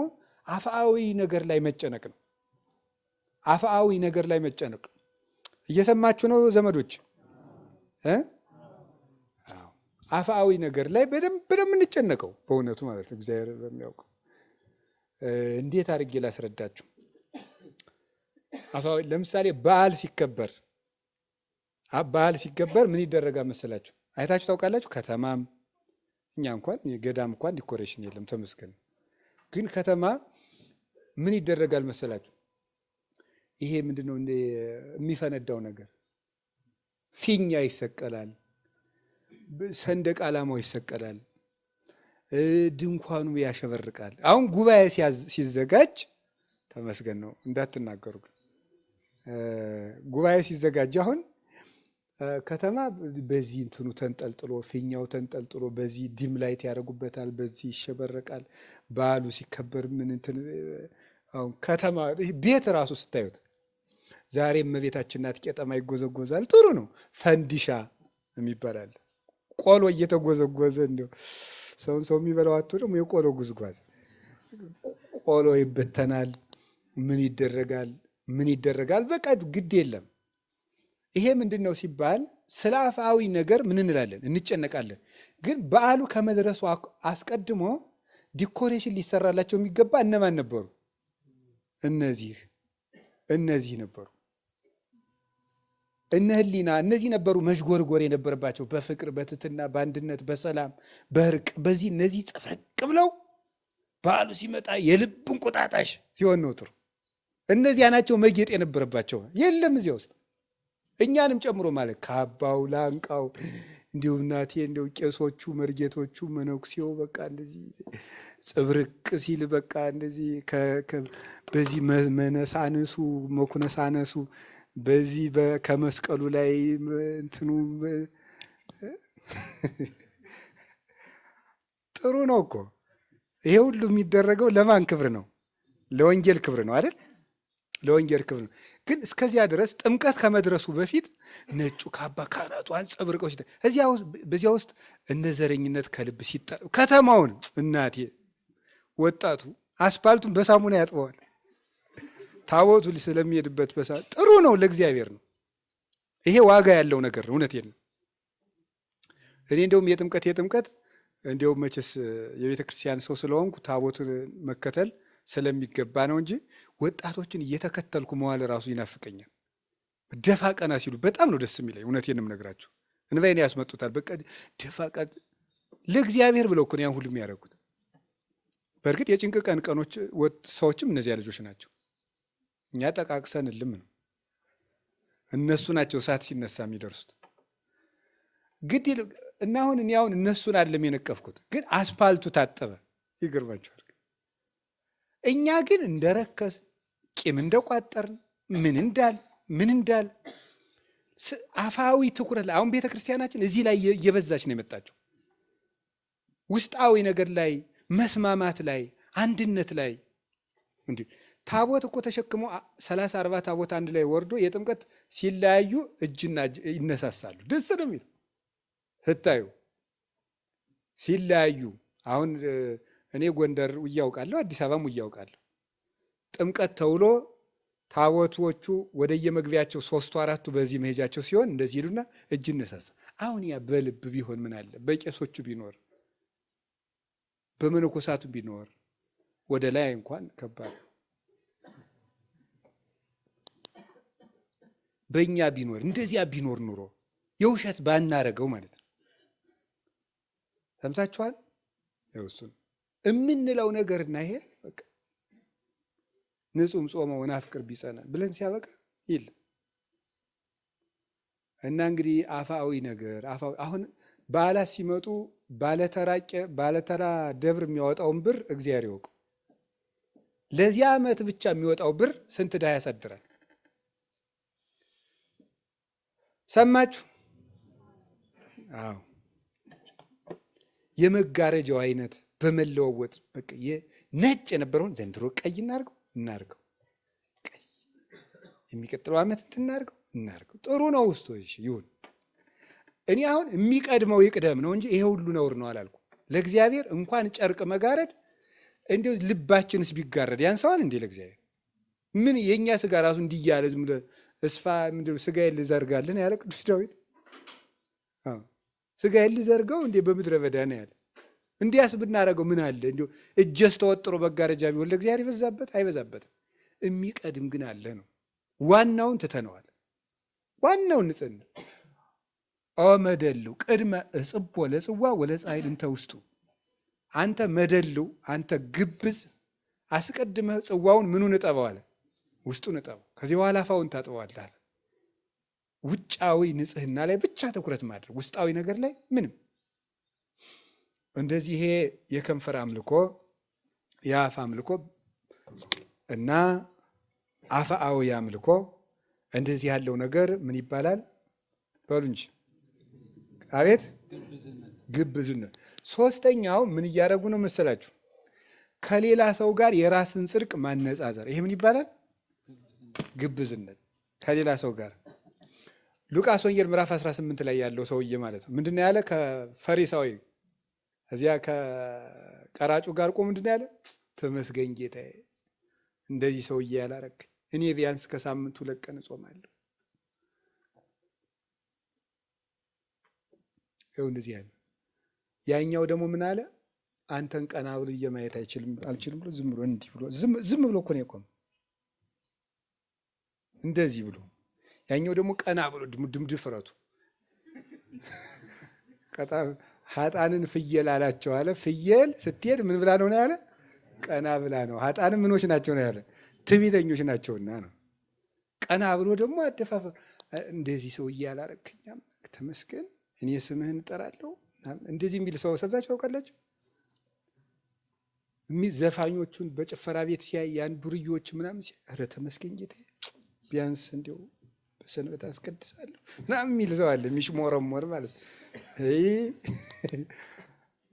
S1: አፍአዊ ነገር ላይ መጨነቅ ነው። አፍአዊ ነገር ላይ መጨነቅ። እየሰማችሁ ነው ዘመዶች? አፍአዊ ነገር ላይ በደንብ የምንጨነቀው በእውነቱ ማለት ነው። እግዚአብሔር በሚያውቀው እንዴት አድርጌ ላስረዳችሁ? አፍአዊ ለምሳሌ በዓል ሲከበር ምን ይደረጋል መሰላችሁ? አይታችሁ ታውቃላችሁ? ከተማም እኛ እንኳን ገዳም እንኳን ዲኮሬሽን የለም ተመስገን። ግን ከተማ ምን ይደረጋል መሰላችሁ? ይሄ ምንድነው የሚፈነዳው ነገር? ፊኛ ይሰቀላል፣ ሰንደቅ ዓላማው ይሰቀላል፣ ድንኳኑ ያሸበርቃል። አሁን ጉባኤ ሲዘጋጅ ተመስገን ነው እንዳትናገሩ። ጉባኤ ሲዘጋጅ አሁን ከተማ በዚህ እንትኑ ተንጠልጥሎ ፊኛው ተንጠልጥሎ በዚህ ዲም ላይት ያደርጉበታል፣ በዚህ ይሸበረቃል። በዓሉ ሲከበር ምን እንትን አሁን ከተማ ቤት ራሱ ስታዩት ዛሬ እመቤታችን ናት፣ ቄጠማ ይጎዘጎዛል። ጥሩ ነው። ፈንዲሻ የሚባል አለ። ቆሎ እየተጎዘጎዘ እንደው ሰው የሚበላው አቶ ደግሞ የቆሎ ጉዝጓዝ ቆሎ ይበተናል። ምን ይደረጋል? በቃ ግድ የለም። ይሄ ምንድን ነው ሲባል ስለ አፋዊ ነገር ምን እንላለን? እንጨነቃለን። ግን በዓሉ ከመድረሱ አስቀድሞ ዲኮሬሽን ሊሰራላቸው የሚገባ እነማን ነበሩ? እነዚህ ነበሩ። እነ ህሊና እነዚህ ነበሩ መዥጎርጎር የነበረባቸው በፍቅር፣ በትትና፣ በአንድነት፣ በሰላም፣ በእርቅ። በዚህ እነዚህ ጸብረቅ ብለው በዓሉ ሲመጣ የልብ እንቁጣጣሽ ሲሆን ነው ጥሩ። እነዚያ ናቸው መጌጥ የነበረባቸው። የለም እዚያ ውስጥ እኛንም ጨምሮ ማለት ካባው፣ ላንቃው፣ እንዲሁም እናቴ እንዲሁ ቄሶቹ፣ መርጌቶቹ፣ መነኩሴው በቃ እንደዚህ ጽብርቅ ሲል በቃ እንደዚህ በዚህ መነሳነሱ መኩነሳነሱ በዚህ ከመስቀሉ ላይ እንትኑ ጥሩ ነው እኮ። ይሄ ሁሉ የሚደረገው ለማን ክብር ነው? ለወንጌል ክብር ነው አይደል? ለወንጌል ክብር ነው። ግን እስከዚያ ድረስ ጥምቀት ከመድረሱ በፊት ነጩ ካባ ካህናቱ አንጸብርቀው በዚያ ውስጥ እነ ዘረኝነት ከልብ ከተማውን እናቴ ወጣቱ አስፓልቱን በሳሙና ያጥበዋል። ታቦቱ ስለሚሄድበት ጥሩ ነው፣ ለእግዚአብሔር ነው። ይሄ ዋጋ ያለው ነገር ነው። እውነቴን ነው። እኔ እንደውም የጥምቀት እንዲያውም መቼስ የቤተ ክርስቲያን ሰው ስለሆንኩ ታቦትን መከተል ስለሚገባ ነው እንጂ ወጣቶችን እየተከተልኩ መዋል ራሱ ይናፍቀኛል። ደፋ ቀና ሲሉ በጣም ነው ደስ የሚለኝ። እውነቴን ነው የምነግራቸው። እንባይን ያስመጡታል። በቃ ደፋ ቀና ለእግዚአብሔር ብለው እኮ ነው ያን ሁሉ የሚያደርጉት። በእርግጥ የጭንቅ ቀኖች ሰዎችም እነዚያ ልጆች ናቸው። እኛ ጠቃቅሰን እልም ነው። እነሱ ናቸው እሳት ሲነሳ የሚደርሱት። ግድ እና አሁን እኔ እነሱን አይደለም የነቀፍኩት፣ ግን አስፓልቱ ታጠበ። ይገርማቸዋል። እኛ ግን እንደረከስ ቂም እንደቋጠርን ምን እንዳል አፋዊ ትኩረት ላይ አሁን ቤተ ክርስቲያናችን እዚህ ላይ እየበዛች ነው የመጣቸው። ውስጣዊ ነገር ላይ መስማማት ላይ አንድነት ላይ እንዲህ ታቦት እኮ ተሸክሞ 30-40 ታቦት አንድ ላይ ወርዶ የጥምቀት ሲለያዩ እጅና ይነሳሳሉ። ደስ ነው የሚል ስታዩ ሲለያዩ። አሁን እኔ ጎንደር እያውቃለሁ፣ አዲስ አበባም እያውቃለሁ። ጥምቀት ተውሎ ታቦቶቹ ወደየመግቢያቸው 3-4ቱ በዚህ መሄጃቸው ሲሆን እንደዚህ ይሉና እጅ ይነሳሳ። አሁን ያ በልብ ቢሆን ምን አለ? በቄሶቹ ቢኖር በመነኮሳቱ ቢኖር ወደ ላይ እንኳን ከባድ በእኛ ቢኖር እንደዚያ ቢኖር ኑሮ የውሸት ባናረገው ማለት ነው። ሰምታችኋል? እሱን የምንለው ነገርና ይሄ በቃ ንጹም ጾመ ወናፍቅር ቢጸና ብለን ሲያበቃ ይል እና እንግዲህ አፋዊ ነገር አሁን በዓላት ሲመጡ ባለተራ ደብር የሚያወጣውን ብር እግዚአብሔር ይወቀው። ለዚህ ዓመት ብቻ የሚወጣው ብር ስንት ዕዳ ያሳድራል? ሰማችሁ? አዎ። የመጋረጃው አይነት በመለዋወጥ በቃ ነጭ የነበረውን ዘንድሮ ቀይ እናርገው፣ ቀይ የሚቀጥለው ዓመት እናርገው። ጥሩ ነው ውስጡ ይሁን። እኔ አሁን የሚቀድመው ይቅደም ነው እንጂ ይሄ ሁሉ ነውር ነው አላልኩ። ለእግዚአብሔር እንኳን ጨርቅ መጋረድ እንዲሁ ልባችንስ ቢጋረድ ያንሰዋል እንዴ? ለእግዚአብሔር ምን የእኛ ስጋ ራሱ እንዲያለ ዝም ብለህ እስፋ ምንድነው ስጋዬን ልዘርጋልን ያለ ቅዱስ ዳዊት። ስጋዬን ልዘርጋው እንዴ በምድረ በዳ ነው ያለ። እንዲያስ ብናረገው ምን አለ? እንዲሁ እጀስ ተወጥሮ መጋረጃ ቢሆን ለእግዚአብሔር ይበዛበት አይበዛበትም። የሚቀድም ግን አለ ነው። ዋናውን ትተነዋል። ዋናውን ንጽህና መደልው ቅድመ እጽቦ ለጽዋ ወለጻይል እንተ ውስጡ። አንተ መደልው አንተ ግብዝ አስቀድመህ ጽዋውን ምኑን እጠበው አለ፣ ውስጡን እጠበው። ከዚህ በኋላ አፋውን ታጥበዋለህ አለ። ውጫዊ ንጽህና ላይ ብቻ ትኩረት ማድረግ፣ ውስጣዊ ነገር ላይ ምንም። እንደዚህ ይሄ የከንፈር አምልኮ የአፍ አምልኮ እና አፍአዊ አምልኮ እንደዚህ ያለው ነገር ምን ይባላል? በሉ እንጂ አቤት ግብዝነት። ሶስተኛው ምን እያደረጉ ነው መሰላችሁ? ከሌላ ሰው ጋር የራስን ጽድቅ ማነጻጸር። ይሄ ምን ይባላል? ግብዝነት። ከሌላ ሰው ጋር ሉቃስ ወንጌል ምዕራፍ 18 ላይ ያለው ሰውዬ ማለት ነው። ምንድን ነው ያለ? ከፈሪሳዊ እዚያ ከቀራጩ ጋር ቆሞ ምንድን ነው ያለ? ተመስገን ጌታዬ፣ እንደዚህ ሰውዬ ያላረከኝ፣ እኔ ቢያንስ ከሳምንት 2 ቀን እጾማለሁ። ይኸው እንደዚህ ያለ። ያኛው ደግሞ ምን አለ? አንተን ቀና ብሎ እየማየት አልችልም ብሎ ዝም ብሎ እንዲህ ብሎ ዝም ብሎ እኮ ነው የቆመው እንደዚህ ብሎ። ያኛው ደግሞ ቀና ብሎ ድፍረቱ ሀጣንን ፍየል አላቸው አለ። ፍየል ስትሄድ ምን ብላ ነው ያለ? ቀና ብላ ነው። ሀጣንን ምኖች ናቸው ነው ያለ? ትዕቢተኞች ናቸውና ነው። ቀና ብሎ ደግሞ አደፋፈር እንደዚህ ሰውዬ ያላረከኛም ተመስገን፣ እኔ ስምህን እጠራለሁ እንደዚህ የሚል ሰው ሰብታችሁ ታውቃላችሁ? ዘፋኞቹን በጭፈራ ቤት ሲያይ ያን ዱርዮች ምናምን ሲያይ ኧረ ተመስገን ጌታዬ ቢያንስ እንዲያው በሰንበት አስቀድሳለሁ ምናምን የሚል ሰው አለ። የሚሽሞረሞር ማለት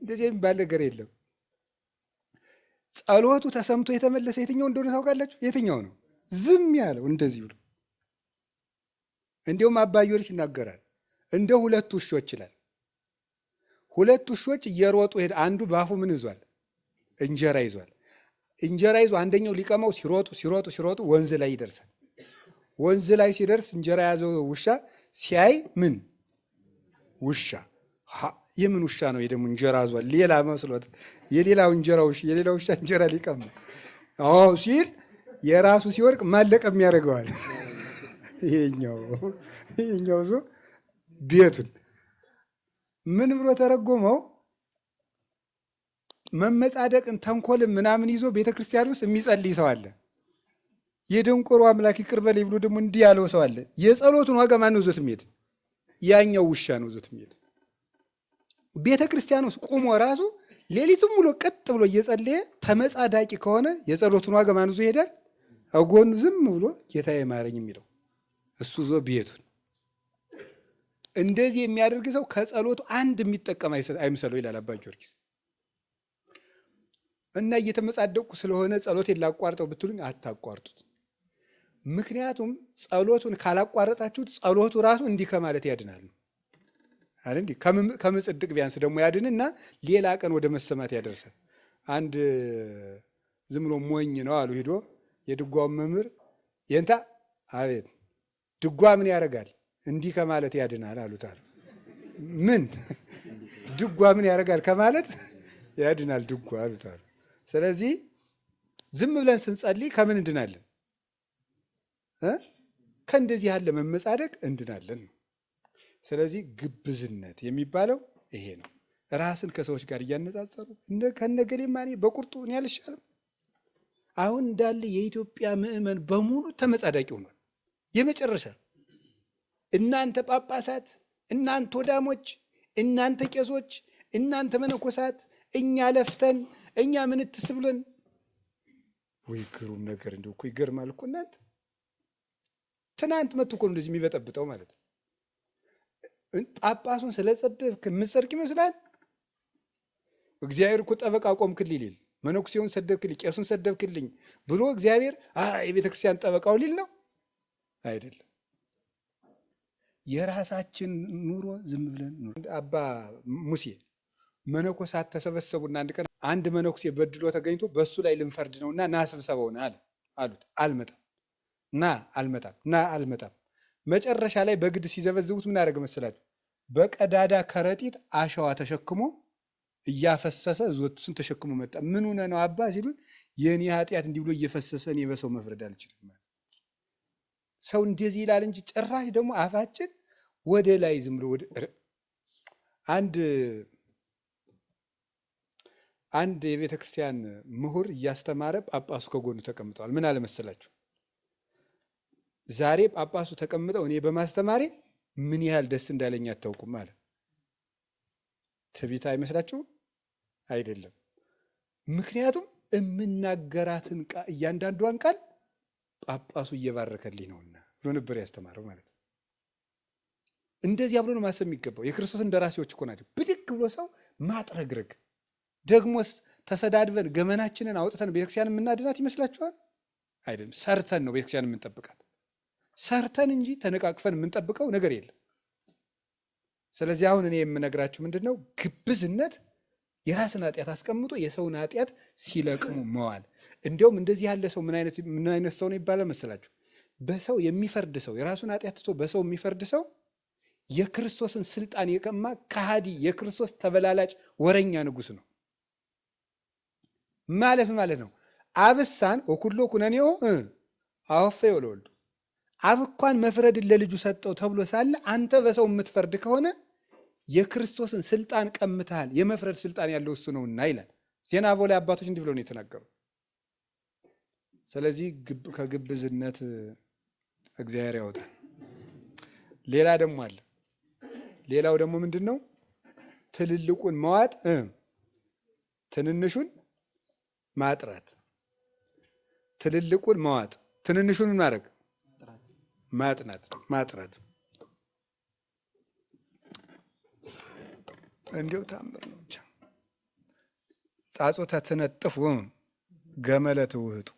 S1: እንደዚህ የሚባል ነገር የለም። ጸሎቱ ተሰምቶ የተመለሰ የትኛው እንደሆነ ታውቃላችሁ? የትኛው ነው ዝም ያለው? እንደዚህ ብሎ እንዲሁም አባ ጊዮርጊስ ይናገራል። እንደ 2 ውሾች ይላል። 2 ውሾች እየሮጡ ሄደ። አንዱ ባፉ ምን ይዟል? እንጀራ ይዟል። እንጀራ ይዞ አንደኛው ሊቀመው ሲሮጡ ወንዝ ላይ ይደርሳል። ወንዝ ላይ ሲደርስ እንጀራ ያዘው ውሻ ሲያይ ምን ውሻ የምን ውሻ ነው? ደግሞ እንጀራ ይዟል። ሌላ መስሎት የሌላው ውሻ እንጀራ ሊቀም ሲል የራሱ ሲወርቅ ማለቀም ያደርገዋል። ይሄኛው ዞ ቤቱን ምን ብሎ ተረጎመው? መመጻደቅን ተንኮልን ምናምን ይዞ ቤተክርስቲያን ውስጥ የሚጸልይ ሰው አለ። የደንቆሮ አምላክ ይቅር በለኝ ብሎ ደግሞ እንዲህ ያለው ሰው አለ። የጸሎቱን ዋጋ ማን ነው ዞት የሚሄድ? ያኛው ውሻ ነው ዞት የሚሄድ። ቤተክርስቲያን ውስጥ ቁሞ ራሱ ሌሊቱም ሙሉ ቀጥ ብሎ እየጸለየ ተመጻዳቂ ከሆነ የጸሎቱን ዋጋ ማን ዞ ይሄዳል? አጎኑ ዝም ብሎ ጌታዬ ማረኝ የሚለው እሱ ዞ ቤቱን። እንደዚህ የሚያደርግ ሰው ከጸሎቱ አንድ የሚጠቀም አይምሰለው ይላል አባ ጊዮርጊስ። እና እየተመጻደቅኩ ስለሆነ ጸሎቴን ላቋርጠው ብትሉኝ አታቋርጡት። ምክንያቱም ጸሎቱን ካላቋረጣችሁት ጸሎቱ ራሱ እንዲህ ከማለት ያድናል አይደል? እንዲህ ከምጽድቅ ቢያንስ ደግሞ ያድንና ሌላ ቀን ወደ መሰማት ያደርሳል። አንድ ዝም ብሎ ሞኝ ነው አሉ ሂዶ የድጓውን መምህር የንታ አቤት ድጓ ምን ያደርጋል? እንዲህ ከማለት ያድናል አሉት። ምን ድጓ ምን ያደርጋል ከማለት ያድናል ድጓ አሉት። ስለዚህ ዝም ብለን ስንጸልይ ከምን እንድናለን? ከእንደዚህ ያለ መመጻደቅ እንድናለን። ስለዚህ ግብዝነት የሚባለው ይሄ ነው። ራስን ከሰዎች ጋር እያነጻጸሩ ከነገሌማ እኔ በቁርጡ እኔ አልሻልም። አሁን እንዳለ የኢትዮጵያ ምዕመን በሙሉ ተመጻዳቂ ሆኗል። የመጨረሻ እናንተ ጳጳሳት፣ እናንተ ወዳሞች፣ እናንተ ቄሶች፣ እናንተ መነኮሳት እኛ ለፍተን እኛ ምን ትስ ብለን ወይ ግሩም ነገር እንደው እኮ ይገርማል እኮ እናንተ ትናንት መጥቶ እኮ እንደዚህ የሚበጠብጠው ማለት ነው። ጳጳሱን ስለጸደብክ የምትጸድቅ ይመስላል? እግዚአብሔር እኮ ጠበቃ ቆምክልኝ ሊል መነኩሴውን ሰደብክልኝ ቄሱን ሰደብክልኝ ብሎ እግዚአብሔር የቤተ ክርስቲያን ጠበቃው ሊል ነው አይደለም። የራሳችን ኑሮ ዝም ብለን አባ ሙሴ መነኮሳት ተሰበሰቡና አንድ ቀን አንድ መነኩሴ በድሎ ተገኝቶ በሱ ላይ ልንፈርድ ነውና ና ስብሰባውን አሉት። አልመጣም። መጨረሻ ላይ በግድ ሲዘበዝቡት ምን ያደረገ መሰላችሁ? በቀዳዳ ከረጢት አሸዋ ተሸክሞ እያፈሰሰ ዞቱን ተሸክሞ መጣ። ምን ሆነ ነው አባ ሲሉት የኔ ኃጢአት እንዲህ ብሎ እየፈሰሰ እኔ በሰው መፍረድ አልችልም። ሰው እንደዚህ ይላል እንጂ ጭራሽ ደግሞ አፋችን ወደ ላይ ዝም ብሎ አንድ የቤተ ክርስቲያን ምሁር እያስተማረ ጳጳሱ ከጎኑ ተቀምጠዋል። ምን አለመሰላችሁ? ዛሬ ጳጳሱ ተቀምጠው እኔ በማስተማሬ ምን ያህል ደስ እንዳለኝ አታውቁም አለ። ትዕቢት አይመስላችሁም? አይደለም። ምክንያቱም የምናገራትን እያንዳንዷን ቃል ጳጳሱ እየባረከልኝ ነውና ብሎ ነበር ያስተማረው ማለት ነው። እንደዚያ ብሎ ነው ማሰብ የሚገባው። የክርስቶስ እንደራሴዎች እኮ ናቸው። ብድግ ብሎ ሰው ማጥረግረግ ደግሞስ ተሰዳድበን ገመናችንን አውጥተን ቤተክርስቲያን የምናድናት ይመስላችኋል? አይደለም። ሰርተን ነው ቤተክርስቲያን የምንጠብቃት። ሰርተን እንጂ ተነቃቅፈን የምንጠብቀው ነገር የለም። ስለዚህ አሁን እኔ የምነግራችሁ ምንድን ነው? ግብዝነት የራስን ኃጢአት አስቀምጦ የሰውን ኃጢአት ሲለቅሙ መዋል። እንዲያውም እንደዚህ ያለ ሰው ምን አይነት ሰው ነው ይባላል መሰላችሁ? በሰው የሚፈርድ ሰው፣ የራሱን ኃጢአት ትቶ በሰው የሚፈርድ ሰው የክርስቶስን ስልጣን የቀማ ከሃዲ፣ የክርስቶስ ተበላላጭ ወረኛ ንጉሥ ነው ማለት ነው። አብሳን ወኩሎ ኩነኔው አወፈ ለወልዱ አብ እንኳን መፍረድን ለልጁ ሰጠው ተብሎ ሳለ አንተ በሰው የምትፈርድ ከሆነ የክርስቶስን ስልጣን ቀምተሃል፣ የመፍረድ ስልጣን ያለው እሱ ነውና ይላል። ዜና ላይ አባቶች እንዲህ ብለው ነው የተናገሩ። ስለዚህ ከግብዝነት እግዚአብሔር ያወጣል። ሌላ ደግሞ አለ። ሌላው ደግሞ ምንድን ነው? ትልልቁን መዋጥ፣ ትንንሹን ማጥራት። ትልልቁን መዋጥ፣ ትንንሹን ማድረግ ማጥራት። እንዲው ታምር ነው ብቻ። ጻጾተ ትነጥፉ ገመለ ትውህጡ፣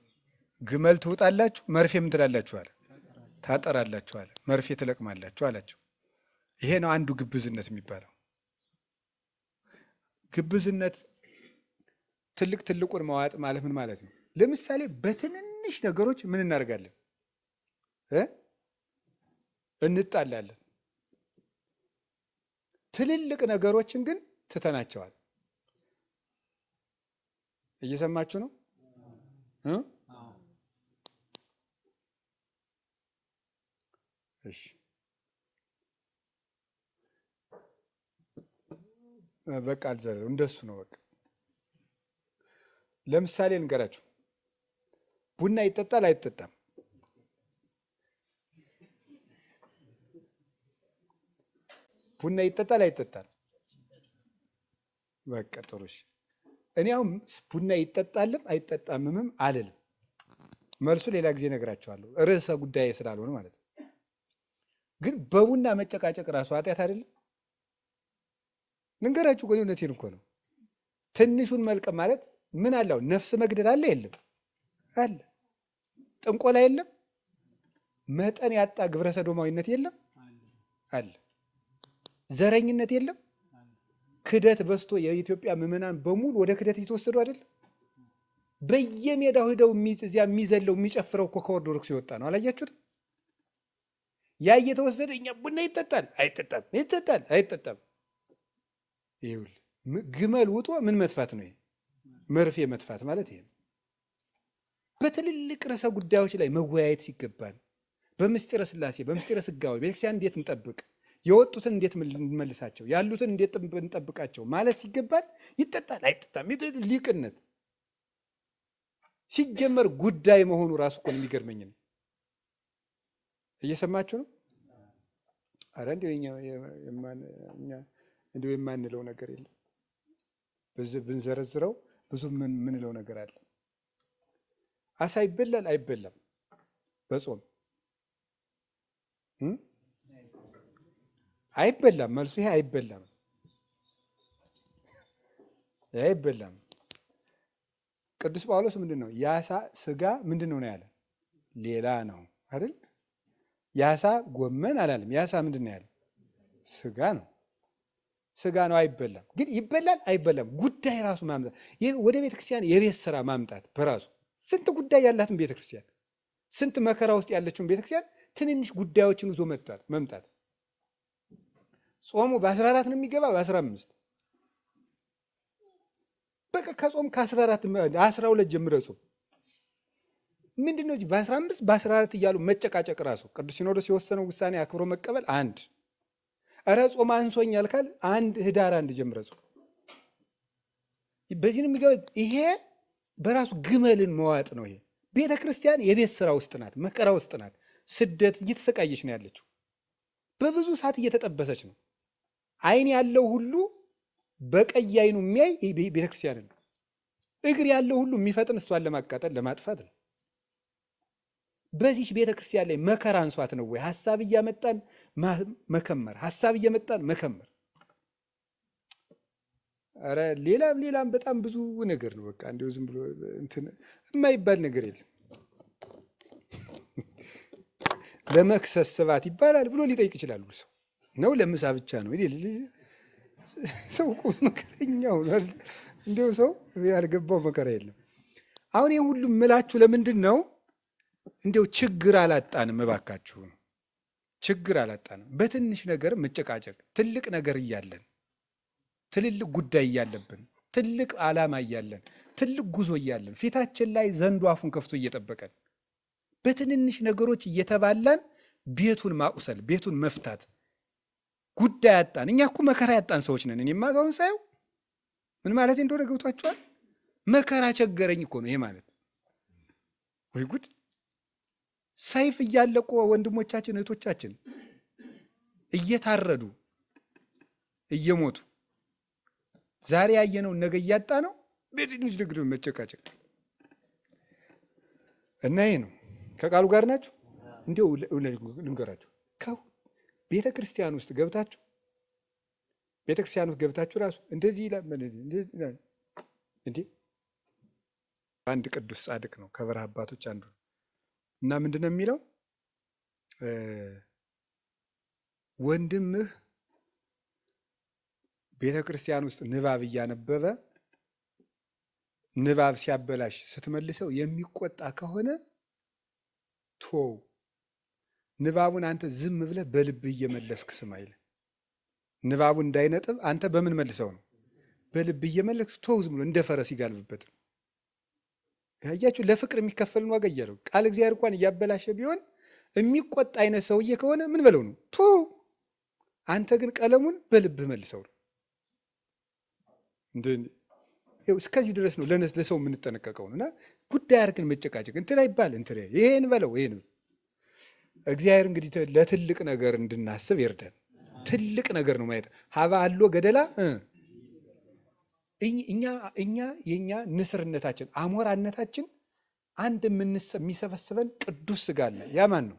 S1: ግመል ትውጣላችሁ መርፌ ምን ትላላችሁ አለ፣ ታጠራላችሁ አለ፣ መርፌ ትለቅማላችሁ አላቸው። ይሄ ነው አንዱ ግብዝነት የሚባለው። ግብዝነት ትልቁን መዋጥ ማለት ምን ማለት ነው? ለምሳሌ በትንንሽ ነገሮች ምን እናደርጋለን? እንጣላለን። ትልልቅ ነገሮችን ግን ትተናቸዋል። እየሰማችሁ ነው? እሺ፣ በቃ አልዘረው እንደሱ ነው። በቃ ለምሳሌ እንገራችሁ፣ ቡና ይጠጣል አይጠጣም? ቡና ይጠጣል አይጠጣም? በቃ ጥሩሽ። እኔ አሁን ቡና ይጠጣልም አይጠጣምም አልልም። መልሱ ሌላ ጊዜ እነግራቸዋለሁ፣ ርዕሰ ጉዳይ ስላልሆነ ማለት ነው። ግን በቡና መጨቃጨቅ ራሱ ኃጢአት አይደለም? ንገራችሁ፣ እውነቴን እኮ ነው። ትንሹን መልቀም ማለት ምን አለው? ነፍስ መግደል አለ የለም? አለ። ጥንቆላ የለም? መጠን ያጣ ግብረ ሰዶማዊነት የለም? አለ። ዘረኝነት የለም? ክደት በዝቶ የኢትዮጵያ ምዕመናን በሙሉ ወደ ክደት እየተወሰዱ አይደለም? በየሜዳው ሄደው እዚያ የሚዘለው የሚጨፍረው እኮ ከኦርቶዶክስ የወጣ ነው። አላያችሁትም? ያ እየተወሰደ እኛ ቡና ይጠጣል አይጠጣም፣ ይጠጣል አይጠጣም። ይኸውልህ ግመል ውጦ ምን መጥፋት ነው? ይሄ መርፌ መጥፋት ማለት ይሄ ነው። በትልልቅ ርዕሰ ጉዳዮች ላይ መወያየት ሲገባል፣ በምስጢረ ሥላሴ በምስጢረ ሥጋዌ ቤተክርስቲያን እንዴት እንጠብቅ፣ የወጡትን እንዴት እንመልሳቸው፣ ያሉትን እንዴት እንጠብቃቸው ማለት ሲገባል ይጠጣል አይጠጣም። ሊቅነት ሲጀመር ጉዳይ መሆኑ ራሱ እኮ የሚገርመኝ ነው። እየሰማችሁ ነው? አረ እንዲሁ የማንለው ነገር የለም። ብንዘረዝረው ብዙ ምንለው ነገር አለ። አሳ ይበላል አይበላም? በጾም አይበላም። መልሱ ይሄ አይበላም፣ አይበላም። ቅዱስ ጳውሎስ ምንድን ነው የአሳ ስጋ ምንድን ነው ያለ? ሌላ ነው አይደል? የአሳ ጎመን አላለም። የአሳ ምንድን ነው ያለ? ስጋ ነው። ስጋ ነው፣ አይበላም። ግን ይበላል አይበላም? ጉዳይ ራሱ ማምጣት፣ ወደ ቤተ ክርስቲያን የቤት ስራ ማምጣት በራሱ ስንት ጉዳይ ያላትን ቤተ ክርስቲያን፣ ስንት መከራ ውስጥ ያለችውን ቤተ ክርስቲያን ትንንሽ ጉዳዮችን ይዞ መምጣት። ጾሙ በ14 ነው የሚገባ በ15 በቃ ከጾም ከ14 12 ጀምረ ጾም ምንድን ነው? በ15 በ14 እያሉ መጨቃጨቅ ራሱ ቅዱስ ሲኖዶስ የወሰነው ውሳኔ አክብሮ መቀበል አንድ። እረ ጾም አንሶኛል ካል ህዳር 1 ጀምረ ጾም። በዚህ ነው የሚገባ። ይሄ በራሱ ግመልን መዋጥ ነው። ይሄ ቤተ ክርስቲያን የቤት ስራ ውስጥ ናት፣ መከራ ውስጥ ናት። ስደት እየተሰቃየች ነው ያለችው። በብዙ ሰዓት እየተጠበሰች ነው። አይን ያለው ሁሉ በቀይ አይኑ የሚያይ ቤተክርስቲያን ነው። እግር ያለው ሁሉ የሚፈጥን እሷን ለማቃጠል ለማጥፋት ነው። በዚች ቤተክርስቲያን ላይ መከራ አንሷት ነው ወይ? ሐሳብ እያመጣን መከመር፣ ሐሳብ እየመጣን መከመር። አረ ሌላም በጣም ብዙ ነገር ነው። በቃ እንደው ዝም ብሎ እንትን የማይባል ነገር የለም። ለመክሰስ ስባት ይባላል ብሎ ሊጠይቅ ይችላል። ሰው ነው ለምሳ ብቻ ነው ሰው እኮ መከረኛው እንዲሁ ሰው ያልገባው መከራ የለም። አሁን ይህ ሁሉ ምላችሁ ለምንድን ነው? እንዲው ችግር አላጣንም፣ እባካችሁ ነው ችግር አላጣንም። በትንሽ ነገር መጨቃጨቅ፣ ትልቅ ነገር እያለን ትልልቅ ጉዳይ እያለብን ትልቅ ዓላማ እያለን ትልቅ ጉዞ እያለን ፊታችን ላይ ዘንዶ አፉን ከፍቶ እየጠበቀን በትንንሽ ነገሮች እየተባላን ቤቱን ማቁሰል፣ ቤቱን መፍታት ጉዳይ አጣን። እኛ እኮ መከራ ያጣን ሰዎች ነን። እኔማ አሁን ሳየው ምን ማለት እንደሆነ ገብቷችኋል? መከራ ቸገረኝ እኮ ነው ይሄ ማለት። ወይ ጉድ! ሰይፍ እያለቁ ወንድሞቻችን እህቶቻችን እየታረዱ እየሞቱ ዛሬ ያየነው ነገ እያጣ ነው። በትንሽ ንግድ መጨቃጨቅ እና ይሄ ነው። ከቃሉ ጋር ናችሁ? እንዲሁ ልንገራችሁ፣ ቤተ ክርስቲያን ውስጥ ገብታችሁ ራሱ እንደዚህ ይላል እንዴ! አንድ ቅዱስ ጻድቅ ነው ከበረሃ አባቶች አንዱ እና ምንድን ነው የሚለው? ወንድምህ ቤተ ክርስቲያን ውስጥ ንባብ እያነበበ ንባብ ሲያበላሽ ስትመልሰው የሚቆጣ ከሆነ ቶው፣ ንባቡን አንተ ዝም ብለህ በልብህ እየመለስክ ስማ ይለ። ንባቡ እንዳይነጥብ አንተ በምን መልሰው ነው? በልብህ እየመለስክ ቶው፣ ዝም ብሎ እንደ ፈረስ ይጋልብበት። ያያችሁ ለፍቅር የሚከፈልን ዋጋ እያለው ቃል እግዚአብሔር እንኳን እያበላሸ ቢሆን የሚቆጣ አይነት ሰውዬ ከሆነ ምን በለው ነው? ቶው፣ አንተ ግን ቀለሙን በልብህ መልሰው ነው። እስከዚህ ድረስ ነው ለሰው የምንጠነቀቀው እና ጉዳይ አድርገን መጨቃጨቅ እንትን አይባል እንትን ይሄን በለው ይሄን። እግዚአብሔር እንግዲህ ለትልቅ ነገር እንድናስብ ይርዳን። ትልቅ ነገር ነው ማየት ሀባ አሎ ገደላ እኛ የኛ ንስርነታችን አሞራነታችን አንድ የሚሰበስበን ቅዱስ ሥጋ አለ። ያ ማን ነው?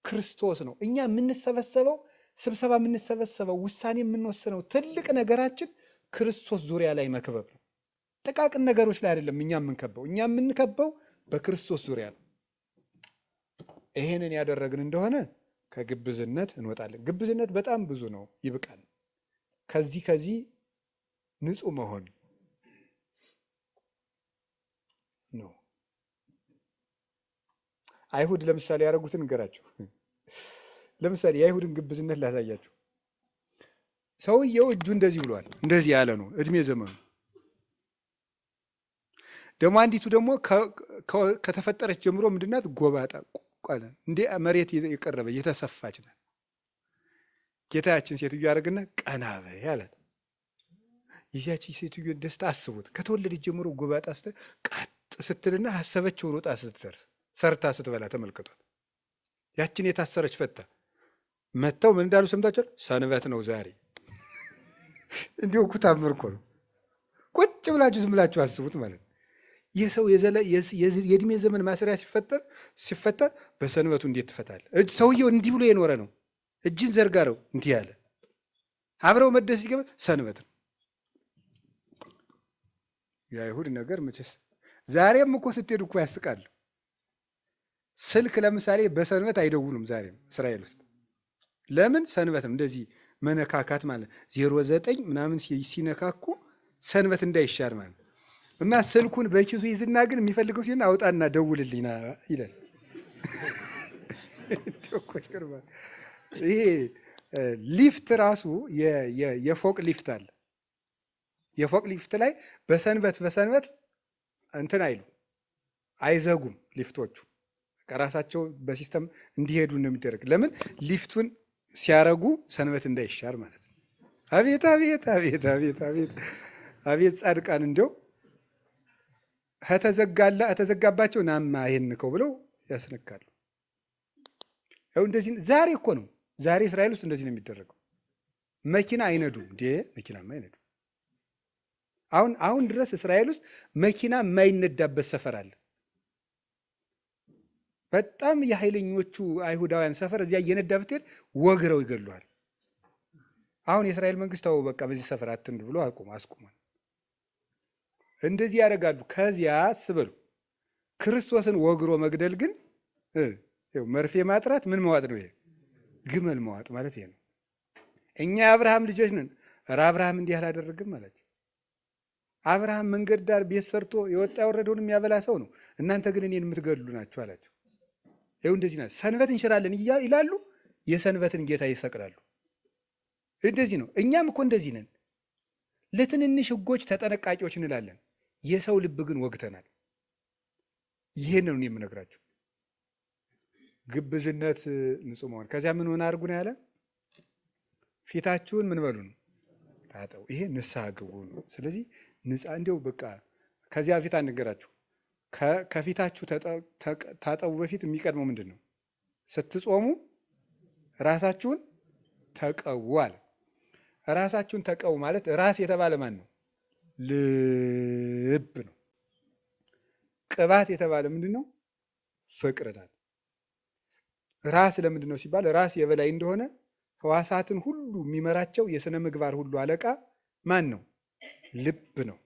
S1: ክርስቶስ ነው። እኛ የምንሰበሰበው ስብሰባ የምንሰበሰበው ውሳኔ የምንወስነው ትልቅ ነገራችን ክርስቶስ ዙሪያ ላይ መክበብ ነው። ጥቃቅን ነገሮች ላይ አይደለም እኛ የምንከበው። እኛ የምንከበው በክርስቶስ ዙሪያ ነው። ይሄንን ያደረግን እንደሆነ ከግብዝነት እንወጣለን። ግብዝነት በጣም ብዙ ነው፣ ይብቃል። ከዚህ ንጹህ መሆን ነው። አይሁድ ለምሳሌ ያደረጉትን እንገራችሁ። ለምሳሌ የአይሁድን ግብዝነት ላሳያችሁ። ሰውየው እጁ እንደዚህ ብሏል፣ እንደዚህ ያለ ነው እድሜ ዘመኑ። ደግሞ አንዲቱ ደግሞ ከተፈጠረች ጀምሮ ምንድናት? ጎባጣ ቋለ እንደ መሬት የቀረበ የተሰፋች ናት። ጌታችን ሴትዮ ያደርግና ቀና በይ አላት። ይህቺ ሴትዮ ደስታ አስቡት። ከተወለደች ጀምሮ ጎባጣ ቀጥ ስትልና ሀሰበችው ሮጣ ስትደርስ ሰርታ ስትበላ ተመልከቷት። ያችን የታሰረች ፈታ መጥተው ምን እንዳሉ ሰምታችኋል? ሰንበት ነው ዛሬ። እንዲሁ እኮ ታምር እኮ ነው። ቁጭ ብላችሁ ዝም ብላችሁ አስቡት ማለት ነው። የሰው የእድሜ ዘመን ማሰሪያ ሲፈታ በሰንበቱ እንዴት ትፈታለህ? ሰውየው እንዲህ ብሎ የኖረ ነው። እጅን ዘርጋረው እንዲህ ያለ አብረው መደስ ሲገባ ሰንበት ነው። የአይሁድ ነገር መቼስ ዛሬም እኮ ስትሄዱ እኮ ያስቃሉ። ስልክ ለምሳሌ በሰንበት አይደውሉም ዛሬም እስራኤል ውስጥ። ለምን? ሰንበት ነው። እንደዚህ መነካካት ማለት 09 ምናምን ሲነካኩ ሰንበት እንዳይሻር ማለት እና ስልኩን በኪሱ ይዝና ግን የሚፈልገው ሲሆን አውጣና ደውልልኝ ይላል። ይሄ ሊፍት ራሱ የፎቅ ሊፍት አለ። የፎቅ ሊፍት ላይ በሰንበት እንትን አይሉ አይዘጉም ሊፍቶቹ ራሳቸው በሲስተም እንዲሄዱ እንደሚደረግ። ለምን? ሊፍቱን ሲያረጉ ሰንበት እንዳይሻር ማለት ነው። አቤት አቤት አቤት አቤት አቤት አቤት ጻድቃን እንደው ከተዘጋባቸው ናማ ይሄን ንከው ብለው ያስነካሉ። ያው እንደዚህ ዛሬ እኮ ነው። ዛሬ እስራኤል ውስጥ እንደዚህ ነው የሚደረገው። መኪና አይነዱም እንዴ? መኪናማ አይነዱም። አሁን ድረስ እስራኤል ውስጥ መኪና የማይነዳበት ሰፈር አለ። በጣም የኃይለኞቹ አይሁዳውያን ሰፈር እዚያ እየነዳ ብትሄድ ወግረው ይገሉሃል። አሁን የእስራኤል መንግስት ታው በቃ በዚህ ሰፈር አትንዱ ብሎ አስቁሟል። እንደዚህ ያደርጋሉ። ከዚያ አስበሉ ክርስቶስን ወግሮ መግደል ግን መርፌ ማጥራት ምን መዋጥ ነው? ይሄ ግመል መዋጥ ማለት ይሄ ነው። እኛ የአብርሃም ልጆች ነን። ኧረ አብርሃም እንዲህ አላደረግም አላቸው። አብርሃም መንገድ ዳር ቤት ሰርቶ የወጣ የወረደውን የሚያበላ ሰው ነው። እናንተ ግን እኔን የምትገድሉ ናችሁ አላቸው። ይኸው እንደዚህ ናት። ሰንበት እንሽራለን ይላሉ፣ የሰንበትን ጌታ ይሰቅላሉ። እንደዚህ ነው። እኛም እኮ እንደዚህ ነን። ለትንንሽ ሕጎች ተጠነቃቂዎች እንላለን። የሰው ልብ ግን ወግተናል። ይሄን ነው የምነግራችሁ። ግብዝነት ንጹሕ መሆን። ከዚያ ምን ሆነ አድርጉ ነው ያለ? ፊታችሁን ምን በሉ ነው? ታጠቡ። ይሄ ንስሐ ግቡ ነው። ስለዚህ እንዲያው በቃ ከዚያ በፊት አንገራችሁ። ከፊታችሁ ታጠቡ በፊት የሚቀድመው ምንድን ነው? ስትጾሙ ራሳችሁን ተቀቡ አለ። ራሳችሁን ተቀቡ ማለት ራስ የተባለ ማን ነው? ልብ ነው። ቅባት የተባለ ምንድን ነው? ፍቅር ናት። ራስ ለምንድን ነው ሲባል ራስ የበላይ እንደሆነ ሕዋሳትን ሁሉ የሚመራቸው የሥነ ምግባር ሁሉ አለቃ ማን ነው? ልብ ነው።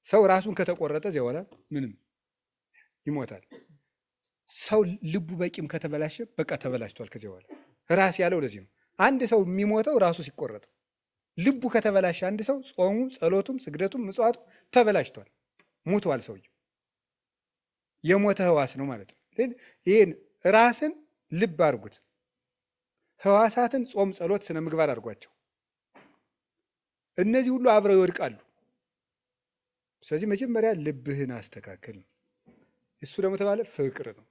S1: ሰው ራሱን ከተቆረጠ እዚያ በኋላ ምንም ይሞታል። ሰው ልቡ በቂም ከተበላሸ በቃ ተበላሽቷል። ከዚያ በኋላ ራስ ያለው ለዚህ ነው። አንድ ሰው የሚሞተው ራሱ ሲቆረጥ፣ ልቡ ከተበላሸ አንድ ሰው ጾሙ፣ ጸሎቱም፣ ስግደቱም፣ ምጽዋቱ ተበላሽቷል፣ ሙቷል። ሰውየው የሞተ ሕዋስ ነው ማለት ነው። ይህን ራስን ልብ አድርጉት። ሕዋሳትን ጾም፣ ጸሎት፣ ስነ ምግባር አድርጓቸው። እነዚህ ሁሉ አብረው ይወድቃሉ። ስለዚህ መጀመሪያ ልብህን አስተካክል። እሱ ደግሞ ተባለ ፍቅር ነው።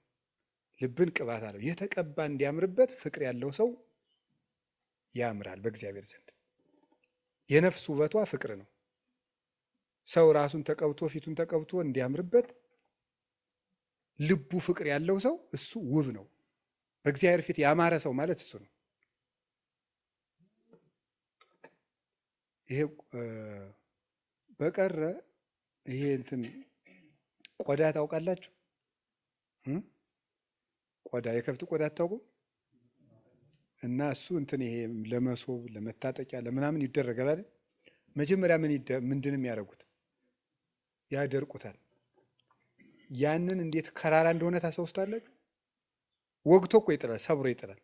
S1: ልብን ቅባት አለው። የተቀባ እንዲያምርበት ፍቅር ያለው ሰው ያምራል በእግዚአብሔር ዘንድ። የነፍስ ውበቷ ፍቅር ነው። ሰው ራሱን ተቀብቶ ፊቱን ተቀብቶ እንዲያምርበት ልቡ ፍቅር ያለው ሰው እሱ ውብ ነው። በእግዚአብሔር ፊት ያማረ ሰው ማለት እሱ ነው። ይሄ በቀረ ይሄ እንትን ቆዳ ታውቃላችሁ? ቆዳ የከብት ቆዳ አታውቁም? እና እሱ እንትን ይሄ ለመሶብ ለመታጠቂያ ለምናምን ይደረጋል አይደል? መጀመሪያ ምንድን የሚያደርጉት ያደርቁታል። ያንን እንዴት ከራራ እንደሆነ ታስታውሳላችሁ? ወግቶ እኮ ይጥላል፣ ሰብሮ ይጥላል።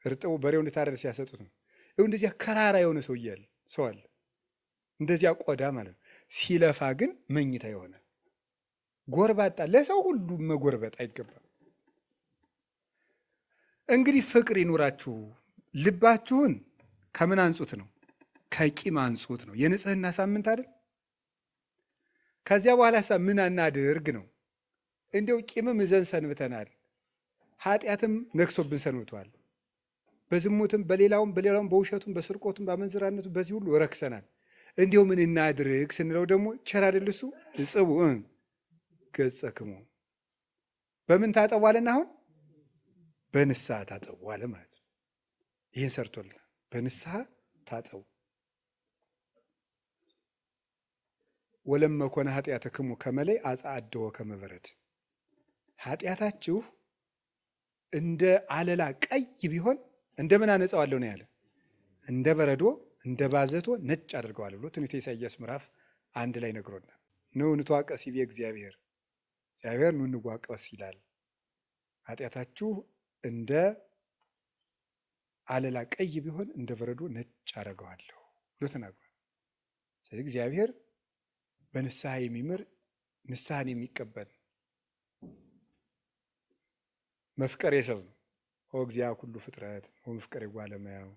S1: እርጥቡ በሬው እንድታረድ ሲያሰጡት ነው። እንደዚያ ከራራ የሆነ ሰው አለ፣ እንደዚያ ቆዳ ማለት ነው። ሲለፋ ግን መኝታ የሆነ ጎርባጣ፣ ለሰው ሁሉ መጎርበጥ አይገባም። እንግዲህ ፍቅር ይኑራችሁ። ልባችሁን ከምን አንጹት ነው? ከቂም አንጹት ነው። የንጽህና ሳምንት አይደል? ከዚያ በኋላ ምን አናድርግ ነው? እንዲያው ቂምም እዘን ሰንብተናል፣ ኃጢአትም ነግሶብን ሰንብቷል። በዝሙትም በሌላውም በውሸቱም በስርቆቱም በአመንዝራነቱ በዚህ ሁሉ ረክሰናል። እንዲያው ምን እናድርግ ስንለው ደግሞ ቸር አይደል እሱ? እጽቡ ገጸክሙ በምን ታጠቧልና? አሁን በንስሐ ታጠቡ አለ ማለት ነው። ይህን ሰርቶልናል። በንስሐ ታጠቡ። ወለመኮነ ኃጢአትክሙ ከመለይ አጽአድዎ ከመበረድ፣ ኃጢአታችሁ እንደ አለላ ቀይ ቢሆን እንደምን አነጻዋለሁ ነው ያለ። እንደ በረዶ እንደ ባዘቶ ነጭ አድርገዋለሁ ብሎ ትንቢተ ኢሳይያስ ምዕራፍ 1 ላይ ነግሮናል። ኑ እንዋቀስ ይቤ እግዚአብሔር ኑ እንዋቀስ ይላል። ኃጢአታችሁ እንደ አለላ ቀይ ቢሆን እንደ በረዶ ነጭ አደርገዋለሁ ብሎ ተናግሯል። ስለዚህ እግዚአብሔር በንስሐ የሚምር ንስሐን የሚቀበል መፍቀሬ ሰው ነው። ኦ እግዚአ ኩሉ ፍጥረት ወመፍቀሬ እጓለ እመሕያው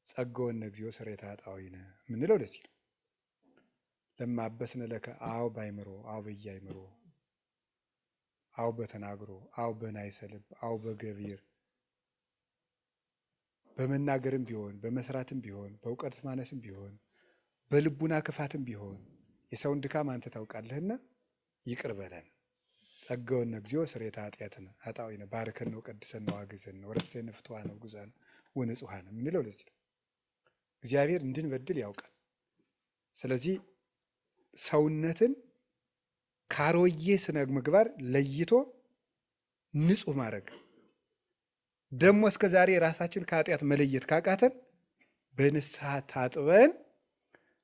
S1: ጸጋወነ እግዚኦ ሥሬታ ኃጣውኢነ የምንለው ደስ ይላል። ለማበስነ ለከ አዎ ባይምሮ አዎ በያይምሮ አዎ በተናግሮ አዎ በናይሰ ልብ አዎ በገቢር በመናገርም ቢሆን በመስራትም ቢሆን በእውቀት ማነስም ቢሆን በልቡና ክፋትም ቢሆን የሰውን ድካም አንተ ታውቃለህና ይቅር በለን። ጸጋወነ እግዚኦ ሥሬታ ኃጣውኢነ ባርከነ ወቀድሰነ ወአግዘነ ወረሰይነ ፍትዋነ ወጉዛነ ወንጹሐነ የምንለው ለዚህ ነው። እግዚአብሔር እንድንበድል ያውቃል። ስለዚህ ሰውነትን ካሮዬ ስነ ምግባር ለይቶ ንጹህ ማድረግ ደግሞ እስከ ዛሬ ራሳችን ከኃጢአት መለየት ካቃተን በንስሐ ታጥበን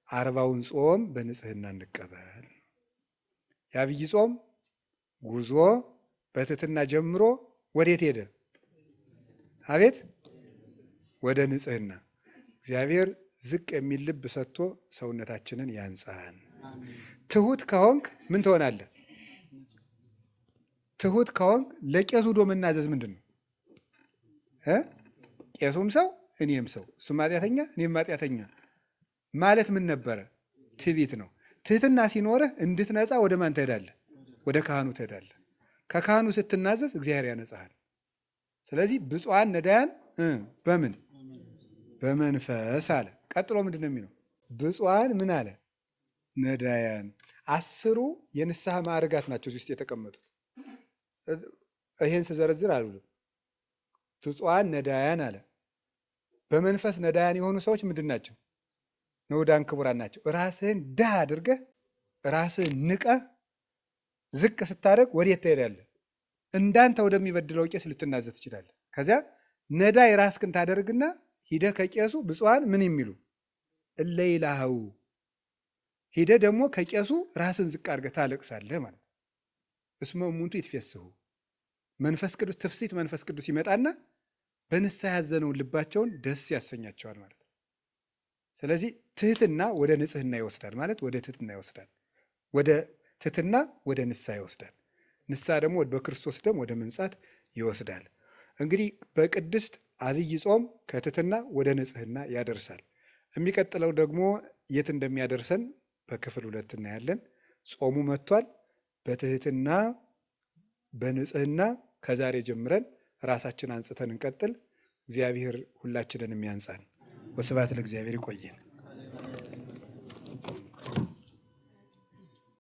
S1: 40ውን ጾም በንጽህና እንቀበል። የዐቢይ ጾም ጉዞ በትሕትና ጀምሮ ወዴት ሄደ? አቤት ወደ ንጽህና። እግዚአብሔር ዝቅ የሚል ልብ ሰጥቶ ሰውነታችንን ያንጻን። ትሁት ከሆንክ ምን ትሆናለህ? ትሁት ከሆንክ ለቄሱ ዶ መናዘዝ ምንድን ነው? ቄሱም ሰው እኔም ሰው፣ እሱም ኃጢአተኛ እኔም ኃጢአተኛ ማለት ምን ነበረ? ትዕቢት ነው። ትህትና ሲኖርህ እንድትነጻ ወደ ማን ትሄዳለህ? ወደ ካህኑ ትሄዳለህ። ከካህኑ ስትናዘዝ እግዚአብሔር ያነጻሃል። ስለዚህ ብፁዓን ነዳያን በምን በመንፈስ አለ። ቀጥሎ ምንድን ነው የሚለው? ብፁዓን ምን አለ? ነዳያን። 10ሩ የንስሐ ማዕርጋት ናቸው እዚህ ውስጥ የተቀመጡት። ይሄን ስዘረዝር አልውልም። ብፁዓን ነዳያን አለ። በመንፈስ ነዳያን የሆኑ ሰዎች ምንድን ናቸው? ንዑዳን ክቡራን ናቸው። ራስህን ድሃ አድርገህ ራስህን ንቀህ ዝቅ ስታደርግ ወዴት ትሄዳለህ? እንዳንተ ወደሚበድለው ቄስ ልትናዘዝ ትችላለህ። ከዚያ ነዳይ ራስህን ታደርግና ሂደህ ከቄሱ ብፁዓን ምን የሚሉ እለ ይላሃው ሂደህ ደግሞ ከቄሱ ራስን ዝቅ አድርገህ ታለቅሳለህ ማለት ነው። እስመ እሙንቱ ይትፌስሑ መንፈስ ቅዱስ ትፍሲት መንፈስ ቅዱስ ይመጣና በንስሐ ያዘነውን ልባቸውን ደስ ያሰኛቸዋል ማለት ነው። ስለዚህ ትህትና ወደ ንጽህና ይወስዳል ማለት ወደ ትህትና ይወስዳል። ወደ ትህትና ወደ ንስሐ ይወስዳል። ንስሐ ደግሞ በክርስቶስ ደም ወደ መንጻት ይወስዳል። እንግዲህ በቅድስት አብይ ጾም ከትህትና ወደ ንጽህና ያደርሳል። የሚቀጥለው ደግሞ የት እንደሚያደርሰን በክፍል 2 እናያለን። ጾሙ መጥቷል። በትህትና በንጽህና ከዛሬ ጀምረን ራሳችን አንጽተን እንቀጥል። እግዚአብሔር ሁላችንን የሚያንጻን። ወስብሐት ለእግዚአብሔር። ይቆየን።